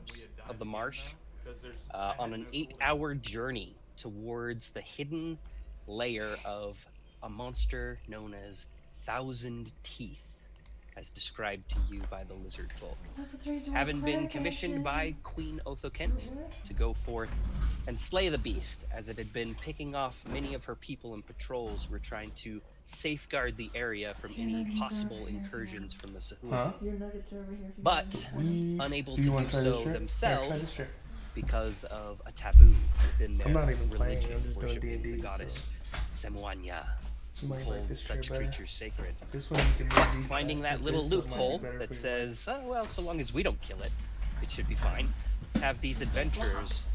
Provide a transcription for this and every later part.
swamps of the marsh on an 8-hour journey towards the hidden lair of a monster known as Thousand Teeth, as described to you by the lizard folk. Level 3 Dwarf Having been Cleric commissioned by action. Queen Othokent to go forth and slay the beast, as it had been picking off many of her people and patrols who were trying to safeguard the area from Your any nuggies are possible over here, incursions from the Sahuli. Huh? Your nuggets are over here if you But want them. unable Do to you want do to try this so trick? Here, try themselves this trick. because of a taboo within I'm their not even playing, religion, I'm just doing worshiping D&D, the goddess Semuanya, You who might like holds this trick such better. creatures sacred. This one you can But move these finding back that with little this, so it might be loophole better that for your says, oh, well, so long as we don't kill it, it should be fine. Let's have these adventurers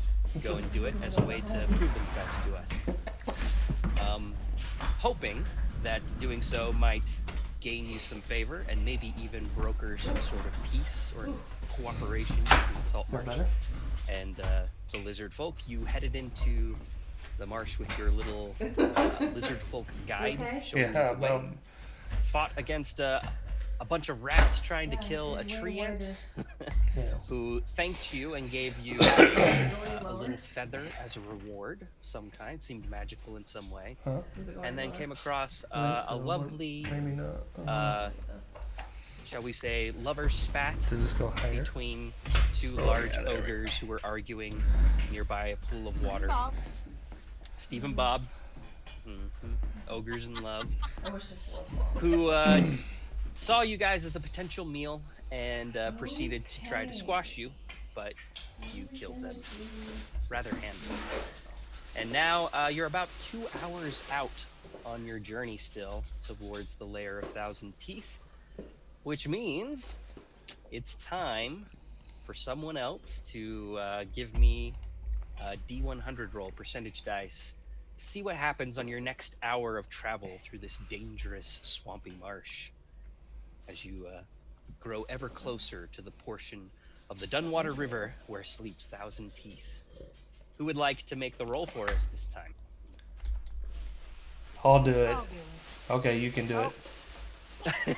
go and do it as a way to prove themselves to us. Hoping that doing so might gain you some favor and maybe even broker some sort of peace or cooperation between Salt Is that Marsh better? and the lizard folk. You headed into the marsh with your little lizard folk guide Okay. showing you Yeah, the way. well, Fought against a bunch of rats trying to Yeah, kill a this is way tree ant yeah. who thanked you and gave you a lower? little feather as a reward, some kind, seemed magical in some way, Huh? Is it going and then lower? came across Right, a so lovely, maybe not. shall we say, lover's spat Does this go higher? between two large yeah, there we ogres who were arguing nearby a pool of water. Bob. Steve and Bob, ogres in love, I wish this was who saw you guys as a potential meal and proceeded to try to Okay. squash you, but you killed them rather handily. And now you're about 2 hours out on your journey still towards the lair of Thousand Teeth, which means it's time for someone else to give me a D100 roll, percentage dice, to see what happens on your next hour of travel through this dangerous swampy marsh as you grow ever closer to the portion of the Dunwater River where sleeps Thousand Teeth. Who would like to make the roll for us this time? I'll do it. I'll do it. Okay, you can do Oh. it.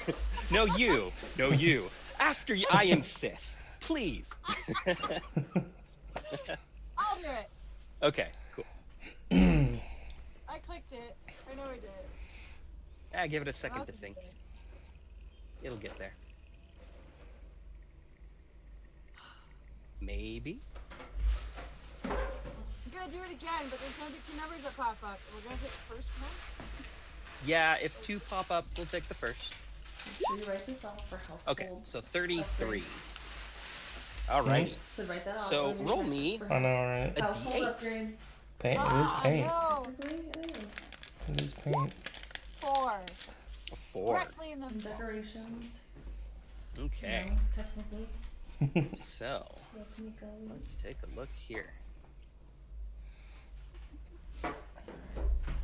No, you. No, you. After you, I insist. Please. I'll do it. Okay, cool. I clicked it. I know I did. Give it a second Mouse to is think. dead. It'll get there. Maybe. I'm gonna do it again, but there's gonna be two numbers that pop up. We're gonna take the first one. Yeah, if two pop up, we'll take the first. Make sure you write this off for household. Okay, so 33. Hmm? Alrighty. So write that off. So on your roll checklist me for I know, right? a household D8. upgrades. Paint. It is Ah, paint. no. Technically, it is. It is paint. 4. A 4. Directly in the And decorations. Okay. No, technically. So, Technically. let's take a look here. Let's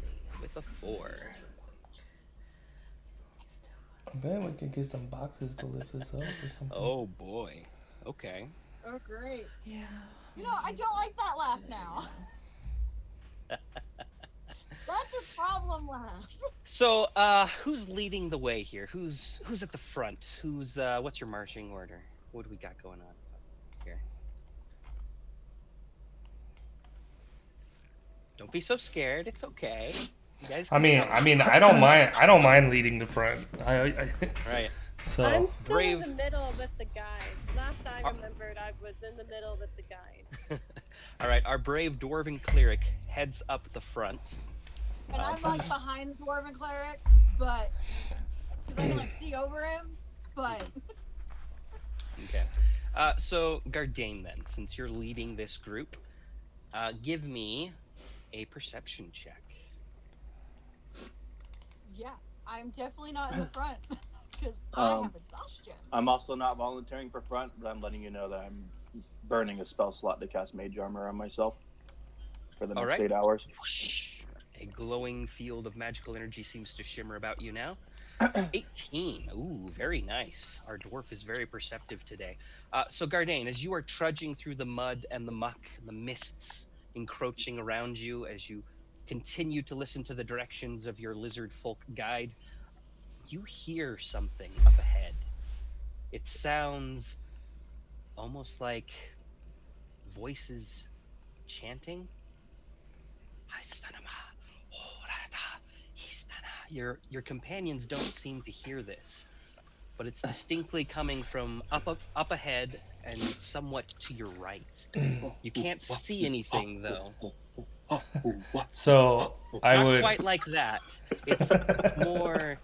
see. With a 4. I bet we could get some boxes to lift this up or something. Oh boy. Okay. Oh, great. Yeah. You know, I don't like that laugh now. That's a problem laugh. So, who's leading the way here? Who's at the front? Who's what's your marching order? What do we got going on here? Don't be so scared. It's okay. You guys I can mean, tell. I don't mind. I don't mind leading the front. Right. So I'm still brave- in the middle with the guide. Last I remembered, I was in the middle with the guide. All right. Our brave dwarven cleric heads up the front. And I'm like behind the dwarven cleric, but because I can like see over him. But Okay. So Gardane, then, since you're leading this group, give me a perception check. yeah, I'm definitely not in the front because I have exhaustion. I'm also not volunteering for front, but I'm letting you know that I'm burning a spell slot to cast Mage Armor on myself for the next Alright. 8 hours. Whoosh. A glowing field of magical energy seems to shimmer about you now. 18. Ooh, very nice. Our dwarf is very perceptive today. So Gardane, as you are trudging through the mud and the muck, the mists encroaching around you as you continue to listen to the directions of your lizard folk guide, you hear something up ahead. It sounds almost like voices chanting. Your companions don't seem to hear this, but it's distinctly coming from up ahead and somewhat to your right. You can't see anything though. So I Not would quite like that. It's more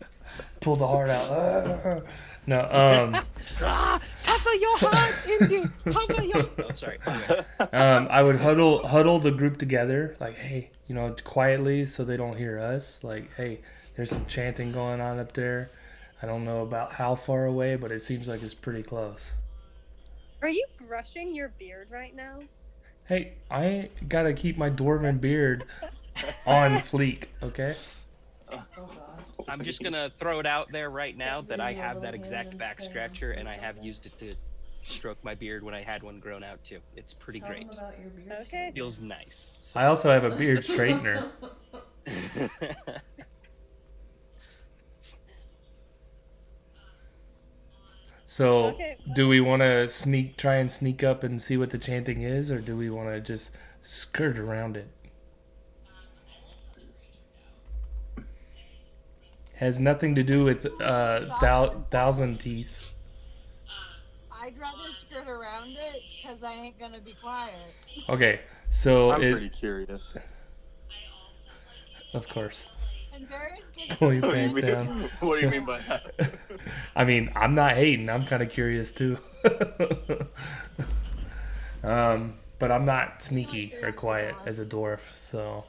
pull the heart out. No, cover your heart, Indy. Cover your. Oh, sorry. Anyway. I would huddle the group together, like, hey, quietly, so they don't hear us. Like, hey, there's some chanting going on up there. I don't know about how far away, but it seems like it's pretty close. Are you brushing your beard right now? Hey, I gotta keep my dwarven beard on fleek, okay? Oh god. I'm just gonna throw it out there right now that I have that exact back scratcher, and I have used it to stroke my beard when I had one grown out too. It's pretty Tell great. them about your beard. Okay. Feels nice. So. I also have a beard straightener. So, Okay. do we want to try and sneak up and see what the chanting is, or do we want to just skirt around it? Has nothing to do with thousand teeth. I'd rather skirt around it because I ain't gonna be quiet. Okay, so I'm pretty curious. of course. And Barry's Pull your What do you pants mean- down. What do you mean by that? I mean, I'm not hating. I'm kind of curious too. But I'm not sneaky or quiet as a dwarf. So,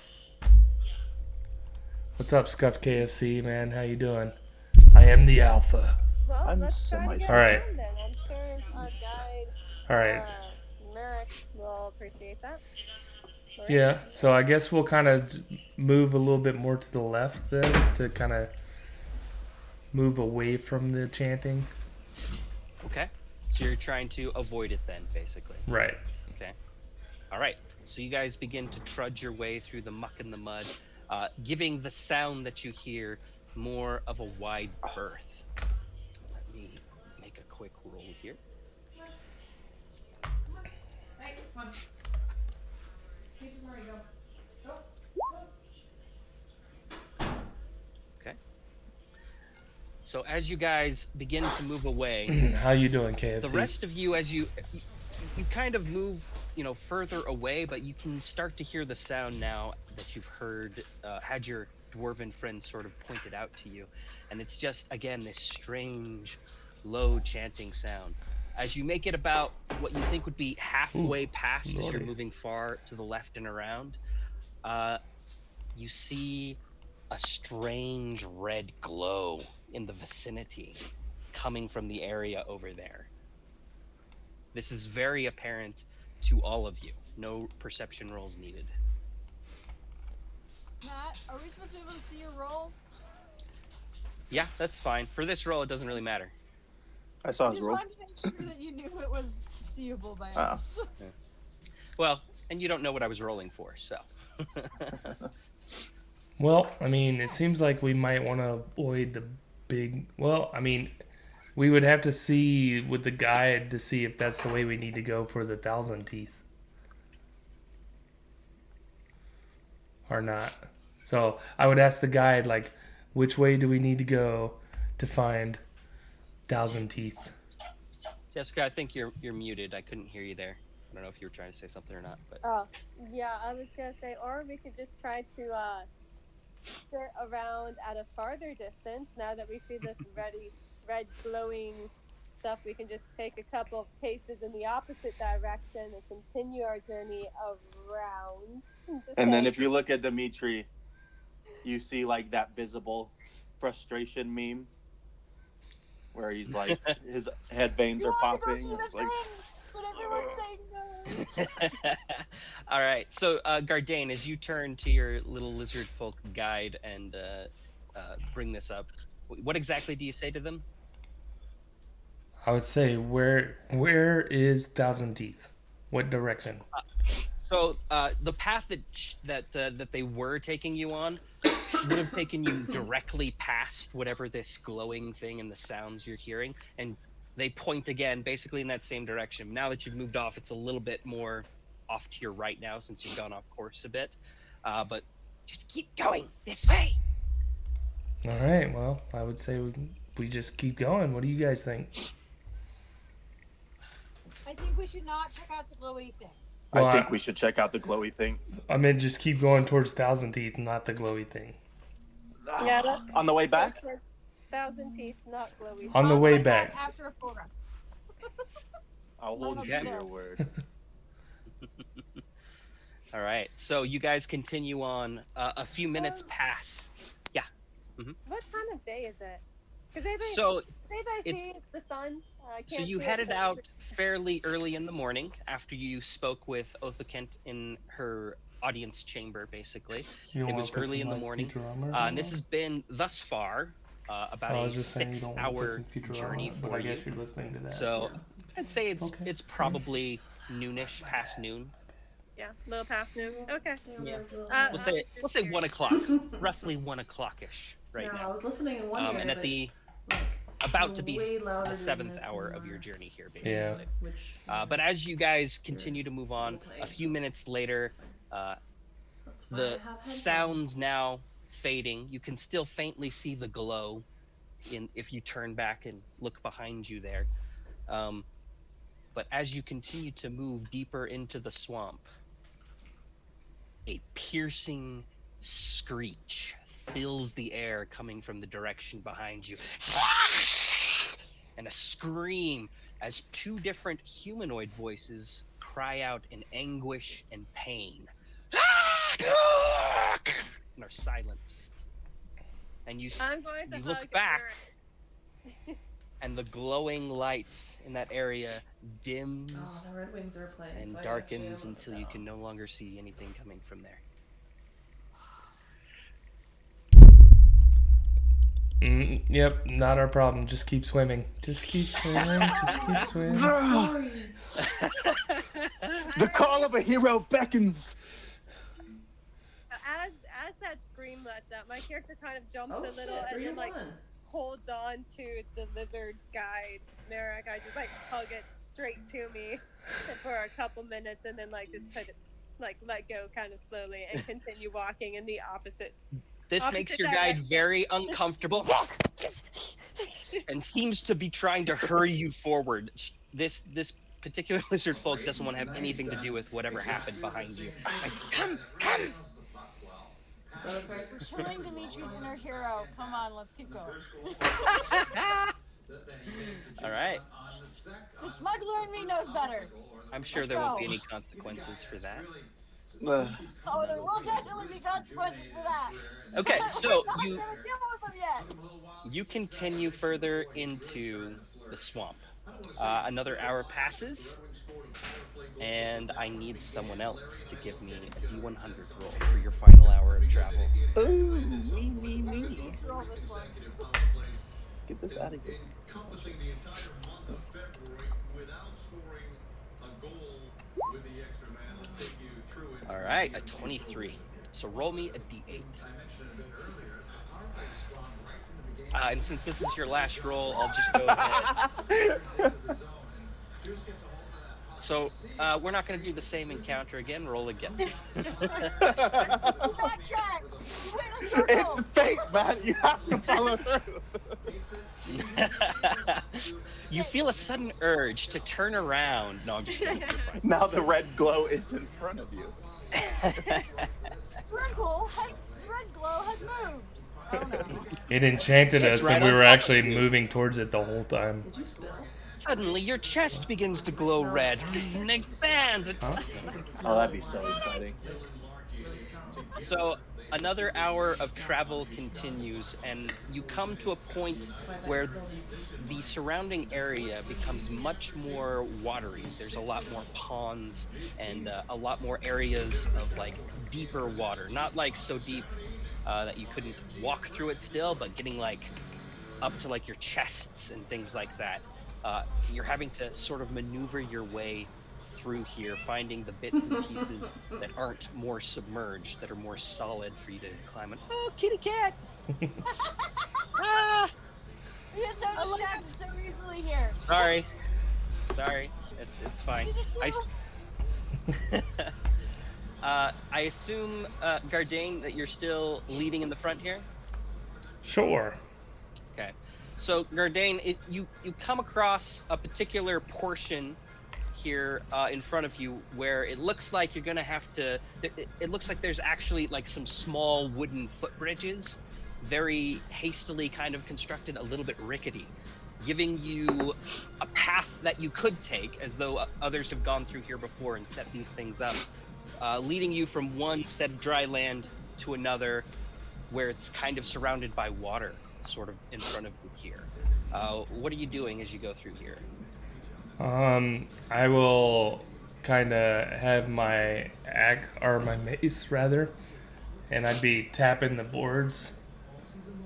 what's up, Scuffed KFC man? How you doing? I am the alpha. Well, I'm let's try to get All right. around then. I'm sure our guide, All right. Merrick, will appreciate that. Right? Yeah. So I guess we'll kind of move a little bit more to the left then to kind of move away from the chanting. Okay. So you're trying to avoid it then, basically. Right. Okay. All right. So you guys begin to trudge your way through the muck and the mud, giving the sound that you hear more of a wide berth. Let me make a quick roll here. Hey, come on. Peaches, where you go? So as you guys begin to move away, How you doing, KFC? the rest of you, as you kind of move, further away, but you can start to hear the sound now that you've heard, had your dwarven friend sort of pointed out to you, and it's just again this strange, low chanting sound. As you make it about what you think would be halfway past, as you're lordy. moving far to the left and around, you see a strange red glow in the vicinity coming from the area over there. This is very apparent to all of you. No perception rolls needed. Matt, are we supposed to be able to see your roll? Yeah, that's fine. For this roll, it doesn't really matter. I saw I his just roll. wanted to make sure that you knew it was seeable by Ah. us. Well, and you don't know what I was rolling for, so. Well, I mean, it seems like we might want to avoid the big. Well, I mean, we would have to see with the guide to see if that's the way we need to go for the 1,000 teeth. Or not. So I would ask the guide, like, which way do we need to go to find 1,000 teeth? Jessica, I think you're muted. I couldn't hear you there. I don't know if you were trying to say something or not, but Oh, yeah, I was gonna say, or we could just try to sit around at a farther distance. Now that we see this red glowing stuff, we can just take a couple of paces in the opposite direction and continue our journey around. And then if you look at Dimitri, you see like that visible frustration meme where he's like his head veins You are wanted to go popping. see the It's like, thing, but everyone's saying no. all right. So, Gardane, as you turn to your little lizard folk guide and bring this up, what exactly do you say to them? I would say, where is 1,000 teeth? What direction? So the path that they were taking you on would have taken you directly past whatever this glowing thing and the sounds you're hearing, and they point again, basically in that same direction. Now that you've moved off, it's a little bit more off to your right now since you've gone off course a bit. But just keep going this way. All right. Well, I would say we just keep going. What do you guys think? I think we should not check out the glowy thing. Well, I think we should check out the glowy thing. I mean, just keep going towards Thousand Teeth, not the glowy thing. Yeah, that- On the way back? Towards Thousand Teeth, not glowy. On the way back. After a full run. I'll hold you Okay. to your word. All right. So you guys continue on. A few minutes pass. What time of day is it? Because So I see it's- the sun. I So can't you see it, headed but- out fairly early in the morning after you spoke with Othakent in her audience chamber, basically. You don't It wanna was put early some, in the like, morning. Futurama or And this something? has been, thus far, about I a was just saying you don't wanna put 6-hour some Futurama, journey but for I guess you. you're listening to that. So I'd say Okay. it's probably noonish, past noon. Yeah, a little past noon. Okay. Yeah. We'll We'll say 1 o'clock, roughly 1 o'clock-ish right I now. was listening in one ear, And at but, the like, about to be way louder the than 7th this hour and of your more. journey here, basically. Yeah. Which, But as you guys continue to move on, a few minutes later, that's why the I have headphones. sounds now fading. You can still faintly see the glow if you turn back and look behind you there. But as you continue to move deeper into the swamp, a piercing screech fills the air coming from the direction behind you. And a scream as 2 different humanoid voices cry out in anguish and pain. And are silenced. And you I'm going to You look hug back. Eric. and the glowing light in that area dims Oh, the Red Wings are playing. and so I actually darkens have to until look you that can up. no longer see anything coming from there. Yep, not our problem. Just keep swimming. Just keep swimming. Just keep swimming. Sorry. The call of a hero beckons. As that scream lets out, my character kind of jumps Oh a little shit, and 3 to then like 1. holds on to the lizard guy, Merrick. I just like hug it straight to me for a couple minutes and then like just put it, like let go kind of slowly and continue walking in the opposite. This Opposite makes your guide direction. very uncomfortable and seems to be trying to hurry you forward. This particular lizard folk doesn't want to have anything to do with whatever happened behind you. It's like, come! So it's like, We're showing Dimitri's inner hero. Come on, let's keep going. All right. The smuggler in me knows better. I'm sure Let's there won't be go. any consequences for that. Oh, there will definitely be consequences for that. Okay, so We're not you gonna deal with them yet. you continue further into the swamp. Another hour passes, and I need someone else to give me a D100 roll for your final hour of travel. Ooh, me. Please roll this one. Get this out of here. All right, a 23. So roll me a D8. And since this is your last roll, I'll just go ahead. So we're not going to do the same encounter again. Roll again. Backtrack. You win a circle. It's fake, man. You have to follow through. You feel a sudden urge to turn around. No, I'm just kidding. You're fine. Now the red glow is in front of you. The red glow has moved. Oh no. It enchanted It's us, right and we on were top of actually you. moving towards it the whole time. did you spill? Suddenly, your chest begins to glow red and expands. Huh? I can Oh, smell that'd be it. so exciting. Really strong. So another hour of travel continues, and you come to a point where the surrounding area becomes much more watery. There's a lot more ponds and a lot more areas of like deeper water. Not like so deep that you couldn't walk through it still, but getting like up to like your chests and things like that. You're having to sort of maneuver your way through here, finding the bits and pieces that aren't more submerged, that are more solid for you to climb on. Oh, kitty cat! Ah! You're so distracted so easily here. Sorry, it's fine. Did it I, do? I assume, Gardane, that you're still leading in the front here? Sure. Okay. So, Gardane, you come across a particular portion here in front of you where it looks like you're going to have to... It looks like there's actually like some small wooden footbridges, very hastily kind of constructed, a little bit rickety, giving you a path that you could take, as though others have gone through here before and set these things up, leading you from one set of dry land to another where it's kind of surrounded by water, sort of in front of you here. What are you doing as you go through here? I will kind of have my my mace rather, and I'd be tapping the boards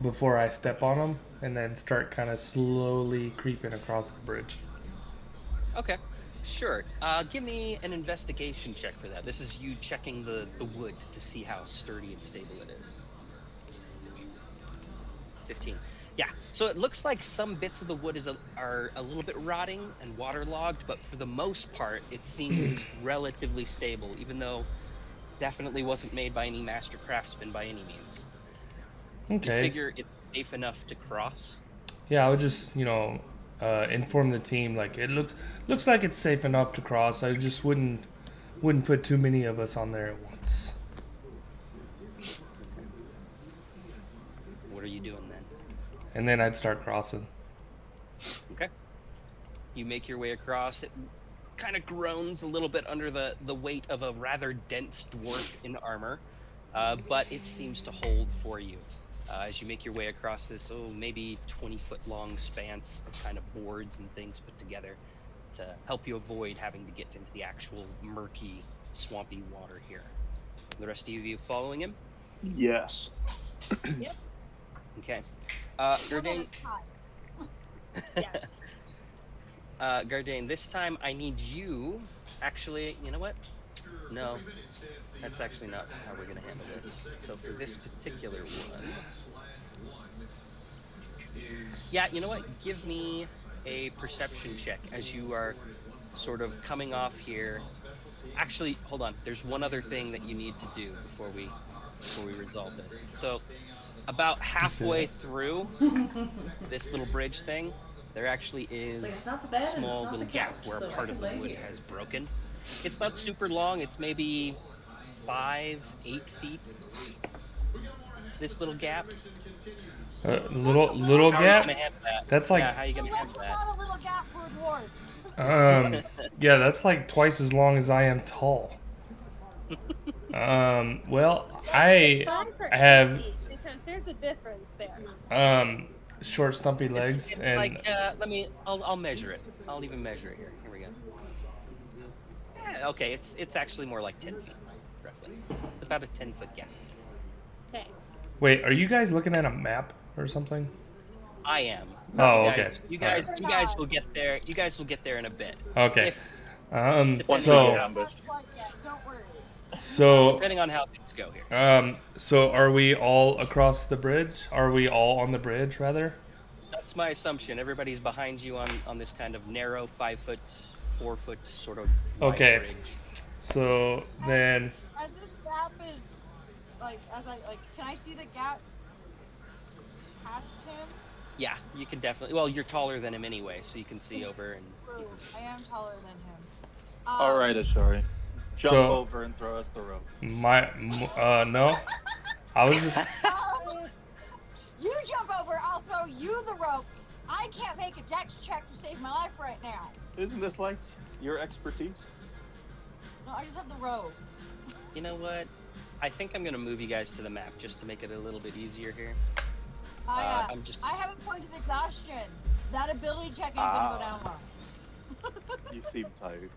before I step on them, and then start kind of slowly creeping across the bridge. Okay, sure. Give me an investigation check for that. This is you checking the wood to see how sturdy and stable it is. 15. Yeah, so it looks like some bits of the wood are a little bit rotting and waterlogged, but for the most part, it seems relatively stable, even though definitely wasn't made by any master craftsman by any means. Okay. You figure it's safe enough to cross? Yeah, I would just, inform the team like it looks like it's safe enough to cross. I just wouldn't put too many of us on there at once. What are you doing then? And then I'd start crossing. Okay. You make your way across. It kind of groans a little bit under the weight of a rather dense dwarf in armor, but it seems to hold for you. As you make your way across this, maybe 20-foot long expanse of kind of boards and things put together to help you avoid having to get into the actual murky, swampy water here. The rest of you following him? Yes. Yep. Okay. You're Gardane, hot. Gardane, this time I need you... Actually, you know what? No, that's actually not how we're going to handle this. So for this particular one... Yeah, you know what? Give me a perception check as you are sort of coming off here. Actually, hold on. There's one other thing that you need to do before we resolve this. So, about halfway through this little bridge thing, there actually is Like, it's not the bed a and small it's not little the gap couch, where so a I part can of the lay wood here. has broken. It's not super long. It's maybe 5-8 feet. This little gap. Little How are you gap. gonna handle that? That's like, Yeah, how are you gonna Well, handle that's that? not a little gap for a dwarf. yeah, that's like twice as long as I am tall. Well, I Try for 8 have feet, because there's a difference there. short, stumpy legs, It's and like I'll measure it. I'll even measure it here. Here we go. Yeah, okay, it's actually more like 10 feet, roughly. It's about a 10-foot gap. Okay. wait, are you guys looking at a map or something? I am. Oh, You okay. guys, you All right. guys, you guys will get there. You guys will get there in a bit. Okay. If, Once we So get Not ambushed. quite yet, don't worry. so depending on how things go here. so are we all across the bridge? Are we all on the bridge rather? That's my assumption. Everybody's behind you on this kind of narrow 5-foot, 4-foot sort of wide Okay. bridge. So then As this gap is, can I see the gap past him? Yeah, you can definitely. Well, you're taller than him anyway, so you can see over and. True. I am taller than him. All right, Ashari. Jump So- over and throw us the rope. no. I was just You jump over, I'll throw you the rope. I can't make a dex check to save my life right now. Isn't this like your expertise? No, I just have the rope. You know what? I think I'm gonna move you guys to the map just to make it a little bit easier here. I'm just. I have a point of exhaustion. That ability check ain't gonna go down well. You seem tired.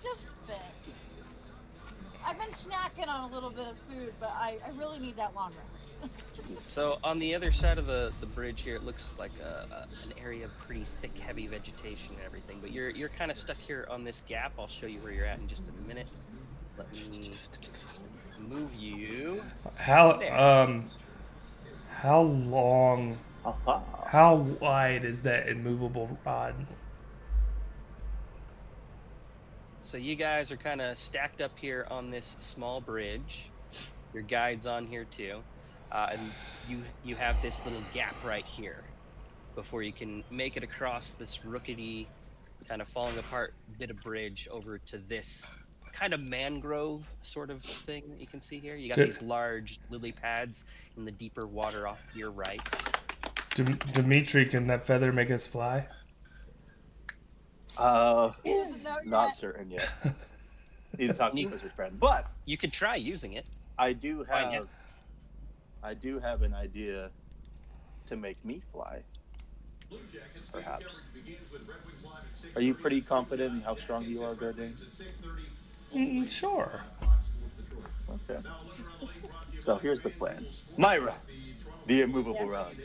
Just a bit. I've been snacking on a little bit of food, but I really need that long rest. So on the other side of the bridge here, it looks like an area of pretty thick, heavy vegetation and everything. But you're kind of stuck here on this gap. I'll show you where you're at in just a minute. Let me move you. how long, Aha. how wide is that immovable rod? So you guys are kind of stacked up here on this small bridge. Your guide's on here too, and you have this little gap right here before you can make it across this rickety, kind of falling apart bit of bridge over to this kind of mangrove sort of thing that you can see here. You got these large lily pads in the deeper water off to your right. Dimitri, can that feather make us fly? Not certain yet. Need to talk to his friend, but you could try using it. I do have an idea to make me fly. Perhaps. Are you pretty confident in how strong you are, Gardane? Sure. Okay. So here's the plan. Myra, the immovable rod.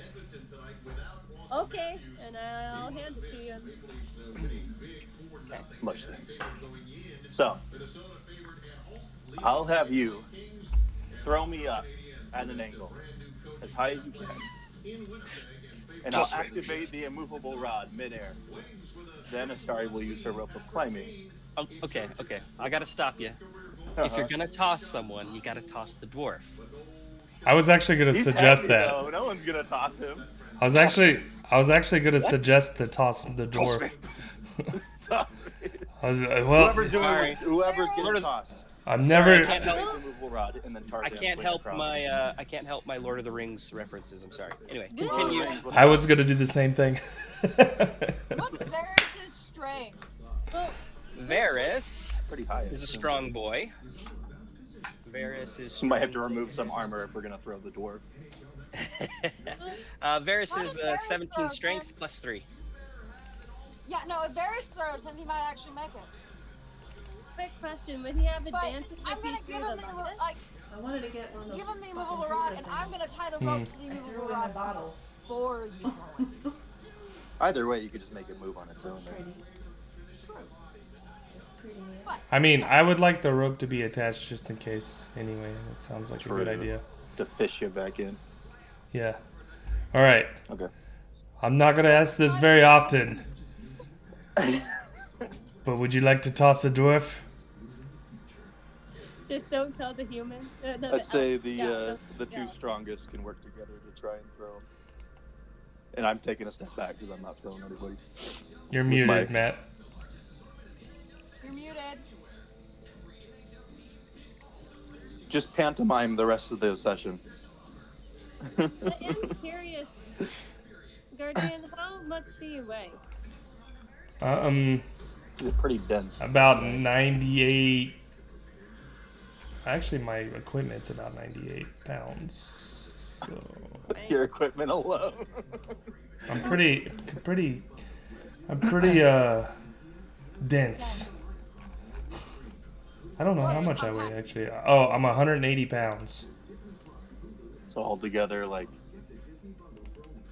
Okay, and I'll hand it to you. Much thanks. So, I'll have you throw me up at an angle, as high as you can, and I'll activate the immovable rod midair. Then Astari will use her rope of climbing. Oh, okay. I gotta stop you. If you're gonna toss someone, you gotta toss the dwarf. I was actually gonna suggest heavy, that. though. No one's gonna toss him. I was actually gonna suggest to toss the dwarf. Whoever gets tossed. I'm never. Sorry, I I can't help my Lord of the Rings references. I'm sorry. Anyway, continue. I was gonna do the same thing. What's Varys' strength? Varys Pretty high. is a strong boy. Varys is. We might have to remove some armor if we're gonna throw the dwarf. Varys How is does Varys 17 throw, strength Dan? plus 3. Yeah, no, if Varys throws him, he might actually make it. Quick question: would he have But advantage I'm if gonna he give threw him the the longest? like, I wanted to get one of those. give him the fucking immovable rod, paper and I'm things. gonna tie the rope to the I threw immovable it in a rod bottle. before you throw it. Either way, you could just make it move on its own. That's pretty. True. That's pretty neat. But I mean, I would like the rope to be attached just in case. Anyway, it sounds like a good True. idea. To fish you back in. Yeah. All right. Okay. I'm not gonna ask this very often, but would you like to toss a dwarf? Just don't tell the human. I'd say elf. the Yeah, two yeah. strongest can work together to try and throw him. And I'm taking a step back because I'm not throwing anybody. You're With muted, my- Matt. you're muted. Just pantomime the rest of the session. I am curious, Guardian, how much do you weigh? It's pretty dense. About 98. Actually, my equipment's about 98 pounds. So Your equipment alone. I'm pretty dense. I don't know how much I weigh actually. Oh, I'm 180 pounds. So altogether, like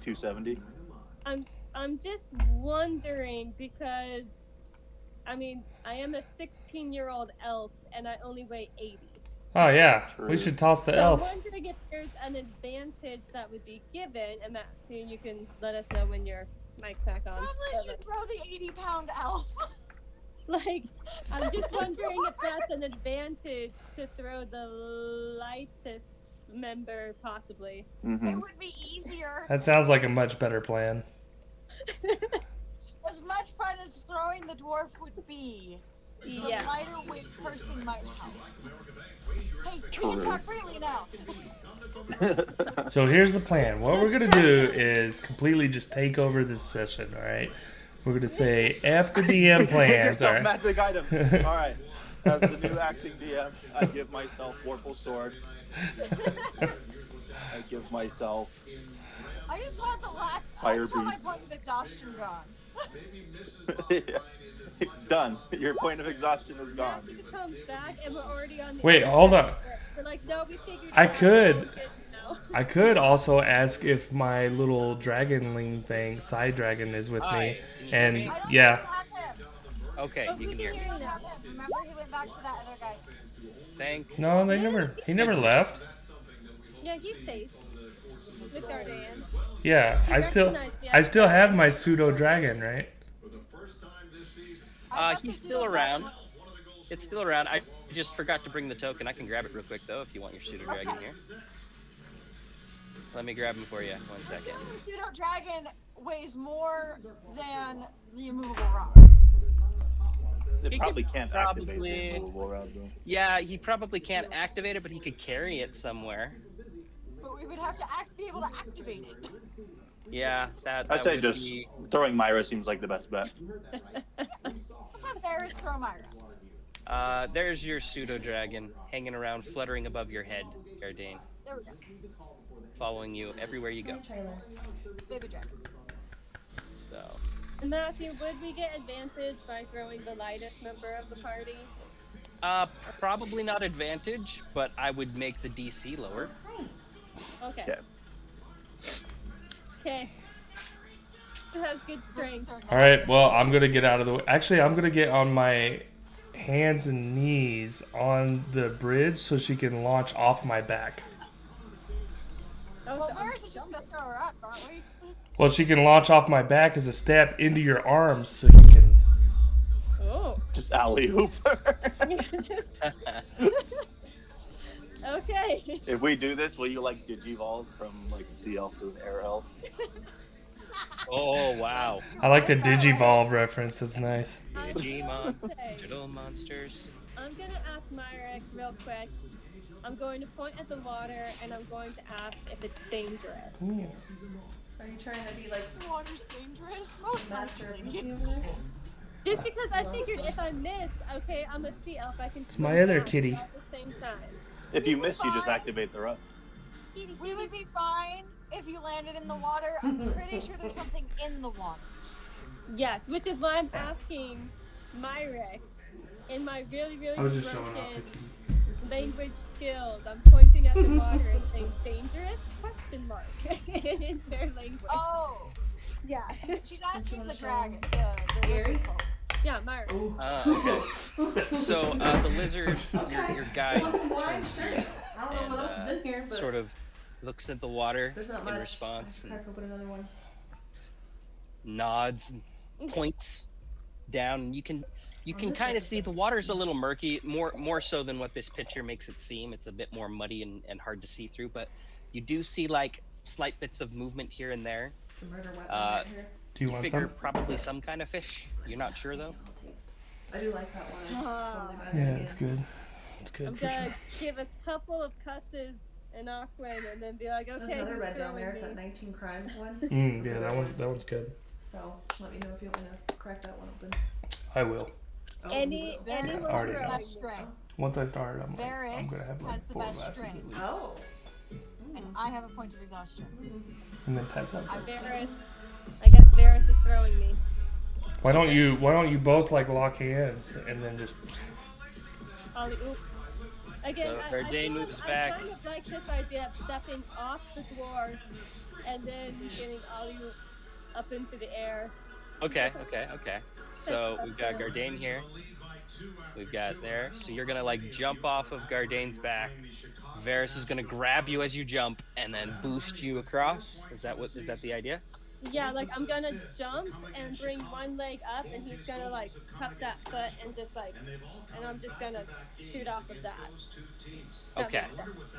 270. I'm just wondering because, I mean, I am a 16-year-old elf and I only weigh 80. Oh yeah, True. we should toss the So elf. I'm wondering if there's an advantage that would be given, and that you can let us know when your mic's back on. Probably should throw the 80-pound elf. Like, I'm just wondering if that's an advantage to throw the lightest member, possibly. Mm-hmm. It would be easier. That sounds like a much better plan. As much fun as throwing the dwarf would be, the Yeah. lighter weight person might help. Hey, we True. can talk freely now. So here's the plan. What we're gonna do is completely just take over this session. All right. We're gonna say F the DM Get plans. All yourself right. magic items. All right. As the new acting DM, I give myself Warple Sword. I give myself. I just want the lack. I Fire just want my beads. point of exhaustion gone. Done. Your point of exhaustion is Now gone. he comes back and we're already on the Wait, other hold side. on. We're like, no, we figured I it out. could- We're good now. I could also ask if my little dragonling thing, side dragon, is with Hi, me, can you hear and me? I don't yeah, think you have him. Okay, Oh, you can hear me. You don't have him. Remember, he went back to that other guy. Thank. no, he never left. Yeah, he's safe. With Dardan. Yeah, I still have my pseudo dragon, right? I thought He's the still pseudo around. dragon- It's still around. I just forgot to bring the token. I can grab it real quick though if you want your pseudo dragon Okay. here. Let me grab him for you. 1 I'm second. assuming the pseudo dragon weighs more than the immovable rod. It He probably could can't activate the immovable rod though. Yeah, he probably can't activate it, but he could carry it somewhere. But we would have to be able to activate it. Yeah, that I'd say would just be... throwing Myra seems like the best bet. Let's have Varys throw Myra. There's your pseudo dragon hanging around, fluttering above your head, Gardane, There we go. following you everywhere you go. My trailer. Baby dragon. So, Matthew, would we get advantage by throwing the lightest member of the party? probably not advantage, but I would make the DC lower. Okay. Okay. Okay. Who has good strength? All right. Well, I'm gonna get out of the way. Actually, I'm gonna get on my hands and knees on the bridge so she can launch off my back. Oh, Well, so Varys is just gonna throw her up, aren't we? Well, she can launch off my back as a step into your arms so you can. oh. Just alley hoop her. Just... okay. If we do this, will you like digivolve from like a sea elf to an air elf? Oh, wow. I like the Digivolve reference. That's nice. Digimon, say- digital monsters. I'm gonna ask Myrex real quick. I'm going to point at the water and I'm going to ask if it's dangerous. Are you trying to be like Water's dangerous. Most master of monsters. pussy over there? Just because I figured if I miss, okay, I'm a sea elf. I can. It's my swim other back kitty. At the same time. If you miss, you just activate the rub. We would be fine if you landed in the water. I'm pretty sure there's something in the water. Yes, which is why I'm asking Myrex in my really, really I was just showing off broken the key. language skills. I'm pointing at the water and saying dangerous question mark in their language. Oh, Yeah. she's asking wanna the show dragon. The Gary? lizard folk. Yeah, Myrex. Okay. So, the lizard, your guy, Want some wine? turns to Sure. you I don't know what else is in here, but sort of looks at the water there's not in much. response I and can open another one. nods and points down. And you can this kind of see episode, the water's a little murky, more so than what this picture makes it seem. It's a bit more muddy and hard to see through, but you do see like slight bits of movement here and there. The murder weapon Uh, right here. Do you want figure some? probably some kind of fish. You're not sure though. I'll taste. I do like that one. Ah. Totally buy that Yeah, again. it's good. It's good I'm for gonna sure. give a couple of cusses in Aquin and then be like, okay, There's another who's red down throwing there. It's me? that 19 crimes one. Yeah, that one's good. So let me know if you want me to crack that one open. I will. Oh, Any you will. anyone Already throwing know. Best me? strength. Once I start, I'm Varys gonna have has like the 4 best glasses at strength. least. Oh. And I have a point of exhaustion. And then Pat's up. Varys. I guess Varys is throwing me. Why don't you both like lock hands and then just Ollie, oop. Again, So I Verdane feel moves like back. I kind of like this idea of stepping off the dwarf and then getting Ollie up into the air. Okay. So we've got Gardane here. We've got there. So you're gonna like jump off of Gardane's back. Varys is gonna grab you as you jump and then boost you across. Is that the idea? Yeah, like I'm gonna jump and bring one leg up, and he's gonna like cup that foot and just like, and I'm just gonna shoot off of that. That Okay. makes sense.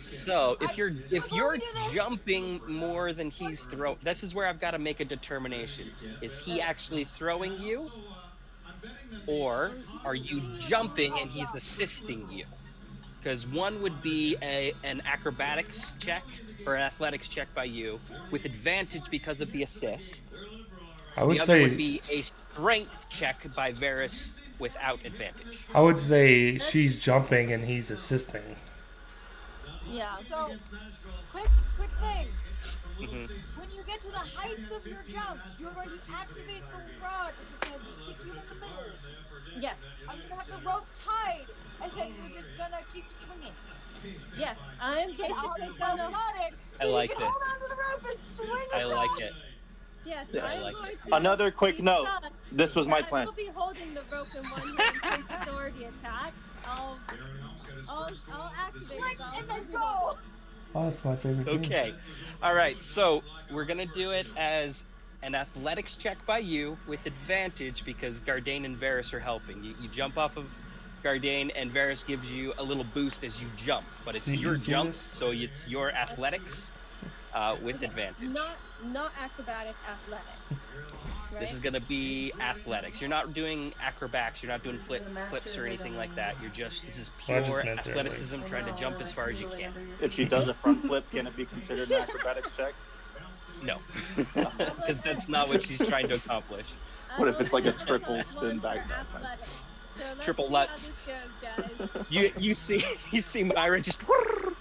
So if you're before we do this- jumping more than he's throwing, this is where I've got to make a determination. Is he actually throwing you, or are you jumping and he's assisting you? Because one would be an acrobatics check or an athletics check by you with advantage because of the assist. I would The other say would be a strength check by Varys without advantage. I would say she's jumping and he's assisting. Yeah. So, quick thing. Mhm. When you get to the height of your jump, you're going to activate the rod, which is going to stick you in the middle. Yes. I'm going to have the rope tied, and then you're just going to keep swinging. Yes. I'm And I'll have basically the rope gonna. knotted, I so like you can it. hold on to the rope and swing I across. like it. Yes. Yeah, I I'm like going it. to. Another quick be note. cut, This was my but I plan. will be holding the rope in one hand in case it's already attacked. I'll activate Flick it. and then go. Oh, that's my favorite thing. Okay. All right. So we're gonna do it as an athletics check by you with advantage because Gardain and Varys are helping. You jump off of Gardain, and Varys gives you a little boost as you jump, but it's See, your you see jump, this? so it's your athletics with Okay, advantage. Not acrobatic athletics. Right? This is going to be athletics. You're not doing acrobats. You're not doing flips or anything like that. This is Well, I pure just meant they're, like- athleticism, trying to jump as far as you can. If she does a front flip, can it be considered an acrobatics check? No, because that's not what she's trying to accomplish. What if it's like a I'm triple +1 spin for back? athletics. So let's Triple see how Lutz. this goes, guys. You see Myra just twirl.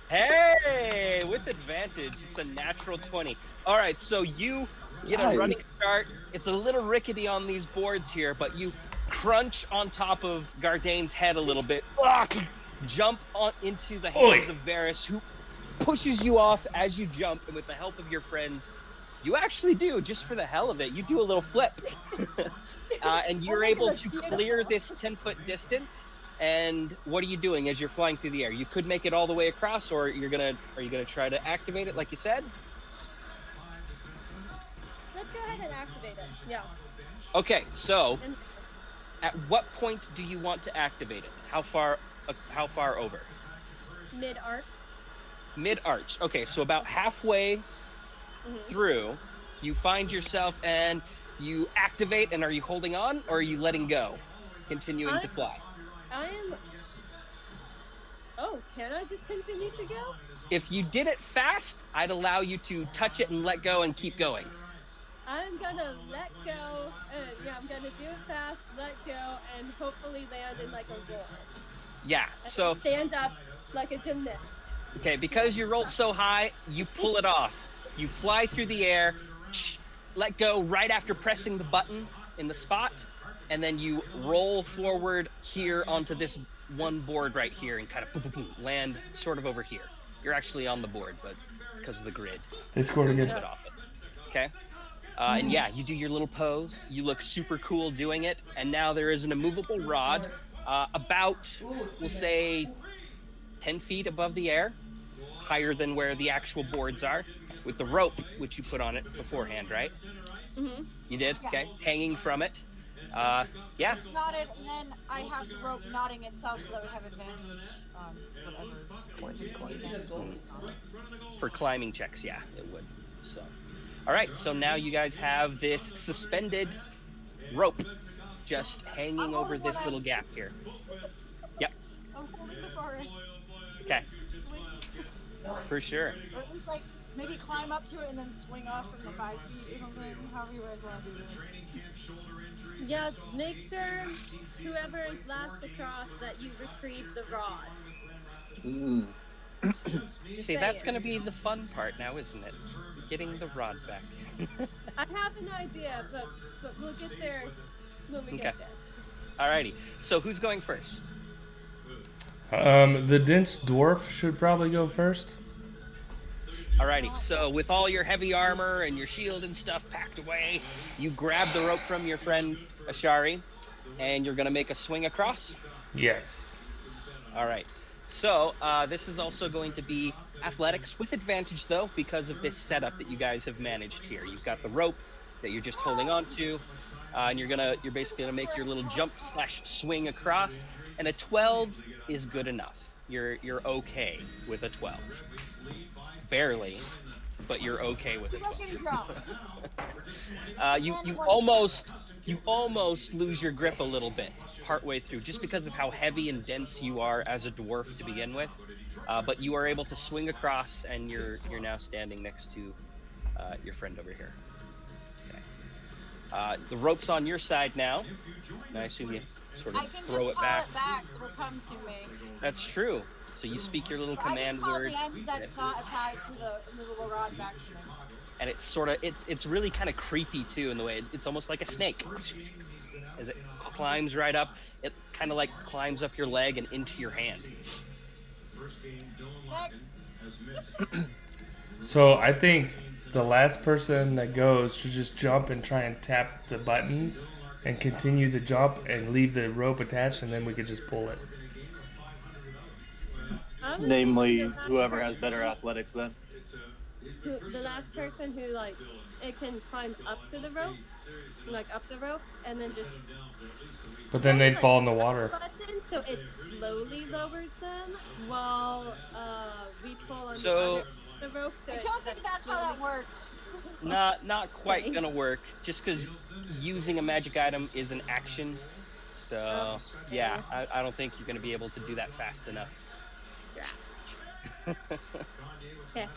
Hey, with advantage, it's a natural 20. All right, so you get a Nice. running start. It's a little rickety on these boards here, but you crunch on top of Gardain's head a little bit. Jump on into the hands Oi. of Varys, who pushes you off as you jump, and with the help of your friends, you actually do, just for the hell of it, you do a little flip. And you're able to clear this 10-foot distance. And what are you doing as you're flying through the air? You could make it all the way across, or are you gonna try to activate it like you said? Let's go ahead and activate it. Yeah. Okay, so And at what point do you want to activate it? How far over? mid arc. Mid-arch. Okay, so about halfway through, you find yourself and you activate, and are you holding on, or are you letting go? Continuing to fly. I am. Oh, can I just continue to go? If you did it fast, I'd allow you to touch it and let go and keep going. I'm gonna let go. I'm gonna do it fast, let go, and hopefully land in like a roll. Yeah, And so, stand up like a gymnast. okay, because you rolled so high, you pull it off. You fly through the air, let go right after pressing the button in the spot, and then you roll forward here onto this one board right here and kind of boom, boom, boom, land sort of over here. You're actually on the board, but because of the grid, They scored a again. bit off it. Okay? And yeah, you do your little pose. You look super cool doing it, and now there is an immovable rod about, we'll say, 10 feet above the air, higher than where the actual boards are, with the rope, which you put on it beforehand, right? Mm-hmm. You did? Yeah. Okay. Hanging from it. Yeah. Knotted, and then I have the rope knotting itself so that we have advantage on whatever the advantage points on. For climbing checks, yeah, it would. So, all right. So now you guys have this suspended rope just hanging I'm over holding this one little end. gap here. Yep. I'm holding the far end. Okay. Swing, For sure. or at least like maybe climb up to it and then swing off from the 5 feet or something. However you guys want to do this. Yeah, make sure whoever is last across that you retrieve the rod. See, that's gonna be the fun part now, isn't it? Getting the rod back. I have an idea, but we'll get there when we Okay. get there. Alrighty. So who's going first? The dense dwarf should probably go first. Alrighty, so with all your heavy armor and your shield and stuff packed away, you grab the rope from your friend Ashari, and you're gonna make a swing across. Yes. Alright, so this is also going to be athletics with advantage though, because of this setup that you guys have managed here. You've got the rope that you're just holding on to, and you're basically gonna make your little jump / swing across, and a 12 is good enough. You're okay with a 12. Barely, but you're okay with it. You can jump. You almost lose your grip a little bit partway through, just because of how heavy and dense you are as a dwarf to begin with. But you are able to swing across, and you're now standing next to your friend over here. Okay. The rope's on your side now, and I assume you sort I of can throw just it call back. it back. It'll come to me. That's true. So you speak your little I command just call word. the end that's not tied to the movable rod back to me. And it's sort of it's really kind of creepy too in the way it's almost like a snake. As it climbs right up, it kind of like climbs up your leg and into your hand. Next. So I think the last person that goes should just jump and try and tap the button and continue to jump and leave the rope attached, and then we could just pull it. Namely, whoever has better athletics then. the last person who like it can climb up to the rope, like up the rope, and then just But then they'd like, fall in the water. button so it slowly lowers them while we pull on the So- other the rope. So I don't think that's how that works. Not quite Okay. gonna work, just because using a magic item is an action. So Oh, yeah, I don't think you're gonna be able to do that fast enough. Okay.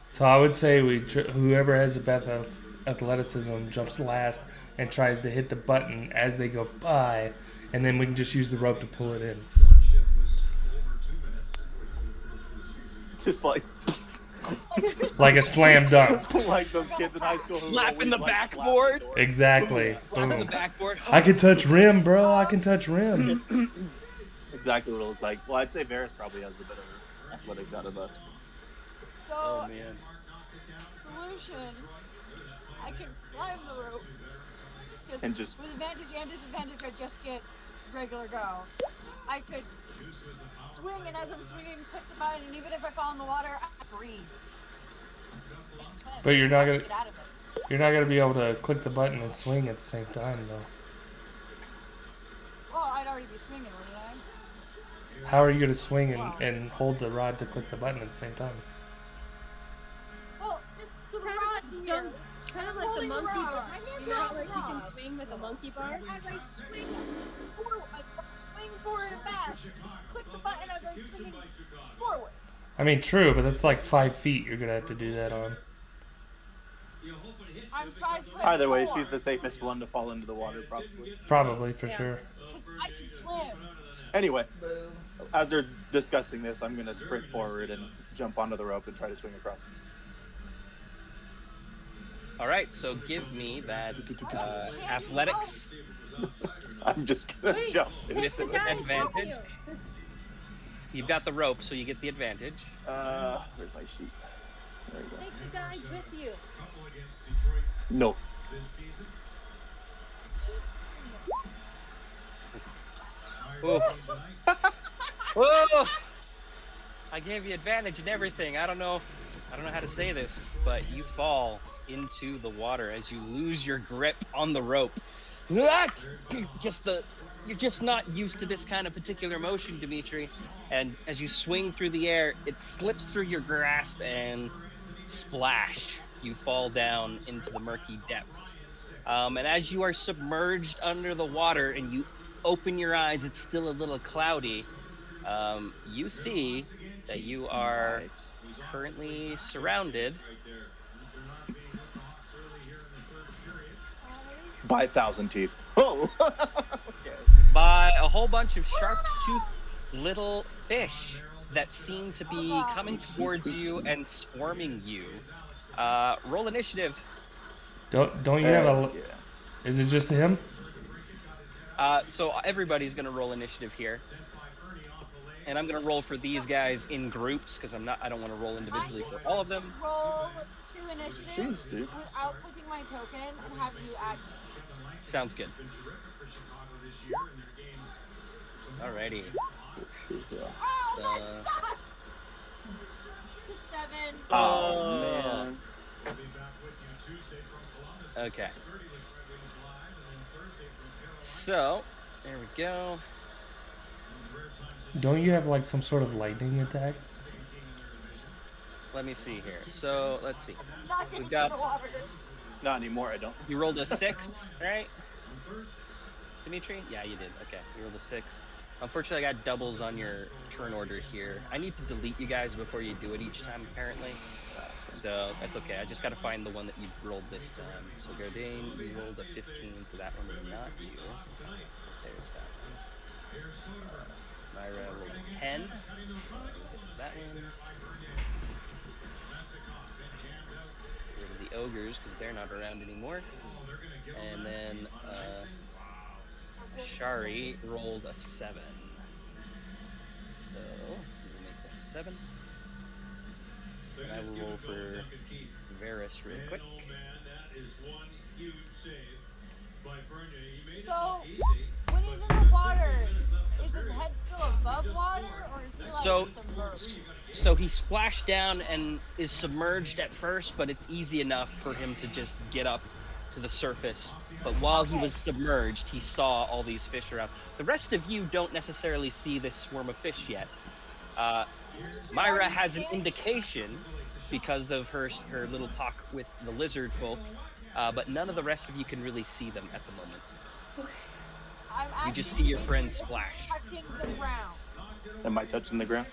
So I would say whoever has the best athleticism jumps last and tries to hit the button as they go by, and then we can just use the rope to pull it in. Just like Like a slam dunk. like those kids in high school who Slapping always, the like, slap backboard. the door. Exactly. On the Boom. backboard. I can touch rim, bro. I can touch rim. Exactly what it looked like. Well, I'd say Varys probably has the better athletics out of us. So, Oh man. solution. I can climb the rope. 'Cause And just- with advantage and disadvantage, I just get regular go. I could swing, and as I'm swinging, click the button, and even if I fall in the water, I breathe. And swim. But you're not I can gonna- get out of it. You're not gonna be able to click the button and swing at the same time, though. Well, I'd already be swinging, wouldn't I? How are you gonna swing and hold the rod to click the button at the same time? Well, so the Kind rod's of here. dumb- kind of I'm like the holding the monkey rod. bar. My hands You are know, on the like you can rod. swing with a monkey bar. And as I swing forward, I swing forward and back. Click the button as I'm swinging forward. I mean, true, but that's like 5 feet. You're gonna have to do that on. I'm 5'4". Either way, she's the safest one to fall into the water, probably. Probably for Yeah. sure. Because I can swim. Anyway, Boom. as they're discussing this, I'm gonna sprint forward and jump onto the rope and try to swing across. All right, so give me that athletics I'm just gonna Sweet. jump. with Guys, advantage. help you. You've got the rope, so you get the advantage. Where's my sheet? There we go. Take the guys with you. No. Whoa. Whoa! I gave you advantage and everything. I don't know how to say this, but you fall into the water as you lose your grip on the rope. You're just not used to this kind of particular motion, Dimitri. And as you swing through the air, it slips through your grasp and splash. You fall down into the murky depths. And as you are submerged under the water and you open your eyes, it's still a little cloudy. You see that you are currently surrounded By 1,000 teeth. Oh! Okay. by a whole bunch of sharp-toothed little fish that seem to be coming towards you and swarming you. Roll initiative. Don't you have a? Yeah. Is it just him? So everybody's gonna roll initiative here, and I'm gonna roll for these guys in groups because I don't want to roll individually I'm just for all of them. roll 2 initiatives Jeez, dude. without clicking my token and have you add. Sounds good. Alrighty. Oh, that Uh, sucks! It's a 7. Oh, man. Okay. So there we go. Don't you have like some sort of lightning attack? Let me see here. So let's see. Not getting We've got- into the water. Not anymore, I don't. You rolled a 6, right? Dimitri? Yeah, you did. Okay, you rolled a 6. Unfortunately, I got doubles on your turn order here. I need to delete you guys before you do it each time, apparently. So that's okay. I just got to find the one that you rolled this time. So Gardain, you rolled a 15, so that one is not you. There's that one. Myra rolled a 10. That one. Rid of the ogres because they're not around anymore. And then Shari rolled a 7. So we'll make that a 7. And I will roll for Varys real quick. So, when he's in the water, is his head still above above water, or is he like So- submerged? So he splashed down and is submerged at first, but it's easy enough for him to just get up to the surface. But while he Okay. was submerged, he saw all these fish around. The rest of you don't necessarily see this swarm of fish yet. Demetri, Myra are you has an scared? indication because of her little talk with the lizard folk, but none of the rest of you can really see them at the moment. I'm You just asking see your Demetri friend if he's splash. touching the ground. Am I touching the ground?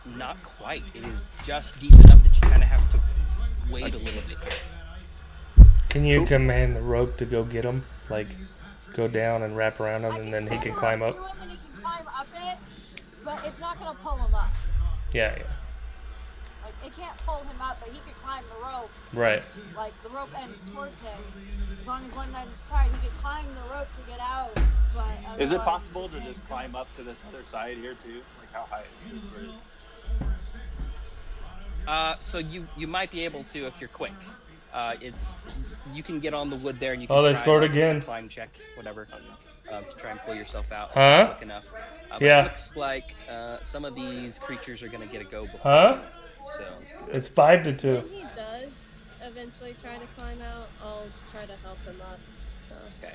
Not quite. It is just deep enough that you kind of have to wait a little bit here. Can you command the rope to go get him? Like, go down and wrap around him, I and then he hand can the climb rope up? to him and he can climb up it, but it's not gonna pull him up. Yeah, yeah. Like, it can't pull him up, but he could climb the rope. Right. Like, the rope ends towards him. As long as one end's tied, he could climb the rope to get out. But Is it otherwise, possible it's to just climb up to this other side here too? Like how high is it? So you might be able to if you're quick. You can get on the wood there and you can Oh, they try scored like, again. a climb check, whatever, to try and pull yourself out Huh? quick enough. But Yeah. it looks like some of these creatures are gonna get a go before. Huh? So It's 5-2. When he does eventually try to climb out, I'll try to help him up. So. okay.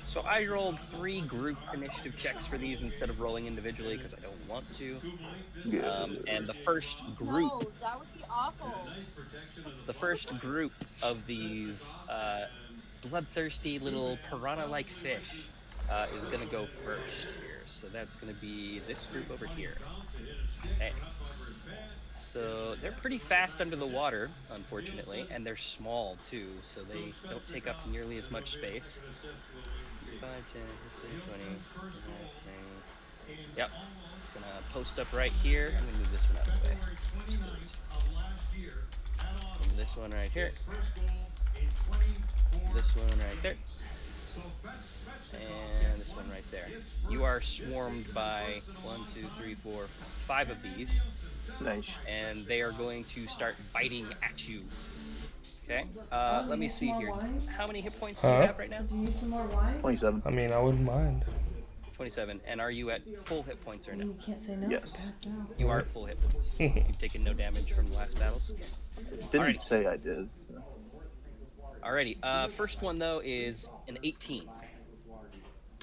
So I rolled 3 group initiative checks for these instead of rolling individually because I don't want to. And the first group. No, that would be awful. The first group of these bloodthirsty little piranha-like fish is going to go first here. So that's going to be this group over here. Okay. So they're pretty fast under the water, unfortunately, and they're small too, so they don't take up nearly as much space. 5, 10, 15, 20, 30. Yep. It's going to post up right here. I'm going to move this one out of the way. And this one right here. This one right there. And this one right there. You are swarmed by 1, 2, 3, 4, 5 of these. Nice. And they are going to start biting at you. Okay? Oh, Let me you see need some here. more wine? How many hit points do you Huh? have right now? Do you need some more wine? 27. I mean, I wouldn't mind. 27. And are you at full hit points or no? You can't say no. Yes. Passed out. You are at full hit points. You've taken no damage from the last battles. Didn't Alrighty. say I did. Alrighty. First one though is an 18.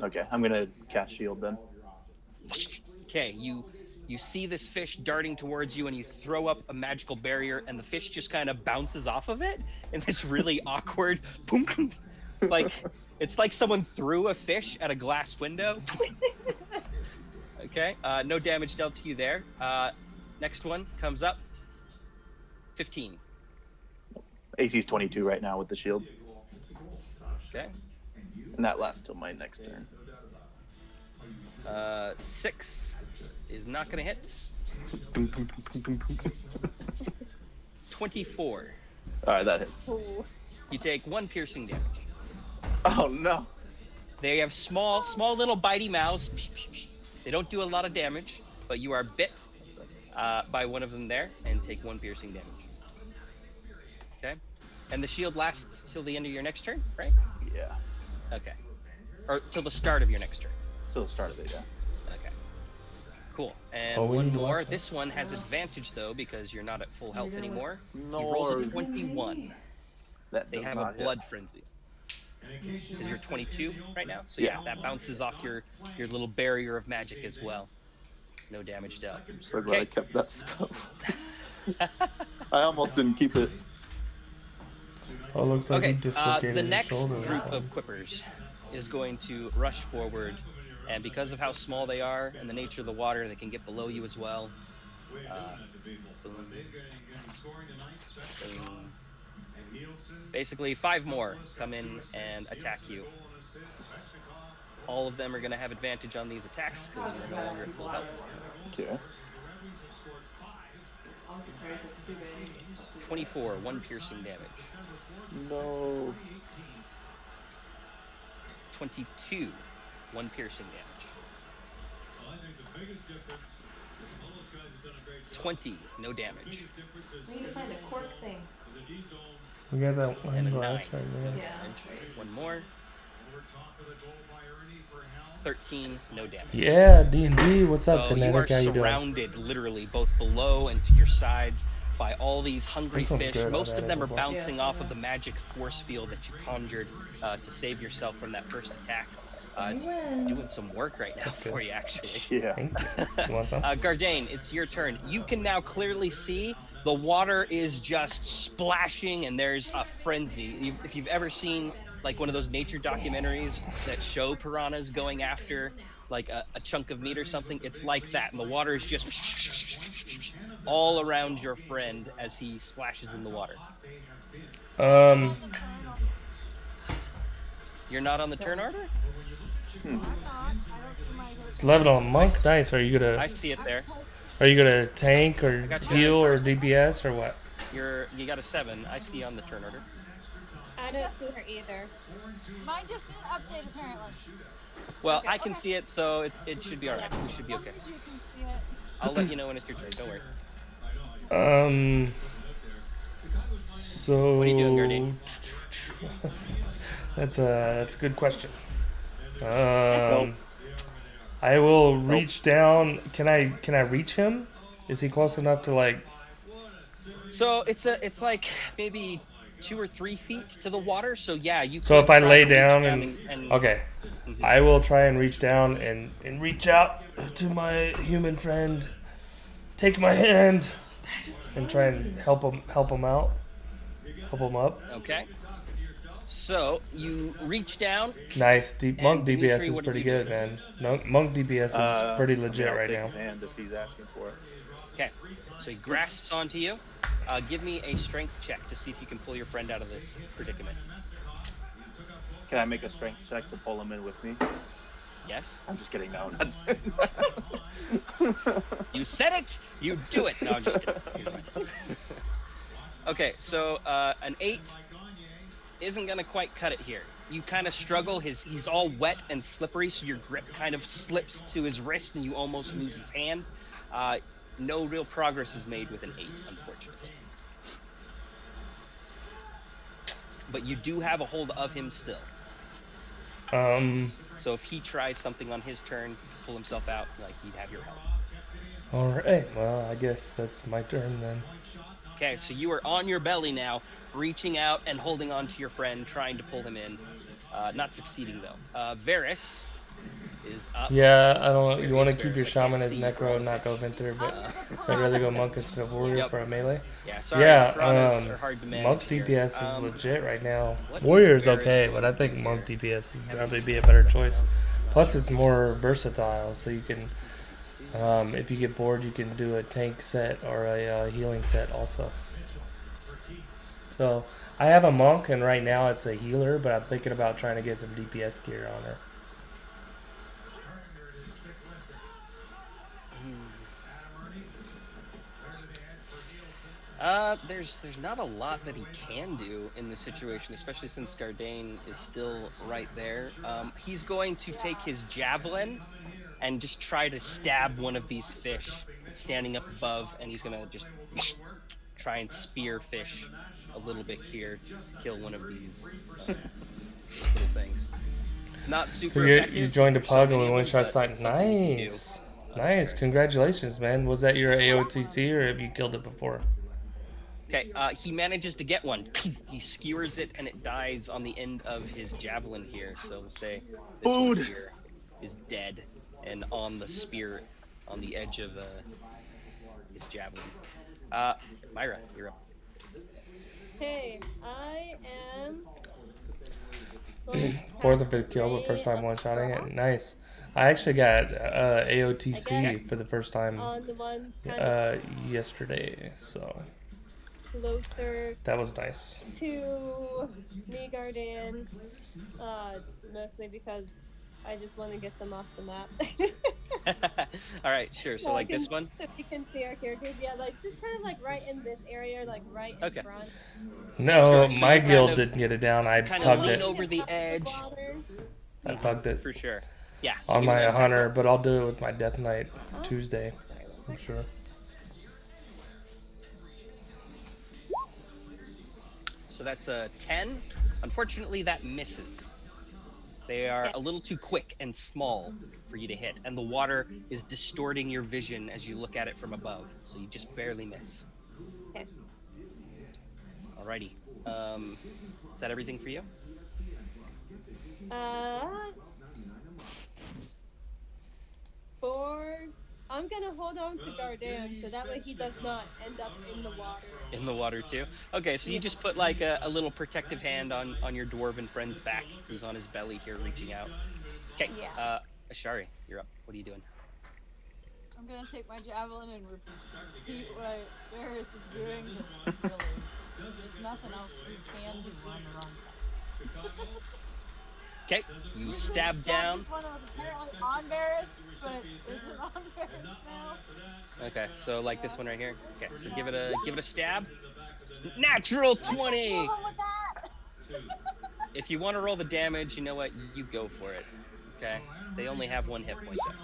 Okay, I'm gonna cast shield then. Okay, you see this fish darting towards you and you throw up a magical barrier and the fish just kind of bounces off of it in this really awkward boom. It's like someone threw a fish at a glass window. Okay, no damage dealt to you there. Next one comes up. 15. AC's 22 right now with the shield, Okay. and that lasts till my next turn. 6 is not gonna hit. 24. Alright, that hits. Ooh. You take 1 piercing damage. Oh no! They have small little bitey mouths. They don't do a lot of damage, but you are bit by one of them there and take 1 piercing damage. Okay? And the shield lasts till the end of your next turn, right? Yeah. Okay. Or till the start of your next turn. Still the start of it, yeah. Okay. Cool. And Oh, we one need to more. watch that. This one has advantage though because you're not at full health doing anymore. No. He rolls a 21. That They does have a not hit. blood frenzy. Because you're 22 right now, so yeah, that bounces off your little barrier of magic as well. No damage dealt. I'm so glad I Okay. kept that spell. I almost didn't keep it. Oh, looks like Okay, he dislocated the his next shoulder. group of quippers is going to rush forward, and because of how small they are and the nature of the water, they can get below you as well. Boom. Boom. Basically, 5 more come in and attack you. All of them are going to have advantage on these attacks because you're no longer at full health. Okay. I'm surprised it's too big. 24, 1 piercing damage. No. 22, 1 piercing damage. 20, no damage. We need to find a cork thing. We got that And one a glass 9. right there. Yeah, that's right. One more. 13, no damage. Yeah, D&D. What's up, So you are Kinetic? How you doing? surrounded, literally, both below and to your sides, by all these hungry This one's fish. good. I've Most had of it them are before. bouncing Yeah, off so of the magic force field that you conjured to save yourself from that first attack. You It's win. doing some work right now That's good. for you, actually. Yeah. Thank you. You want some? Gardane, it's your turn. You can now clearly see the water is just splashing, and there's a frenzy. If you've ever seen like one of those nature documentaries that show piranhas going after like a chunk of meat or something, it's like that, and the water is just all around your friend as he splashes in the water. You're not on the turn order? I'm not. I don't see my turn. It's level on monk. Nice. Are you I gonna see it I'm there. supposed to. are you gonna tank or I got you. heal or DPS or what? You got a 7. I see you on the turn order. I don't see her either. Mine just didn't update apparently. Well, Okay. I can see it, so it should be all right. We should be As long okay. as you can see it. I'll let you know when it's your turn. Don't worry. So What are you doing, Guardian? that's a good question. I will reach down. Can I reach him? Is he close enough to like? So it's like maybe 2 or 3 feet to the water. So yeah, you. So could if I try lay to reach down and okay, Mhm. I will try and reach down and reach out to my human friend, take my hand, and try and help him out, help him up. Okay. So you reach down. Nice. Monk Dimitri, DPS is what did pretty you good, do? man. Monk DPS is pretty legit I'll right take now. his hand if he's asking for it. Okay. So he grasps onto you. Give me a strength check to see if you can pull your friend out of this predicament. Can I make a strength check to pull him in with me? Yes. I'm just kidding. No, not. You said it. You do it. No, I'm just kidding. Here's mine. Okay, so an 8 isn't gonna quite cut it here. You kind of struggle. He's all wet and slippery, so your grip kind of slips to his wrist, and you almost lose his hand. No real progress is made with an 8, unfortunately. But you do have a hold of him still. So if he tries something on his turn to pull himself out, like, he'd have your help. All right. Well, I guess that's my turn then. Okay, so you are on your belly now, reaching out and holding on to your friend, trying to pull him in. Not succeeding, though. Varys is up. Yeah, I don't. You want to Varys, keep your I can't shaman as see you, necro bro. and not go Vinter, but Under the so I'd rather go piranha. monk instead of warrior Yep. for a melee. Yeah, sorry, Yeah, piranhas are hard to manage monk here. DPS is legit right now. what is Warrior's Varys okay, going but I to think do monk here? DPS would probably be a better choice. Plus, it's more versatile, so you can, if you get bored, you can do a tank set or a healing set also. So I have a monk, and right now it's a healer, but I'm thinking about trying to get some DPS gear on her. There's not a lot that he can do in this situation, especially since Gardane is still right there. He's going to take his javelin and just try to stab one of these fish standing up above, and he's gonna just try and spear fish a little bit here to kill one of these little things. It's not super So effective. you joined a there's so pug and many we of one them, shot but sight. it's something you can do. Nice. Nice. Congratulations, man. Was that your AOTC or have you killed it before? Okay, he manages to get one. He skewers it and it dies on the end of his javelin here. So we'll say this one here is dead and on the spear on the edge of his javelin. Myra, you're up. Okay, I am. going to Fourth or cast fifth kill, but Ray first time of one shotting it. Frost Nice. I actually got AOTC for the first time on the one kind of yesterday, so closer that was nice. to me, Garden. Mostly because I just want to get them off the map. All right, sure. So like this one. So we can see our characters. Yeah, like just kind of like right in this area, like right in Okay. front. No, Sure, so my you guild kind of- didn't get it down. I kind of pugged lean it. over the Top of edge. water. I pugged it For sure. Yeah. so on give me my that hunter, attack but I'll do it with my Death Knight Oh. Tuesday. Sorry, one I'm second. sure. roll. So that's a 10. Unfortunately, that misses. They are Yes. a little too quick and small for you to hit, and the water is distorting your vision as you look at it from above, so you just barely miss. Okay. Alrighty. Is that everything for you? Uh, I'm gonna hold on to Gardan so that way he does not end up in the water. In the water too? Okay, so you Yeah. just put like a little protective hand on your dwarven friend's back, who's on his belly here, reaching out. Okay. Yeah. Ashari, you're up. What are you doing? I'm gonna take my javelin and repeat what Varys is doing, because really, there's nothing else we can do on the wrong side. Okay, you We stab just down. this one that was apparently on Varys, but isn't on Varys now. Okay, so like this one right here. Okay, so give it a stab. Natural I can't 20. kill him with that. If you want to roll the damage, you know what? You go for it. Okay, they only have 1 hit point though.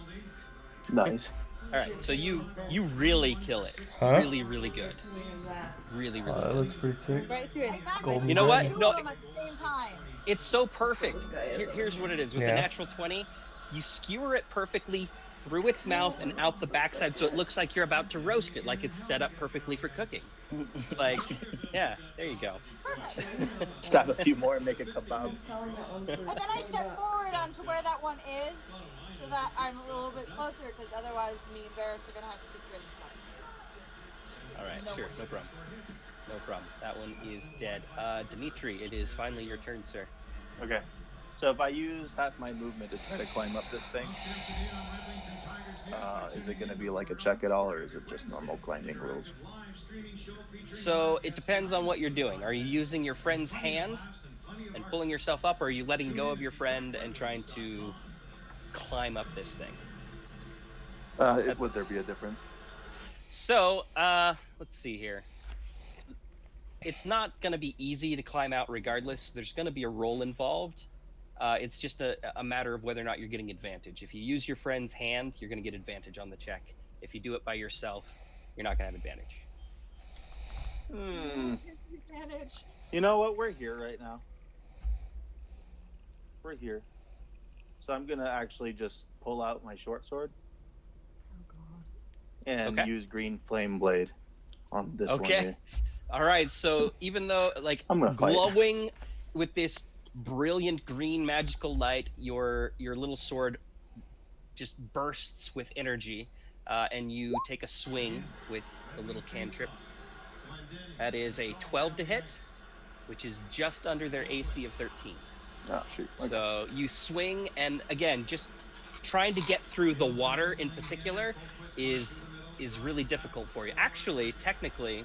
Nice. All right, so you really kill it. Huh? Really, really good. Really, really That good. looks pretty sick. Right through I it. imagine Golden You know what? two No, of them at the same time. it's so perfect. Here's what it is. With Yeah. the natural 20, you skewer it perfectly through its mouth and out the backside, so it looks like you're about to roast it, like it's set up perfectly for cooking. It's like, yeah, there you go. Perfect. Stab a few more and make a kebab. And then I step forward onto where that one is, so that I'm a little bit closer, because otherwise me and Varys are gonna have to keep trading stuff. All right, No sure, worries. no problem. No problem. That one is dead. Dimitri, it is finally your turn, sir. Okay. So if I use half my movement to try to climb up this thing, is it going to be like a check at all, or is it just normal climbing rules? So it depends on what you're doing. Are you using your friend's hand and pulling yourself up, or are you letting go of your friend and trying to climb up this thing? Would there be a difference? So, let's see here. It's not going to be easy to climb out regardless. There's going to be a roll involved. It's just a matter of whether or not you're getting advantage. If you use your friend's hand, you're going to get advantage on the check. If you do it by yourself, you're not going to have advantage. Disadvantage. You know what? We're here right now. We're here. So I'm going to actually just pull out my short sword Oh god. and Okay. use green flame blade on this one Okay. here. All right, so even though, like, I'm gonna fight. glowing with this brilliant green magical light, your little sword just bursts with energy, and you take a swing with the little cantrip. That is a 12 to hit, which is just under their AC of 13. Oh, shoot. Okay. So you swing, and again, just trying to get through the water in particular is really difficult for you. Actually, technically,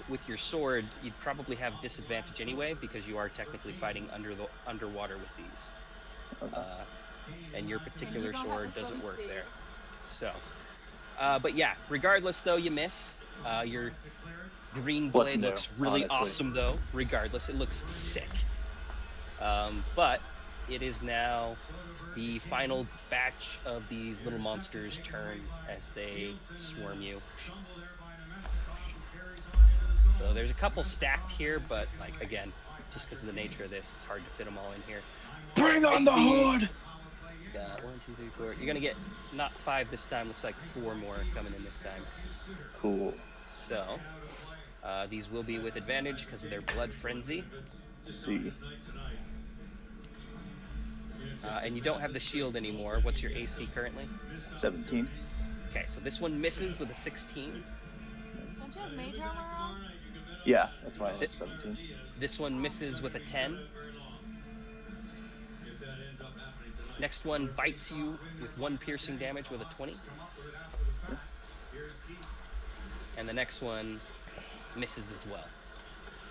with your sword, you'd probably have disadvantage anyway, because you are technically fighting underwater with these. And your particular And you don't have sword the doesn't swim work speed. there. So, but yeah, regardless though, you miss. Your green What's blade new, looks really honestly. awesome though. Regardless, it looks sick. But it is now the final batch of these little monsters' turn as they swarm you. So there's a couple stacked here, but like again, just because of the nature of this, it's hard to fit them all in here. Bring on the horde! Got 1, 2, 3, 4. You're gonna get not 5 this time. Looks like 4 more coming in this time. Cool. So these will be with advantage because of their blood frenzy. See. And you don't have the shield anymore. What's your AC currently? 17. Okay, so this one misses with a 16. Don't you have mage armor on? Yeah, that's why I have 17. This one misses with a 10. Next one bites you with 1 piercing damage with a 20. And the next one misses as well.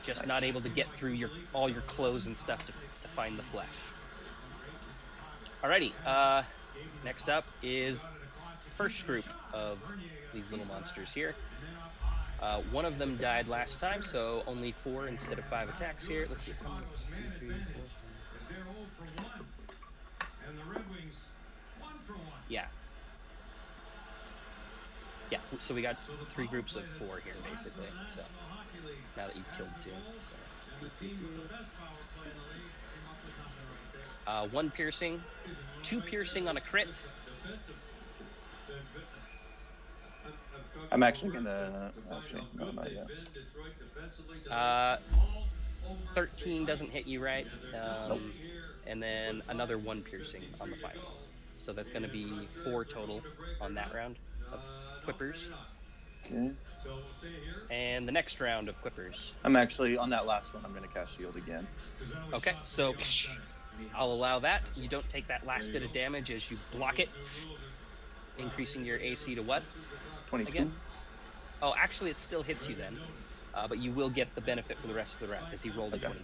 Just not able to get through all your clothes and stuff to find the flesh. Alrighty, next up is first group of these little monsters here. One of them died last time, so only 4 instead of 5 attacks here. Let's see. 1, 2, 3, 4. Yeah. Yeah, so we got 3 groups of 4 here, basically. So now that you've killed 2. So. 1 piercing, 2 piercing on a crit. I'm actually gonna. Actually, no, not yet. 13 doesn't hit you, right? Nope. And then another 1 piercing on the final. So that's going to be 4 total on that round of quippers. Okay. And the next round of quippers. I'm actually on that last one. I'm gonna cast shield again. Okay, so I'll allow that. You don't take that last bit of damage as you block it, increasing your AC to what? 22. Again? Oh, actually, it still hits you then. But you will get the benefit for the rest of the round because he rolled a 22.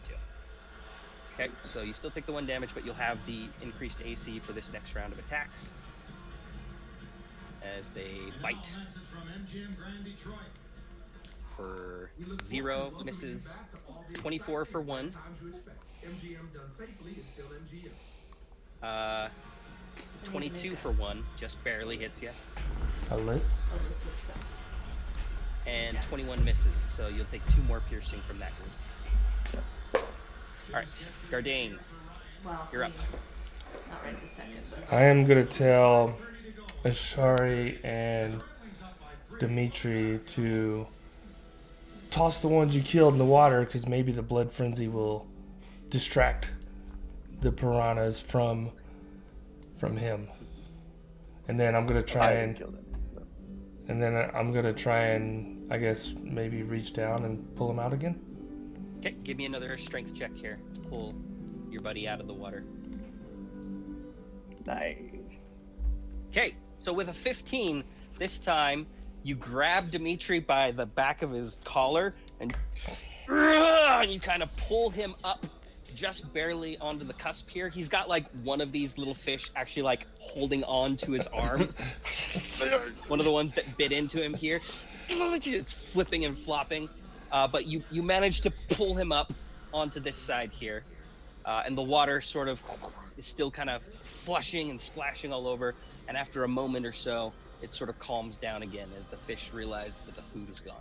Okay, so you still take the 1 damage, but you'll have the increased AC for this next round of attacks. As they bite. For 0, misses. 24 for 1. 22 for 1, just barely hits you. A list? And 21 misses, so you'll take 2 more piercing from that group. Alright, Gardane, Well, you're up. Not right this second, but I am gonna tell Ashari and Dimitri to toss the ones you killed in the water, because maybe the blood frenzy will distract the piranhas from him. And then I'm gonna try I and killed him. and then I'm gonna try and I guess maybe reach down and pull him out again. Okay, give me another strength check here to pull your buddy out of the water. Nice. Okay, so with a 15, this time you grab Dimitri by the back of his collar and you kind of pull him up just barely onto the cusp here. He's got like one of these little fish actually like holding on to his arm. One of the ones that bit into him here. It's flipping and flopping. But you manage to pull him up onto this side here. And the water sort of is still kind of flushing and splashing all over. And after a moment or so, it sort of calms down again as the fish realize that the food is gone.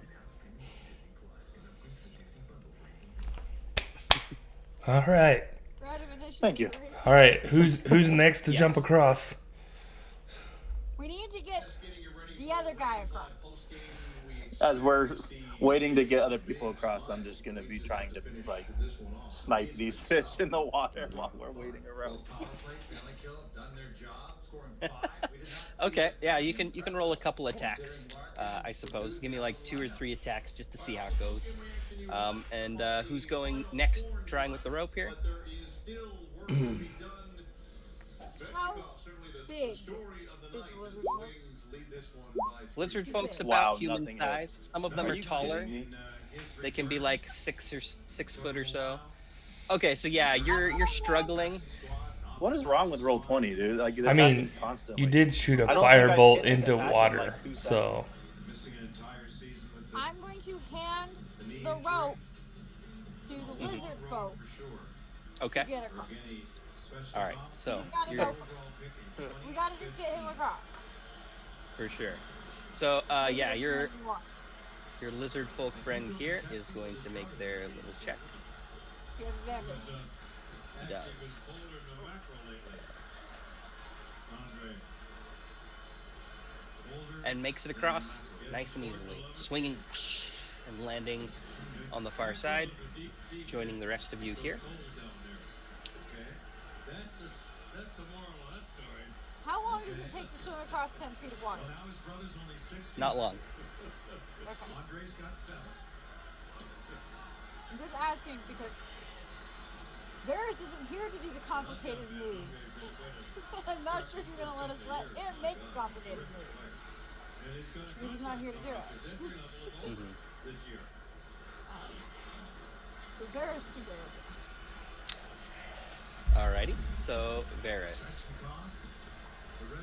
All right. We're out of initiative, Thank you. right? All right. Who's next to jump Yes. across? We need to get the other guy across. As we're waiting to get other people across, I'm just gonna be trying to like snipe these fish in the water while we're waiting around. Okay, yeah, you can roll a couple attacks, I suppose. Give me like 2 or 3 attacks just to see how it goes. And who's going next, trying with the rope here? How big is the lizard folk? Lizard folk's Wow, about human nothing size. Some of them are you taller. kidding me? They can be like 6 foot or so. Okay, so yeah, you're struggling. What is wrong with roll 20, dude? Like this I mean, happens constantly. you did shoot a I don't think I firebolt hit an into attack in, water, like, 2 so I'm going to hand the rope to the lizard folk Okay, to get across. all right. So He's gotta you're go first. We gotta just get him across. for sure. So yeah, You're. your lizard folk friend here is going to make their little check. He has advantage. He does. And makes it across nice and easily, swinging and landing on the far side, joining the rest of you here. How long does it take to swim across 10 feet of water? Not long. Okay. I'm just asking because Varys isn't here to do the complicated moves. I'm not sure if you're gonna let him make the complicated moves. He's not here to do it. Mhm. So Varys can go first. Alrighty, so Varys.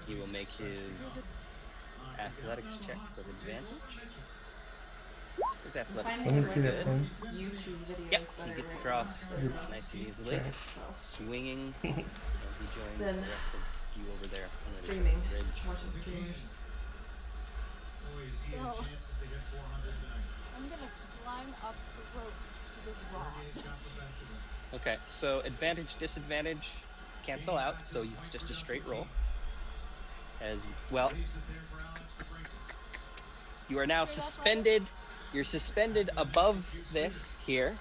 He will make his athletics check with advantage. His athletics Finding let me is see that good. thing. YouTube videos Yep, that he are gets right across now. nice and easily, Okay. swinging, and he joins Then the rest of you over there on the Streaming, ridge. watching streamers. So I'm gonna climb up the rope to the rod. Okay, so advantage, disadvantage. cancel out, so it's just a straight roll. As well, you are now Straight suspended. You're suspended above this here.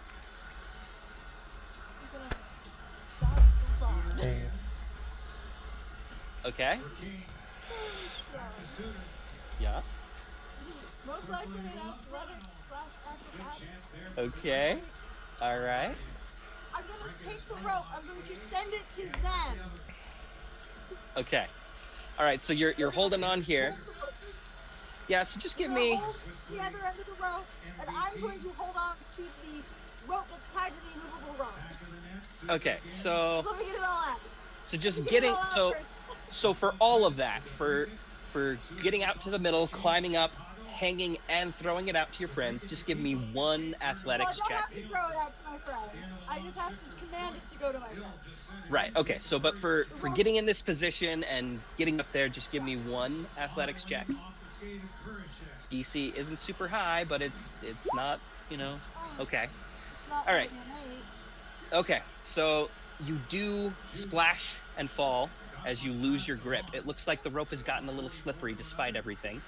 I'm gonna stop the rod. Hey, Okay. Very strong. Yeah. This is most likely an athletics / acrobatics. Okay. All right. I'm gonna take the rope. I'm going to send it to them. Okay. All right. So you're holding on here. Yeah. So just give me. Hold the other end of the rope, and I'm going to hold on to the rope that's tied to the immovable rod. Okay. So So let me get it all out. just Let me get it getting all out so first. for all of that for getting out to the middle, climbing up, hanging, and throwing it out to your friends, just give me one Well, I athletics don't check. have to throw it out to my friends. I just have to command it to go to my friends. Right. Okay. So, but for getting in this position and getting up there, just give me one athletics check. DC isn't super high, but it's not, okay. It's not All right. even an 8. Okay. So you do splash and fall as you lose your grip. It looks like the rope has gotten a little slippery despite everything.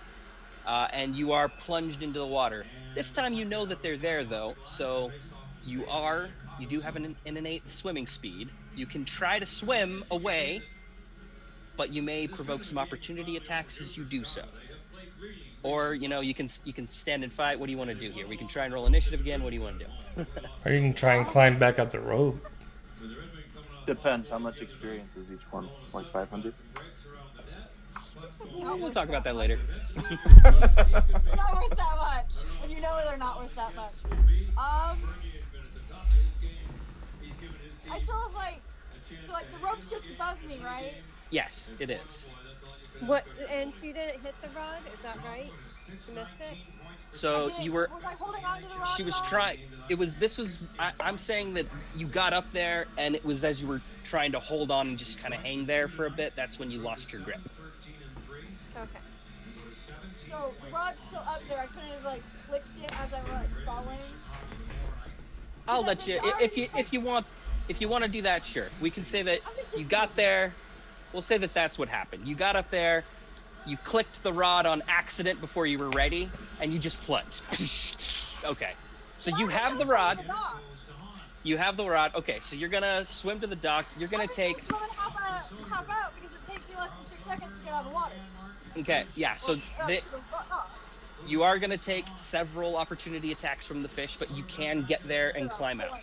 And you are plunged into the water. This time you know that they're there, though, so you do have an innate swimming speed. You can try to swim away, but you may provoke some opportunity attacks as you do so. Or, you can stand and fight. What do you want to do here? We can try and roll initiative again. What do you want to do? or you can try and climb back up the rope. Depends. How much experience is each one? Like 500? We'll talk about that later. They're not worth that much. And you know they're not worth that much. I still have so the rope's just above me, right? Yes, it is. What? And she didn't hit the rod. Is that right? She missed it. So you were. Was I holding on to the rod? She was at all? trying. I'm saying that you got up there, and it was as you were trying to hold on and just kind of hang there for a bit. That's when you lost your grip. Okay. So the rod's still up there. I couldn't have clicked it as I was falling. I'll let you if you want to do that. Sure, we can say that you got there. We'll say that that's what happened. You got up there, you clicked the rod on accident before you were ready, and you just plunged. Okay, so you have the rod. You have the rod. Okay, so you're gonna swim to the dock. You're gonna take. I'm just gonna hop out because it takes me less than 6 seconds to get out of the water. Okay, yeah. So you are gonna take several opportunity attacks from the fish, but you can get there and climb out.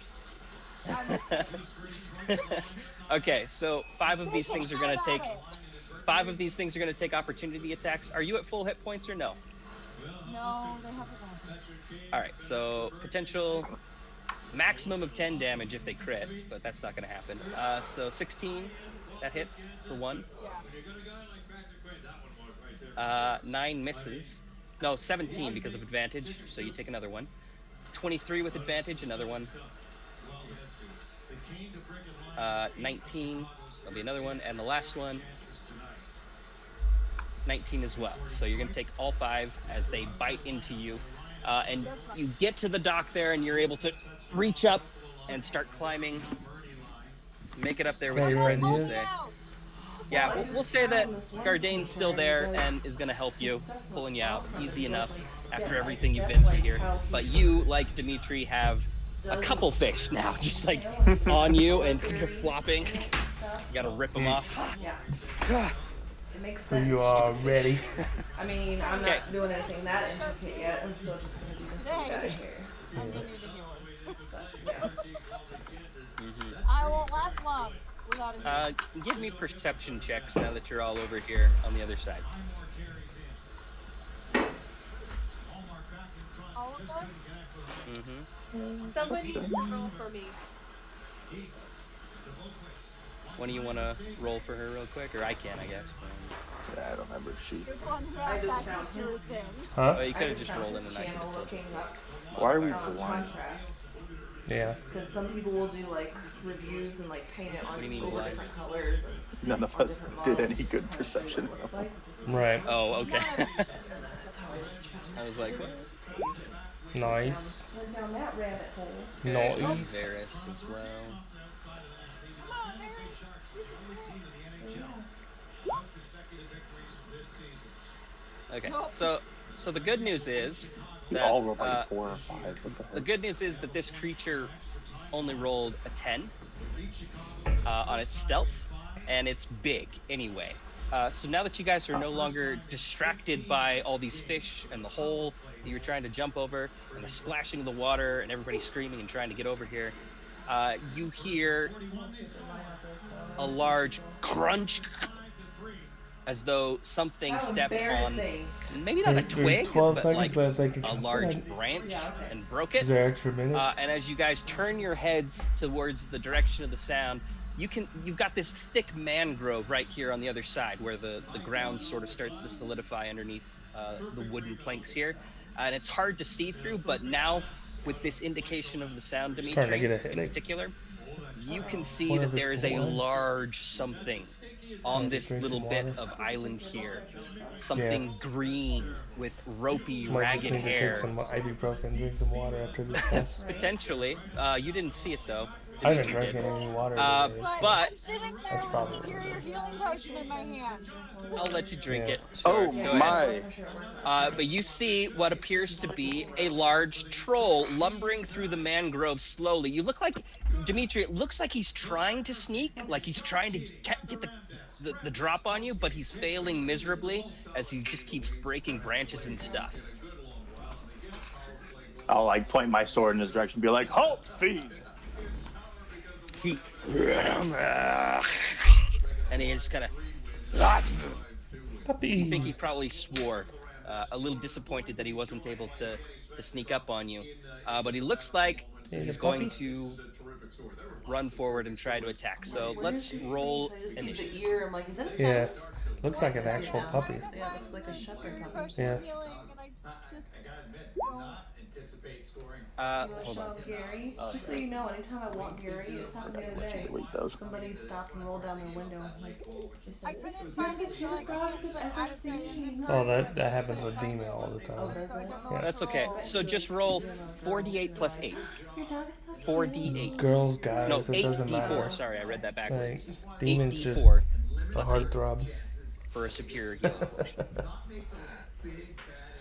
Okay, so 5 of these things are gonna take. 5 of these things are gonna take opportunity attacks. Are you at full hit points or no? No, they have advantage. All right, so potential maximum of 10 damage if they crit, but that's not gonna happen. So 16, that hits for 1. Yeah. 9 misses. No, 17 because of advantage, so you take another one. 23 with advantage, another one. 19, there'll be another one, and the last one, 19 as well. So you're going to take all 5 as they bite into you, and you get to the dock there, and you're able to reach up and start climbing, make it up there with Hey, your friends ideas? today. Yeah, we'll say that Gardane's still there and is going to help you, pulling you out. Easy enough after everything you've been through here. But you, like Dimitri, have a couple fish now, just on you, and you're flopping. You gotta rip them off. Yeah. It makes So sense. you are ready. I mean, I'm Okay. not doing anything that intricate yet. I'm still just gonna do this thing down here. I need to heal him. But, yeah. I won't last long without a heal. Give me perception checks now that you're all over here on the other side. All of those? Somebody just roll for me. When do you want to roll for her real quick? Or I can, I guess. I don't remember. She. You're the one who I has just access to found her his- thing. Huh? Oh, you could I have just found rolled in his and I could channel have told you. looking up Why are we blind? contrasts. Yeah. Because some people will do reviews and paint it What do you mean on over blind? different colors. And None of on us different did models, any just good to kinda perception. show what it's like, just- Right. Oh, okay. That's how I just found I was like, what? his page and Nice. went down that rabbit hole. Okay, Nice. Varys as well. Come on, Varys. You can Okay. Nope. So the good news is We that all rolled like 4 or 5. What the the heck? good news is that this creature only rolled a 10 on its stealth, and it's big anyway. So now that you guys are no longer distracted by all these fish and the hole that you're trying to jump over and the splashing of the water and everybody screaming and trying to get over here, you hear a large crunch as though something How stepped on embarrassing. maybe not a There's twig, 12 but seconds like that they can a count. large branch Yeah, okay. and broke Is it. there extra minutes? And as you guys turn your heads towards the direction of the sound, you've got this thick mangrove right here on the other side where the ground sort of starts to solidify underneath the wooden planks here. And it's hard to see through, but now with this indication of the sound, Starting to Dimitri, get a in headache. particular, you can Uh-oh. see Wonder that if it's there is the a wine. large something I on need to this drink little some bit water. of Did you island take your here. blood pressure stuff? Something green with ropey, Might just ragged need to take hair. some ibuprofen, drink some water after this class. Right. Potentially. You didn't see it though. I haven't Dimitri drinking did. any water Uh, today. But So. but I'm sitting That's there with a probably what superior it is. healing potion in my hand. I'll let you drink Yeah. it. Oh Sure, Yeah, go I ahead. had blood my! pressure at work last But night. you see what appears to be a large troll lumbering through the mangrove slowly. You look like, Dimitri, it looks like he's trying to sneak, like he's trying to get the drop on you, but he's failing miserably as he just keeps breaking branches and stuff. I'll like point my sword in his direction and be like, halt, fiend! He and he just kind of. Puppy. You think he probably swore, a little disappointed that he wasn't able to sneak up on you. But he looks like Hey, he's the going puppy? to run forward and try to attack. So Where let's is his roll face? I just see initiative. the ear. I'm like, is that a Yeah. fence? Looks like an Listen, actual I'm puppy. trying to Yeah, find looks like a the shepherd superior puppy. potion Yeah. of healing, and I just don't. You want to Hold show on. up Gary? Oh, Just so you know, anytime I want Gary, this happened the other day. Delete those. Somebody stopped and rolled down their window. Like, they I said, couldn't find it, so like, I can't just like add it to my inventory. Oh, and I that just happens couldn't with find demon it. all the oh, time. does So I it? don't know Yeah. what That's to okay. roll. So just roll 48 plus 8. Your dog is so cute. 4d8. Girls, guys, No, it doesn't 8d4. matter. Sorry, I read that Like, backwards. demons just 8d4 a plus 8 heartthrob. for a superior healing potion.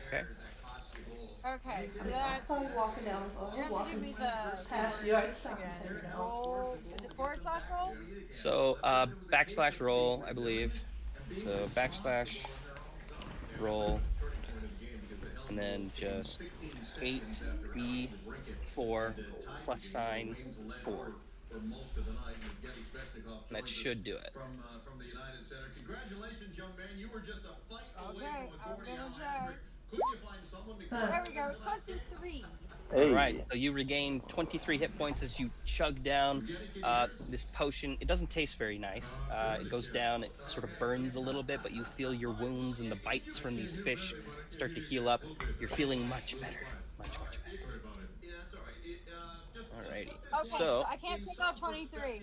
Okay. Okay, so I that's. saw you walking down this You have to give me the past you. I just stopped again. and It's said, roll. Is it / roll? So backslash roll, I believe. So backslash roll, and then just 8d4 plus sign 4. And that should do it. Okay, I'm gonna try. Huh. There we go, 23. Hey. All right, so you regain 23 hit points as you chug down this potion. It doesn't taste very nice. It goes down, it sort of burns a little bit, but you feel your wounds and the bites from these fish start to heal up. You're feeling much better. Much better. Alrighty. Okay, so I can't take out 23.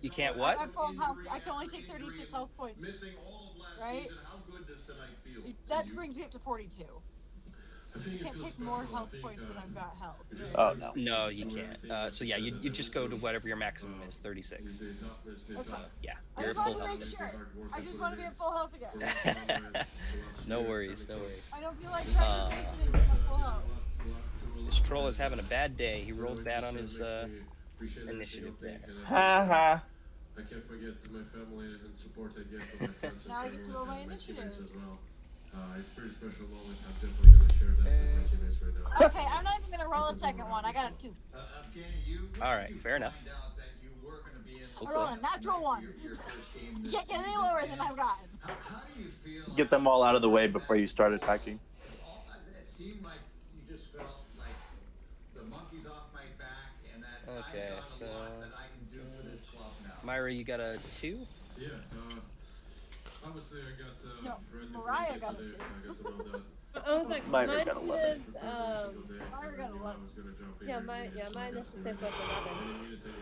You can't what? I'm full health. I can only take 36 health points. Right? That brings me up to 42. You can't take more health points than I've got health. Oh no. No, you can't. So yeah, you just go to whatever your maximum is, 36. That's fine. Yeah, I you're just at full wanted to health. make sure. I just want to be at full health again. No worries, no worries. I don't feel like trying to face things at full health. This troll is having a bad day. He rolled bad on his initiative there. Ha ha. I can't forget my family and support I get from my friends and Now I get to roll my and initiative. teammates as well. It's a pretty special moment. I'm definitely gonna share that with my teammates right now. Okay, I'm not even gonna roll a second one. I got a 2. All right, fair enough. I rolled a natural 1. Can't get any lower than I've gotten. Get them all out of the way before you start attacking. Okay, so Myra, you got a 2? Yeah, obviously I got No, brand new Mariah friends got today. it too. I got to know that. I was like, Mine mine got 11. is, Myra got 11. I was gonna jump in yeah, here, my so initiative was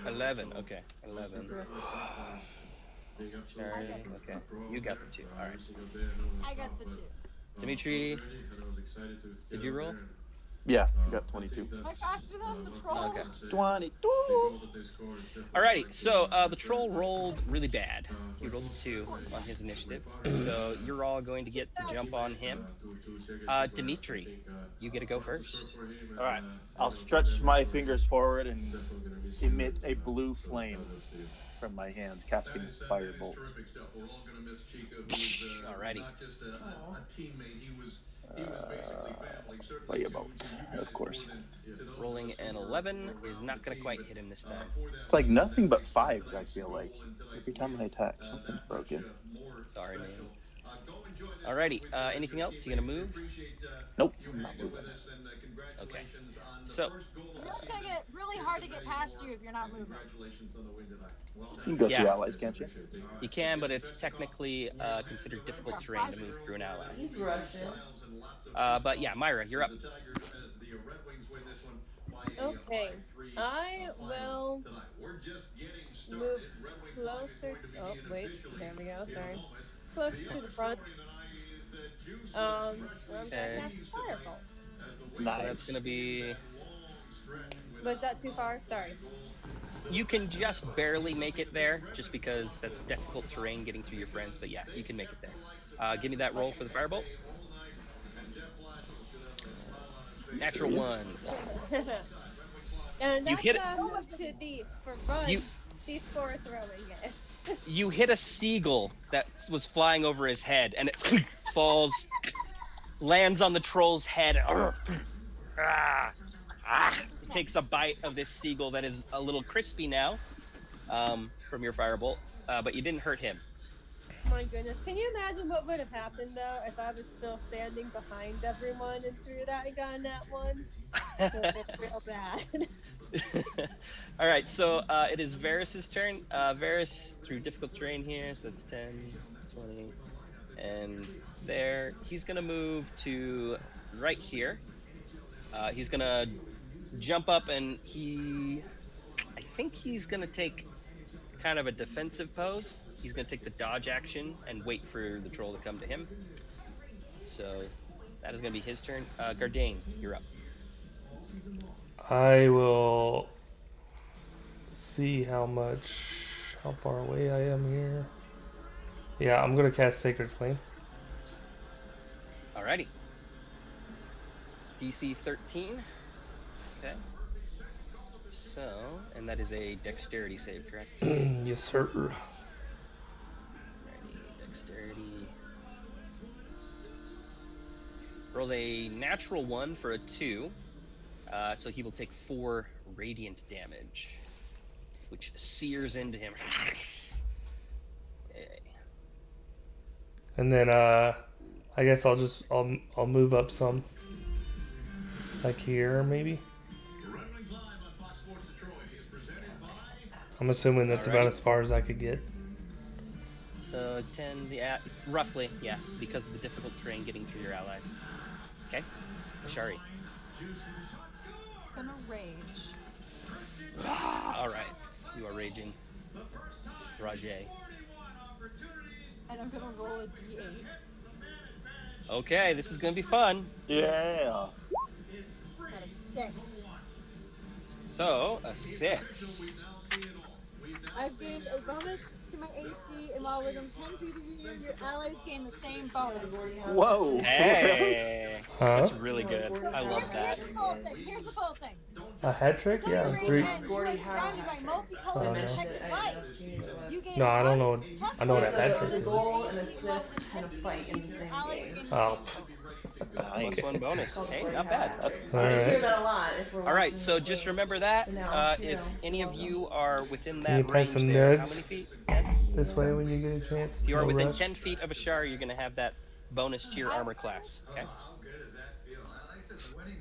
11. 11, okay, 11. being absolutely Alright, pro- okay. pro You got here, the 2, every alright. single day I know this I got stuff, the but, 2. Dimitri, I was ready and I was excited to did get you out roll? there and Yeah, I got 22. Am I faster than the troll? Okay. 22. Alrighty, so the troll rolled really bad. He rolled a 2 on his initiative, so you're all going to get the jump on him. Dimitri, you get to go first. All right, I'll stretch my fingers forward and emit a blue flame from my hands, casting firebolt. Alrighty. Firebolt, of course. Rolling an 11 is not going to quite hit him this time. It's like nothing but 5s, I feel like. Every time I attack, something's broken. Sorry, man. Alrighty, anything else? You gonna move? Nope, I'm not moving. Okay. So, It's gonna get really hard to get past you if you're not moving. You can go through allies, can't you? you can, but it's technically considered difficult terrain to move through an ally. He's rushing. But yeah, Myra, you're up. Okay, I will move closer. Oh wait, there we go. Sorry, closer to the front. I'm gonna cast Firebolt. Nice. So that's gonna be. Was that too far? Sorry. You can just barely make it there, just because that's difficult terrain getting through your friends. But yeah, you can make it there. Give me that roll for the firebolt. Natural 1. And You that's hit it. moved to the front before throwing it. You hit a seagull that was flying over his head, and it falls, lands on the troll's head. It takes a bite of this seagull that is a little crispy now from your firebolt, but you didn't hurt him. My goodness, can you imagine what would have happened though if I was still standing behind everyone and threw that gun at one? It's real bad. All right, so it is Varys's turn. Varys through difficult terrain here, so that's 10, 20, and there. He's gonna move to right here. He's gonna jump up, and I think he's gonna take kind of a defensive pose. He's gonna take the dodge action and wait for the troll to come to him. So that is gonna be his turn. Gardain, you're up. I will see how far away I am here. Yeah, I'm gonna cast Sacred Flame. Alrighty. DC 13. Okay. So, and that is a dexterity save, correct? Yes, sir. Alrighty, dexterity. Rolls a natural 1 for a 2. So he will take 4 radiant damage, which sears into him. Okay. And then I guess I'll move up some, like here maybe. I'm assuming that's about as far as I could get. So 10, yeah, roughly, yeah, because of the difficult terrain getting through your allies. Okay, Ashari. Gonna rage. All right, you are raging, Rajay. And I'm gonna roll a d8. Okay, this is gonna be fun. Yeah. Got a 6. So a 6. I've gained a bonus to my AC, and while within 10 feet of you, your allies gain the same bonus. Whoa. Hey, Huh? that's really good. I love that. Here's the full thing. A hat trick? Yeah. Until Three. you are surrounded by multicolored Oh, no. protected lights. You gain No, I don't one know. plus I know what one a hat So trick it's is. a goal and assist and a fight in the same game. Oh. Plus 1 bonus. Called Hey, Flurry not Hat. bad. So All you right. hear that a lot if we're All right, watching so the just games. remember that. So now, If any of you are within Can you that pass range some there, how nugs? many feet? 10? This way when you get a chance. If you are No within rush. 10 feet of Ashar, you're going to have that bonus to your armor class. Okay.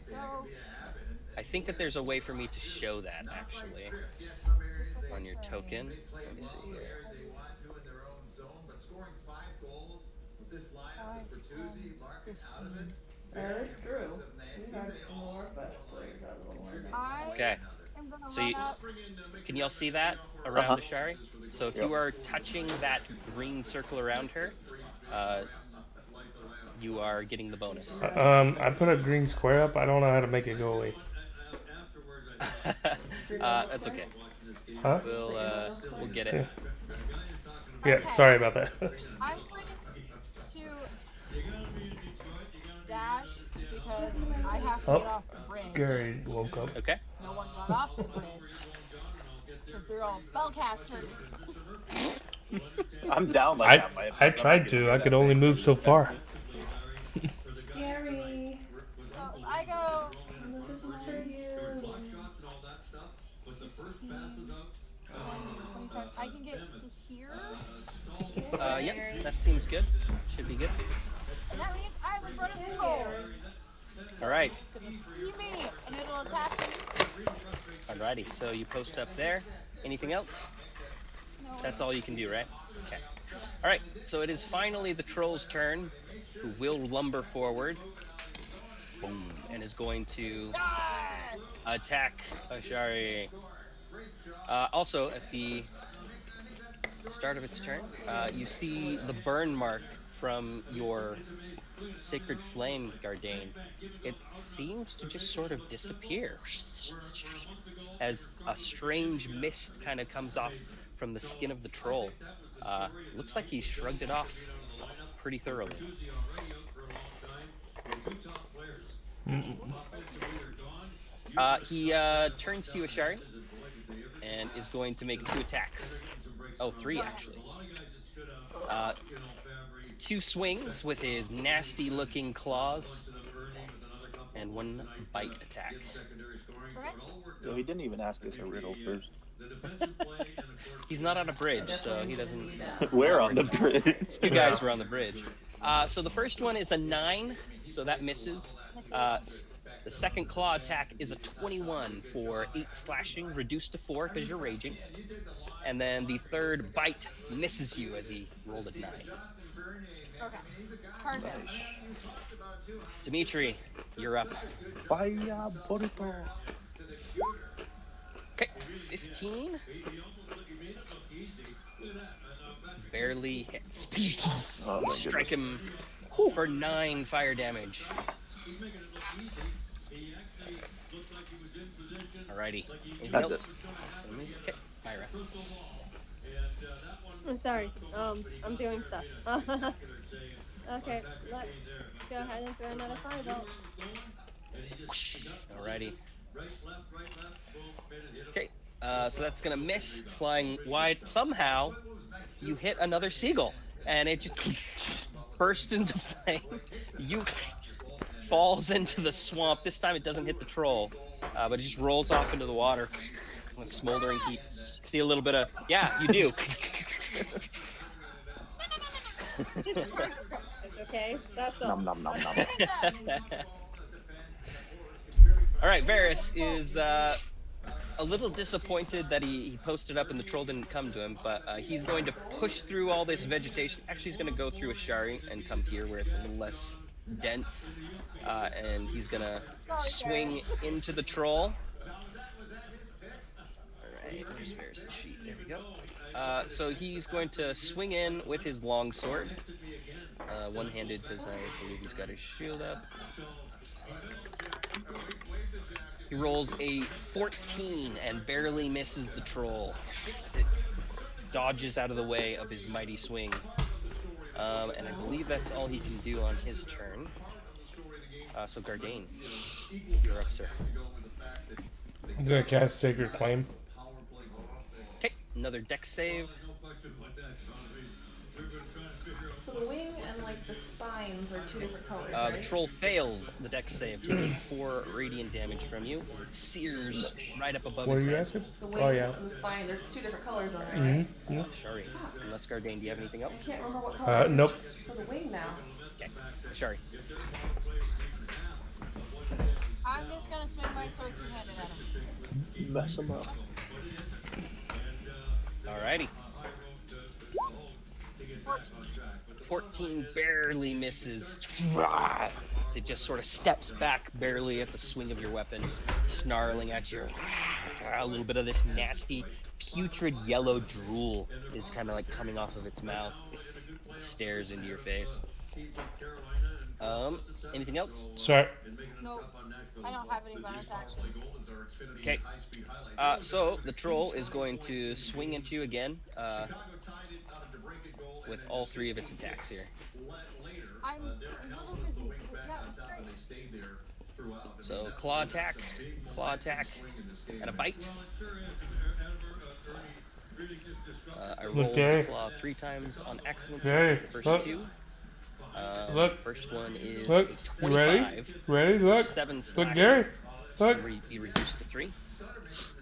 So, I think that there's a way for me to show that actually on your token. Let me see here. 5, 10, 15. That is true. We had more special players out of the one. I Okay. am gonna So run you, up. can y'all see that around Ashari? So if you are touching that green circle around her, you are getting the bonus. I put a green square up. I don't know how to make it go away. Is your normal That's square? okay. Huh? We'll get it. Yeah. Yeah. Okay. Sorry about that. I'm going to dash because I have to Oh, get off the bridge. Gary woke up. Okay. No one got off the bridge because they're all spellcasters. I'm down like I that. My I I'm not tried gonna to. do I that could only thing. move so far. Gary, So if I go this is for you. 15, 25, I can get to here, Yeah, that seems good. Should be good. and that means I'm in front of the troll. All right. It's gonna see me, and it'll attack me. Alrighty. So you post up there. Anything else? No, That's all you can do, right? Okay. All right. So it is finally the troll's turn, who will lumber forward. Boom, and is going to attack Ashari. Also, at the start of its turn, you see the burn mark from your sacred flame, Gardain. It seems to just sort of disappear as a strange mist kind of comes off from the skin of the troll. Looks like he shrugged it off pretty thoroughly. He turns to you, Ashari, and is going to make 2 attacks. Oh, 3 actually. 2 swings with his nasty-looking claws, and 1 bite attack. So he didn't even ask us a riddle first. He's not on a bridge, so he doesn't. We're on the bridge. You guys were on the bridge. So the first one is a 9, so that misses. The second claw attack is a 21 for 8 slashing, reduced to 4 because you're raging. And then the third bite misses you as he rolled a 9. okay, perfect. Dimitri, you're up. Vaya burrito. Okay, 15. Barely hits. Oh my Strike goodness. him for 9 fire damage. Alrighty. Anything That's else? Okay, Myra. I'm sorry. I'm doing stuff. Okay, let's go ahead and throw another fireball. Alrighty. Okay, so that's gonna miss, flying wide. Somehow, you hit another seagull, and it just bursts into flame. You falls into the swamp. This time, it doesn't hit the troll, but it just rolls off into the water with smoldering heat. See a little bit of you do. It's okay. That's all. Nom nom nom nom. All right, Varys is a little disappointed that he posted up and the troll didn't come to him, but he's going to push through all this vegetation. Actually, he's going to go through Ashari and come here where it's a little less dense, and he's going to swing into the troll. Alright, where's Varys' sheet? There we go. So he's going to swing in with his longsword. One-handed because I believe he's got his shield up. He rolls a 14 and barely misses the troll as it dodges out of the way of his mighty swing. And I believe that's all he can do on his turn. So Gardain, you're up, sir. I'm gonna cast Sacred Flame. Okay, another dex save. So the wing and like the spines are 2 different colors, The right? troll fails the dex save, taking 4 radiant damage from you as it sears right up above What are his you head. asking? The wings Oh yeah. and the spine, there's 2 different colors on there, right? Mm-hmm. Sorry. Unless Gardain, do you have anything I else? can't remember what color it is Nope. for the wing now. Okay, sorry. I'm just gonna swing my sword two-handed at him. Mess him up. Alrighty. 14 barely misses. As it just sort of steps back barely at the swing of your weapon, snarling at you. A little bit of this nasty, putrid yellow drool is kind of like coming off of its mouth. It stares into your face. Anything else? Sorry. Nope. I don't have any bonus actions. Okay. So the troll is going to swing into you again with all 3 of its attacks here. I'm a little busy, but yeah, that's right. So claw attack, and a bite. I rolled the claw 3 times on accident, so I'll Gary, take the first look. 2. Look. First one is Look. a You ready? 25. Ready? For Look. 7 Look, slashing. Gary. Look. Be reduced to 3.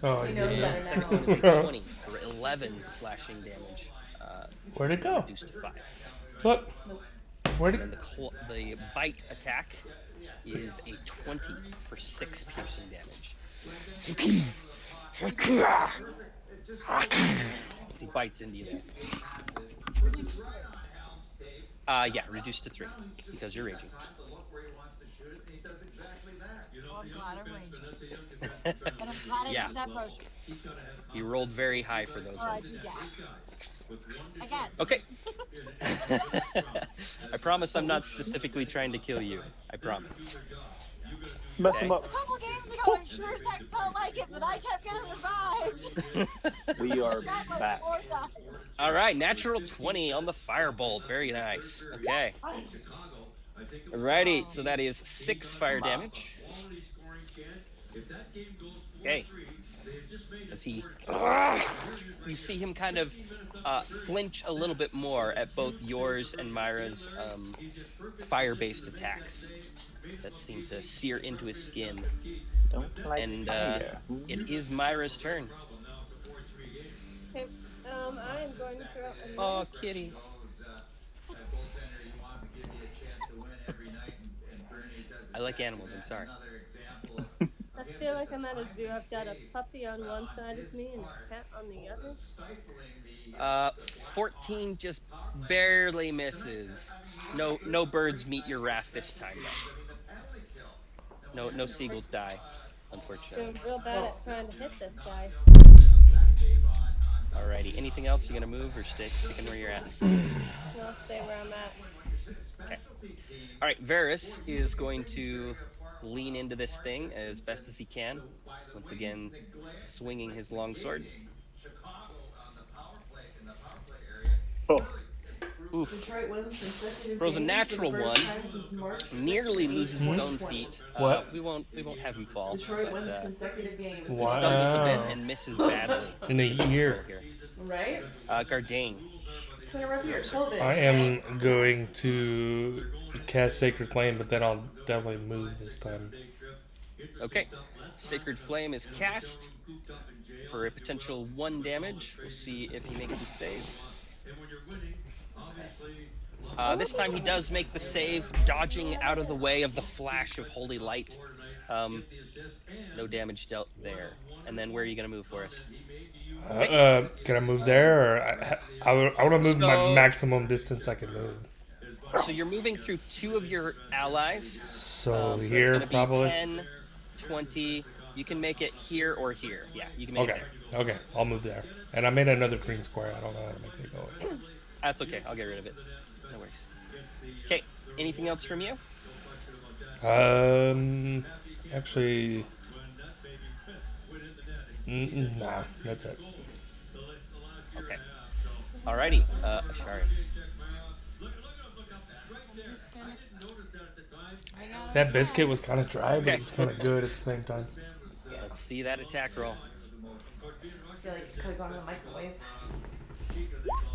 Oh, He knows yeah. better Second now. one is a 20 for 11 slashing damage. Where'd it go? Reduced to 5. Look. Where'd And it? then the bite attack is a 20 for 6 piercing damage. As he bites into you there. Reduce to 3. Yeah, reduced to 3 because you're raging. Well, I'm glad I'm raging. And I'm glad I Yeah. took that potion. You rolled very high for those Or I'd ones. be dead. Again. Okay. I promise I'm not specifically trying to kill you. I promise. Mess him up. A couple games ago, I sure as heck felt like it, but I kept getting revived. We are Got like back. 4 times. All right, natural 20 on the firebolt. Very nice. Okay. Alrighty, so that is 6 fire damage. Okay. As he, you see him kind of flinch a little bit more at both yours and Myra's fire-based attacks that seem to sear into his skin. Don't like And fire. it is Myra's turn. Okay, I am going to throw another. Oh, kitty. I like animals, I'm sorry. I feel like I'm at a zoo. I've got a puppy on one side of me and a cat on the other. 14 just barely misses. No birds meet your wrath this time, though. No seagulls die, unfortunately. Doing real bad at trying to hit this guy. Alrighty, anything else? You gonna move or sticking where you're at? I'll stay where I'm at. Okay. Alright, Varys is going to lean into this thing as best as he can. Once again, swinging his longsword. Oh. Oof. Detroit wins consecutive Rolls a games natural for the one. first time since March Nearly 6th, loses his own 2020. feet. What? We won't have him fall. Detroit but, wins consecutive games. he Wow. stumbles a bit and misses badly. In a year. Here. Right? Gardain. It's been a rough year. COVID. I am going to cast Sacred Flame, but then I'll definitely move this time. Okay. Sacred Flame is cast for a potential 1 damage. We'll see if he makes his save. This time he does make the save, dodging out of the way of the flash of holy light. No damage dealt there. And then where are you going to move for us? Can I move there, or I want to move my So- maximum distance I can move? So you're moving through 2 of your allies. So That's here, going to be probably. 10, 20. You can make it here or here. Yeah, you can make Okay, it there. okay, I'll move there. And I made another green square. I don't know how to make it go. That's okay. I'll get rid of it. No worries. Okay. Anything else from you? Actually, nah, that's it. Okay. Alrighty. Ashari. I'm just gonna swing out of That the biscuit bag. was kind of dry, but Okay. it was kind of good at the same time. Let's see that attack roll. I feel like it could have gone in the microwave.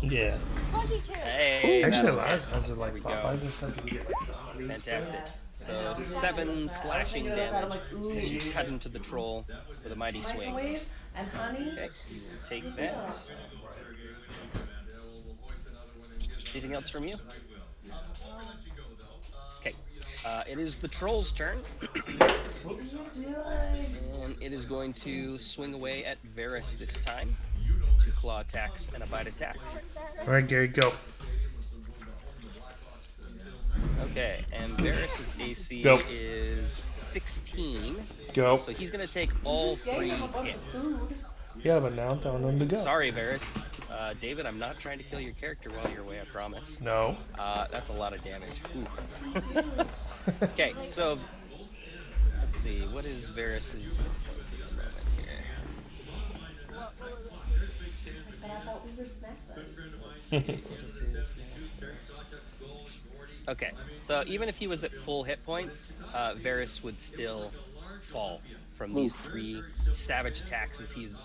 Yeah. 22. Hey. Actually, a that'll lot work. of times with like There we go. Popeyes and stuff, you can get like the honey. Fantastic. Yes. So I know. 7 I was slashing thinking about that, I'm damage like, ooh. as you cut into the troll with a mighty swing. Microwave and honey. Okay, you will take that. Anything else from you? Okay. It is the troll's turn, What are you doing? and it is going to swing away at Varys this time. 2 claw attacks and a bite attack. All right, Gary, go. Okay, and Varys' AC Go. is 16, Go. so he's going to take all Just gave 3 him a bunch of hits. food. Yeah, but now I'm telling him to go. Sorry, Varys. David, I'm not trying to kill your character while you're away, I promise. No. That's a lot of damage. Ooh. Okay, so let's see. What is Varys's hit points at the moment here? But I thought we were snack buddies. Let's see. What is his Okay, so even if he was at full hit points, Varys would still fall from these 3 savage attacks as he's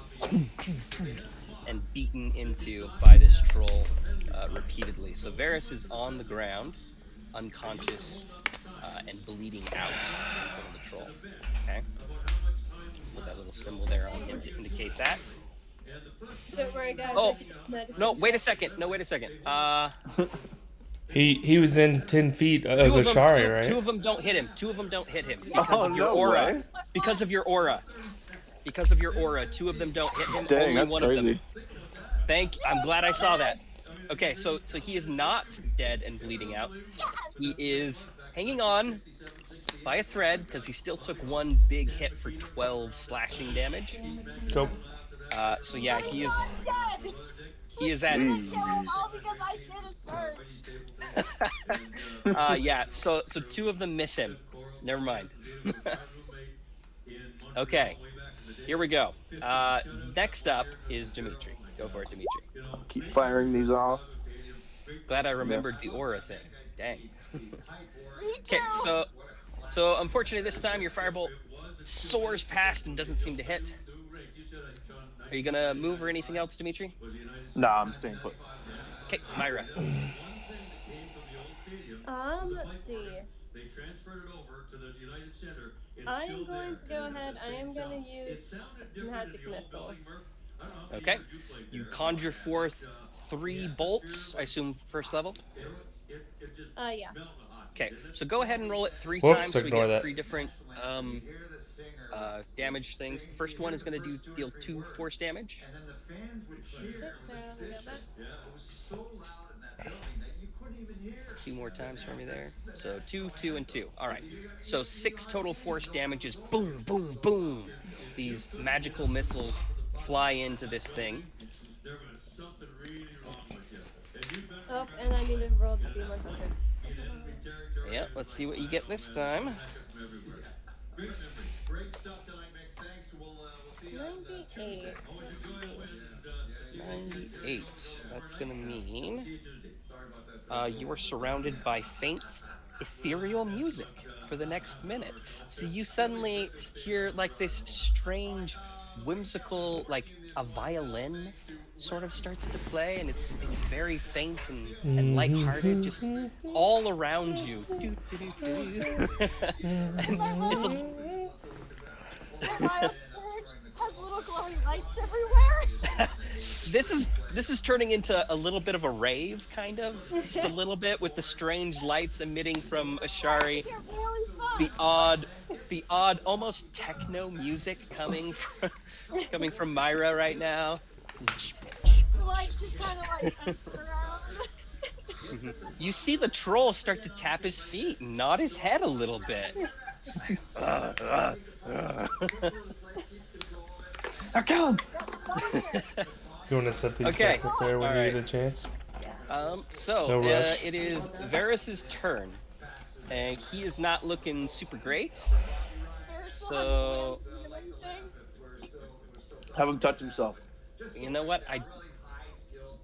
and beaten into by this troll repeatedly. So Varys is on the ground, unconscious, and bleeding out in front of the troll. Okay, put that little symbol there on him to indicate that. Don't worry, guys. Oh, I can use medicine. no! Wait a second! No, wait a second. He was in 10 feet of Two of them- Ashari, two- right? Two of them don't hit him. Two of them don't hit him. Yeah. Because of your no aura. way. Because of your aura. Because of your aura. 2 of them don't hit him. Dang, Only that's one of crazy. them. I'm glad I saw that. Okay, so he is not dead and bleeding out. He is hanging on by a thread because he still took 1 big hit for 12 slashing damage. Go. So yeah, But he he's is not dead. he is at Didn't kill him all because I did a search. yeah. So 2 of them miss him. Never mind. Okay, here we go. Next up is Dimitri. Go for it, Dimitri. Keep firing these off. Glad I remembered the aura thing. Dang. Me Okay, too. so unfortunately this time your firebolt soars past and doesn't seem to hit. Are you gonna move or anything else, Dimitri? Nah, I'm staying put. Okay, Myra. Let's see. I am going to go ahead. I am going to use magic missile. Okay. You conjure forth 3 bolts, I assume first level. Yeah. Okay, so go ahead and roll it 3 Whoops, times so we ignore get that. 3 different damage things. The first one is going to deal 2 force damage. And then the fans would cheer. So let me go back. It was so loud in that building that you couldn't even hear. 2 more times for me there. So 2, 2, and 2. All right. So 6 total force damages. Boom, boom, boom. These magical missiles fly into this thing. Oh, and I need to roll the D100. Yeah, let's see what you get this time. 98. 98. That's gonna mean you are surrounded by faint, ethereal music for the next minute. So you suddenly hear like this strange, whimsical, like a violin sort of starts to play, and it's very faint and lighthearted, just all around you. Doo, doo, doo, doo. And it's a, The violet surge has little glowing lights everywhere. this is turning into a little bit of a rave, kind of, just a little bit, with the strange lights emitting from Ashari, You're really fun. the odd almost techno music coming from Myra right now. The lights just kind of like dance around. You see the troll start to tap his feet and nod his head a little bit. It's like, Now kill him! What's going here? You want to set these Okay. back up there when All you get right. a chance? So No rush. it is Varys's turn, and he is not looking super great. There's still So- have this healing thing. Have him touch himself. You know what?